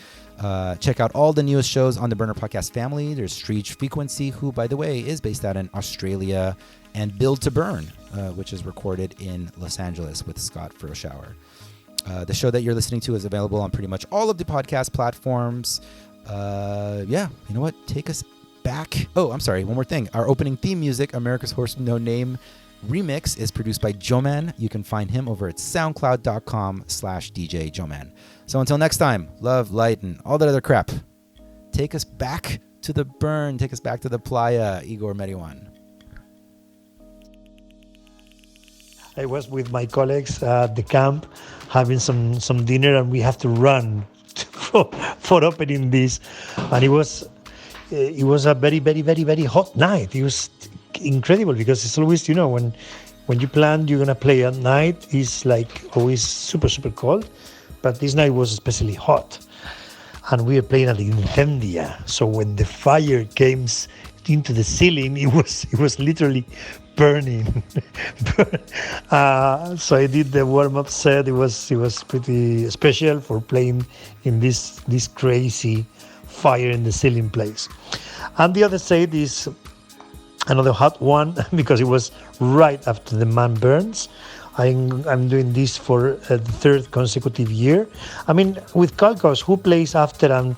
Check out all the newest shows on the Burner Podcast family. There's Street Frequency, who, by the way, is based out in Australia, and Build to Burn, which is recorded in Los Angeles with Scott Furoshower. The show that you're listening to is available on pretty much all of the podcast platforms. Yeah, you know what? Take us back. Oh, I'm sorry. One more thing. Our opening theme music, America's Horse No Name, Remix is produced by Joman. You can find him over at soundcloud.com/DJ Joman. So until next time, love, light, and all that other crap. Take us back to the burn. Take us back to the playa, Igor Meriwan. I was with my colleagues at the camp having some dinner, and we have to run for opening this. And it was a very, very, very, very hot night. It was incredible because it's always, when you plan you're gonna play at night, it's like always super, super cold. But this night was especially hot, and we were playing at the Incendia. So when the fire came into the ceiling, it was literally burning. So I did the warm-up set. It was pretty special for playing in this crazy fire in the ceiling place. And the other set is another hot one because it was right after the Man Burns. I'm doing this for the third consecutive year. I mean, with Carl Cox, who plays after and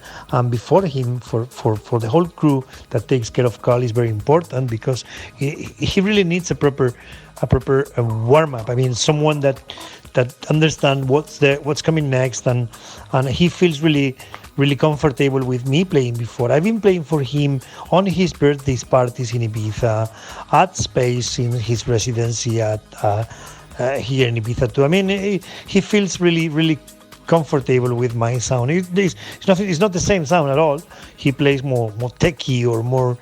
before him, for the whole crew that takes care of Carl is very important because he really needs a proper warm up. I mean, someone that understands what's coming next, and he feels really comfortable with me playing before. I've been playing for him on his birthday parties in Ibiza, at Space in his residency at. Here in Ibiza too. I mean, he feels really comfortable with my sound. It's not the same sound at all. He plays more techy or more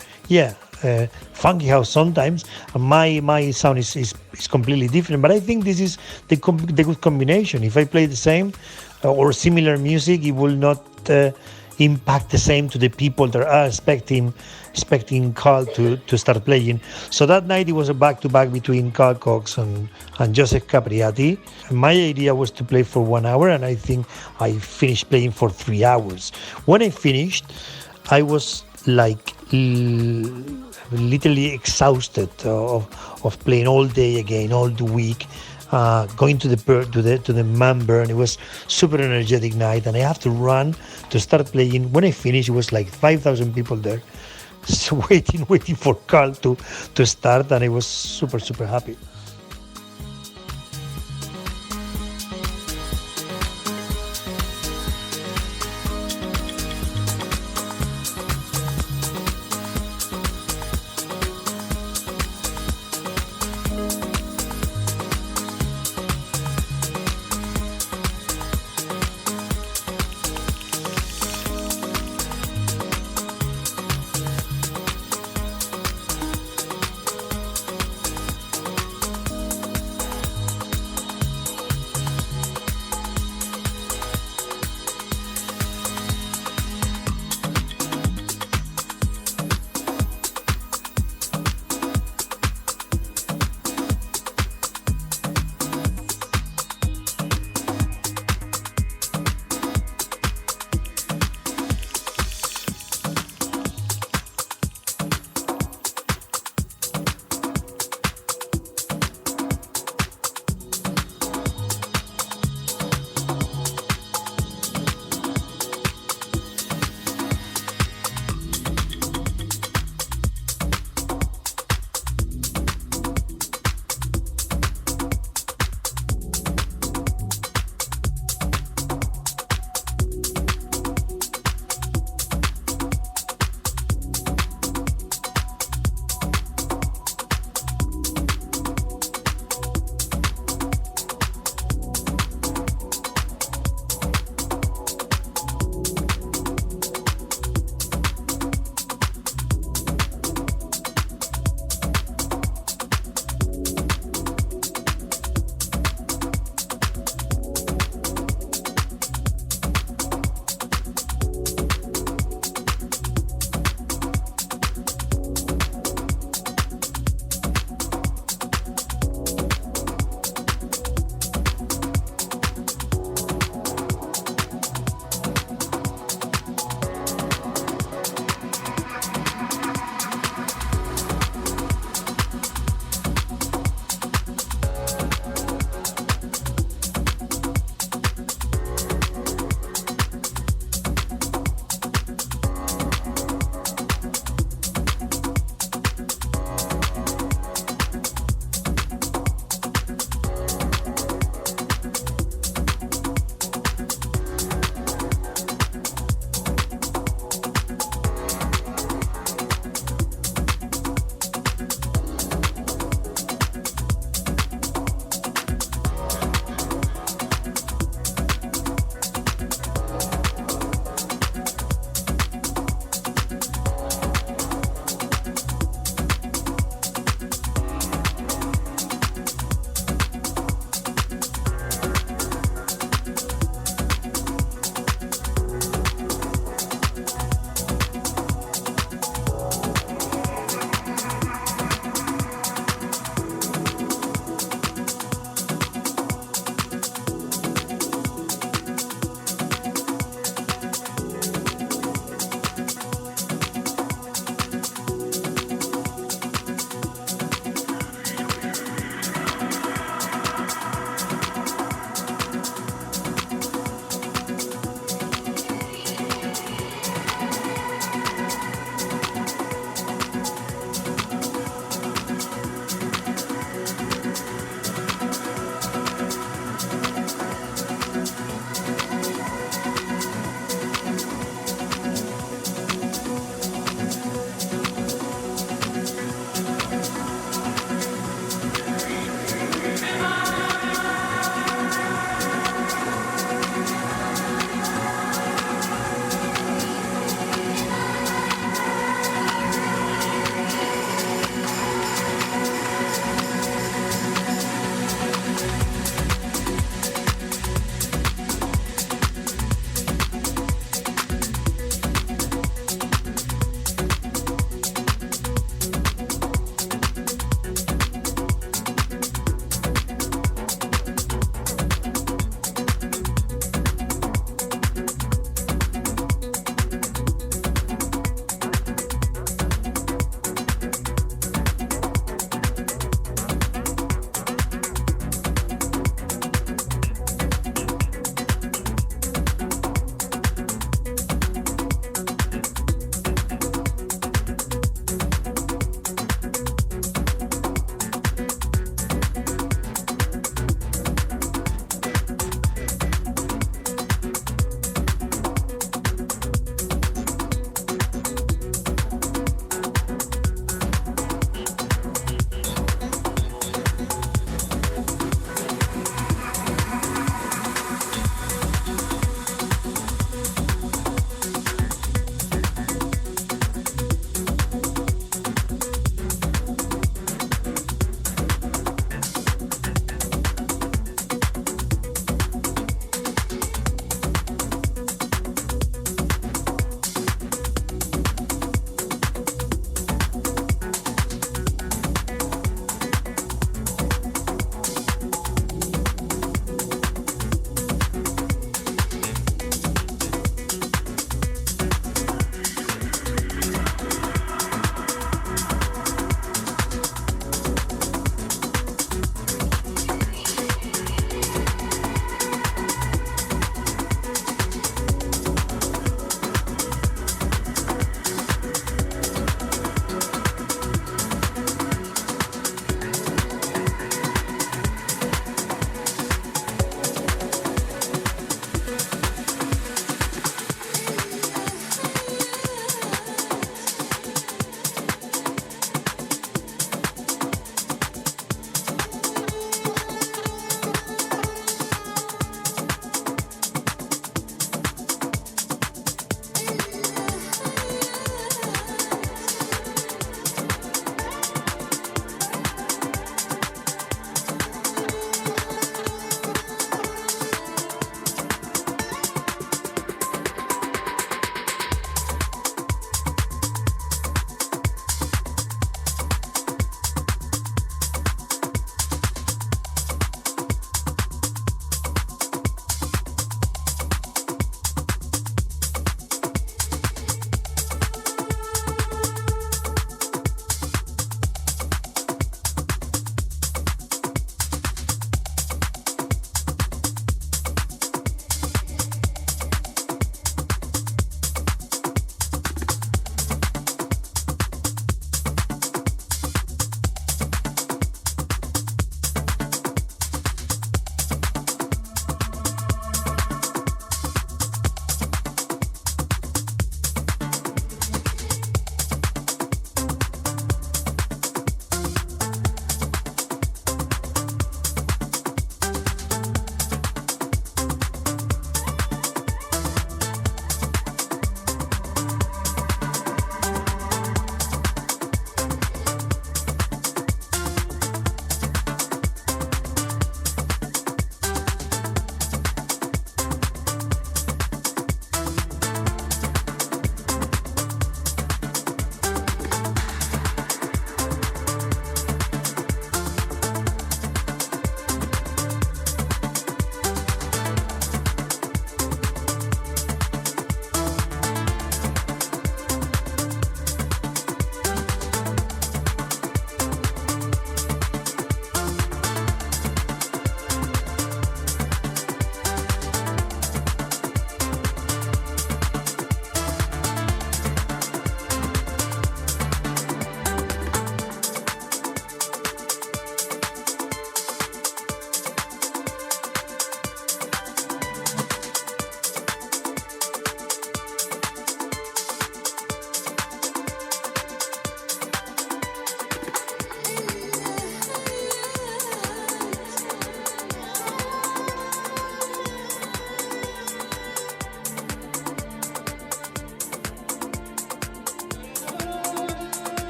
funky house sometimes. And my sound is completely different. But I think this is the good combination. If I play the same or similar music, it will not impact the same to the people that are expecting Carl to start playing. So that night it was a back-to-back between Carl Cox and Joseph Capriati. My idea was to play for 1 hour, and I think I finished playing for 3 hours. When I finished, I was like literally exhausted of playing all day again, all the week. Going to the Man Burn. It was super energetic night, and I have to run to start playing. When I finished, it was like 5,000 people there, so waiting for Carl to start, and I was super happy.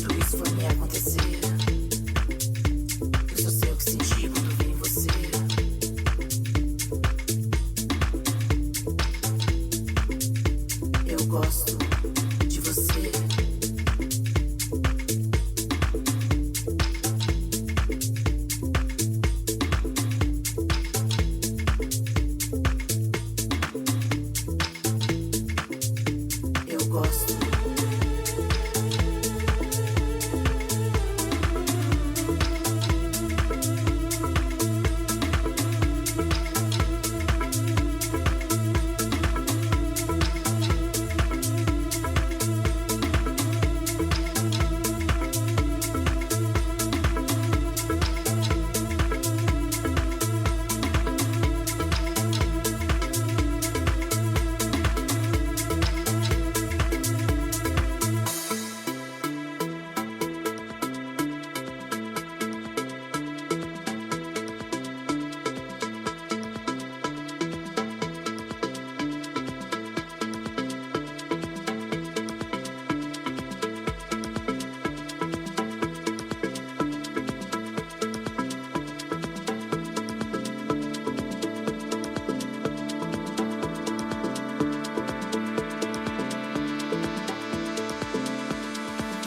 tudo isso foi me acontecer. Eu só sei o que senti quando vi em você. Eu gosto de você. Eu gosto.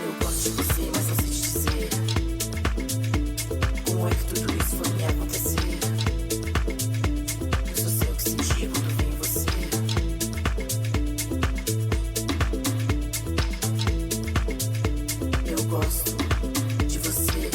Eu gosto de você, mas não sei te dizer como é que tudo isso foi me acontecer. Eu só sei o que senti quando vi em você. Eu gosto de você.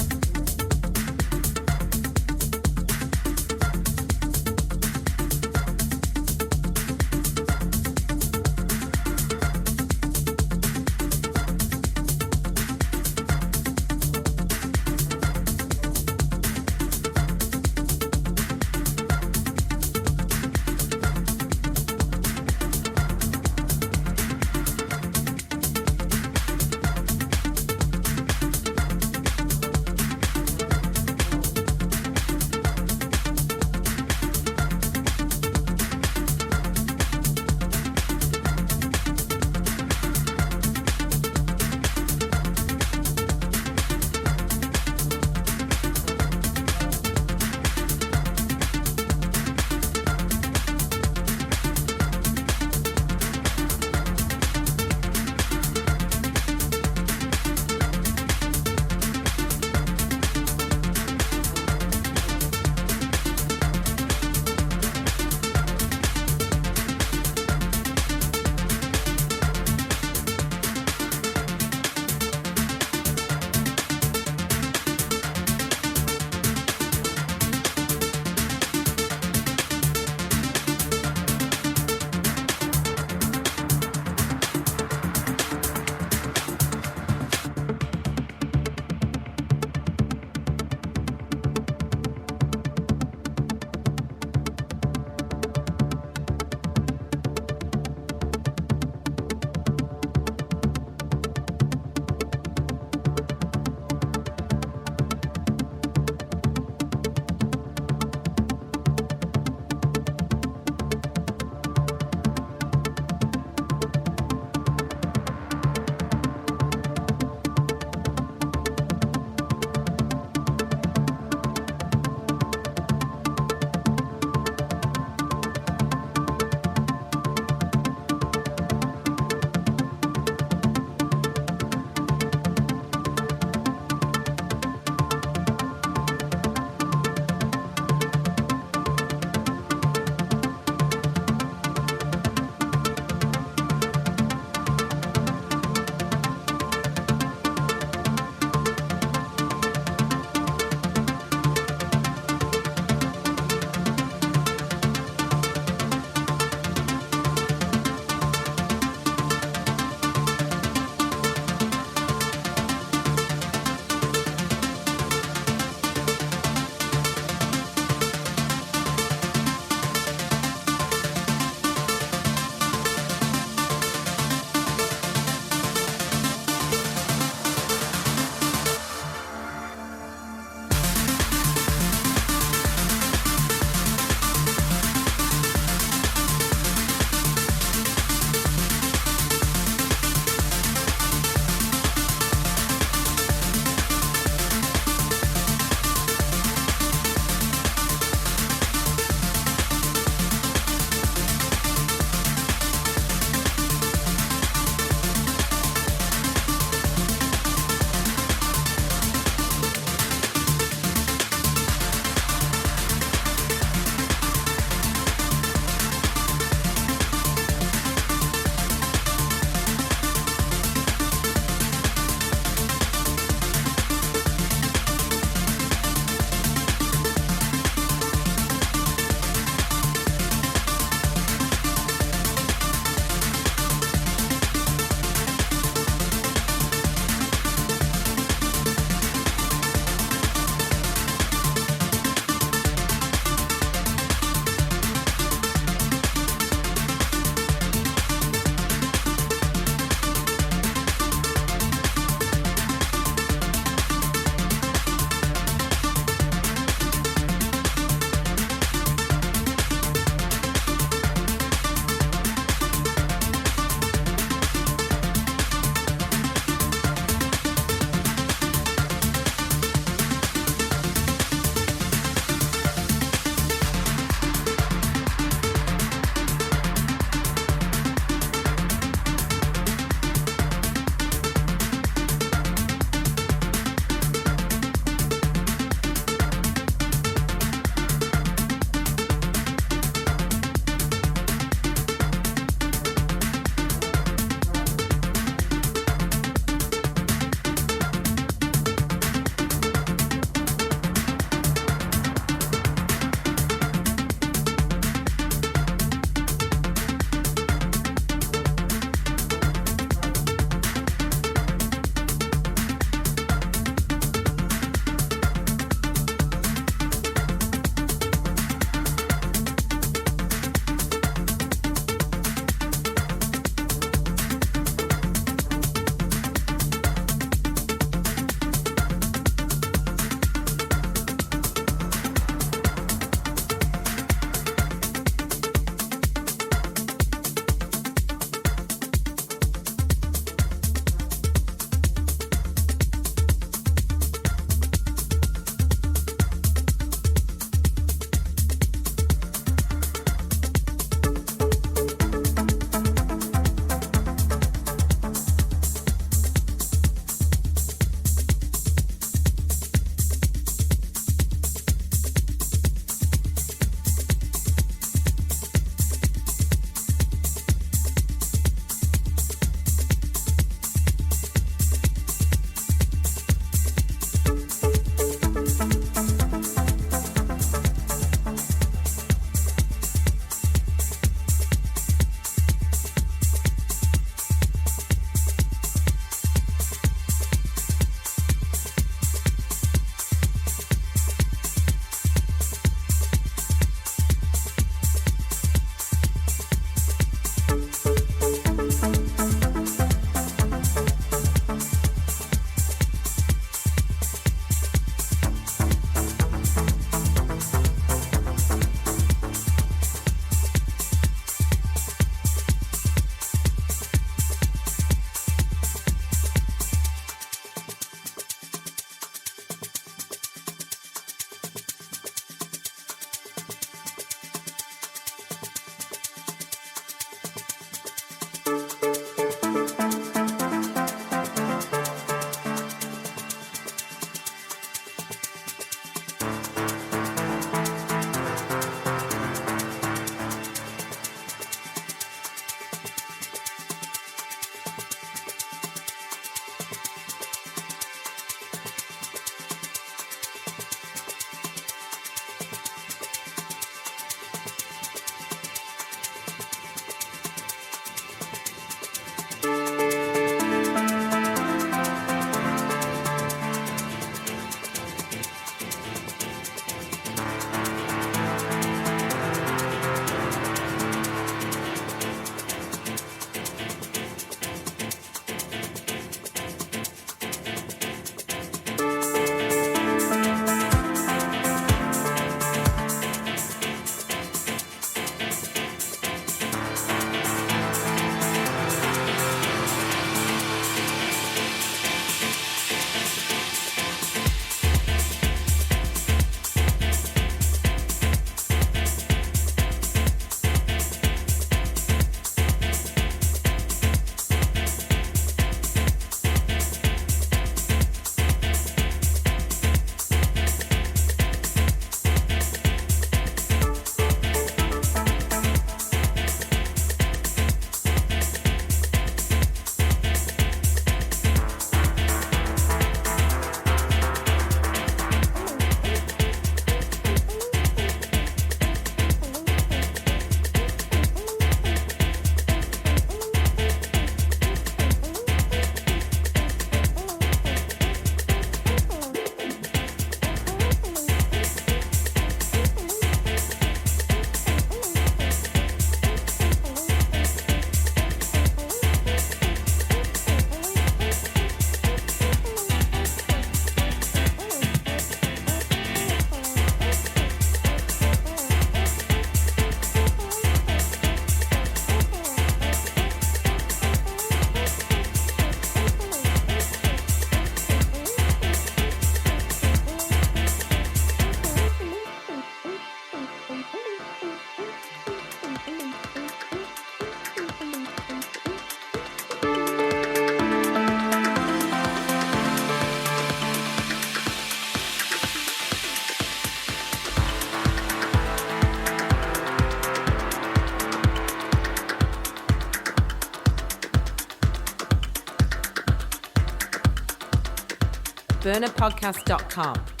burnerpodcast.com.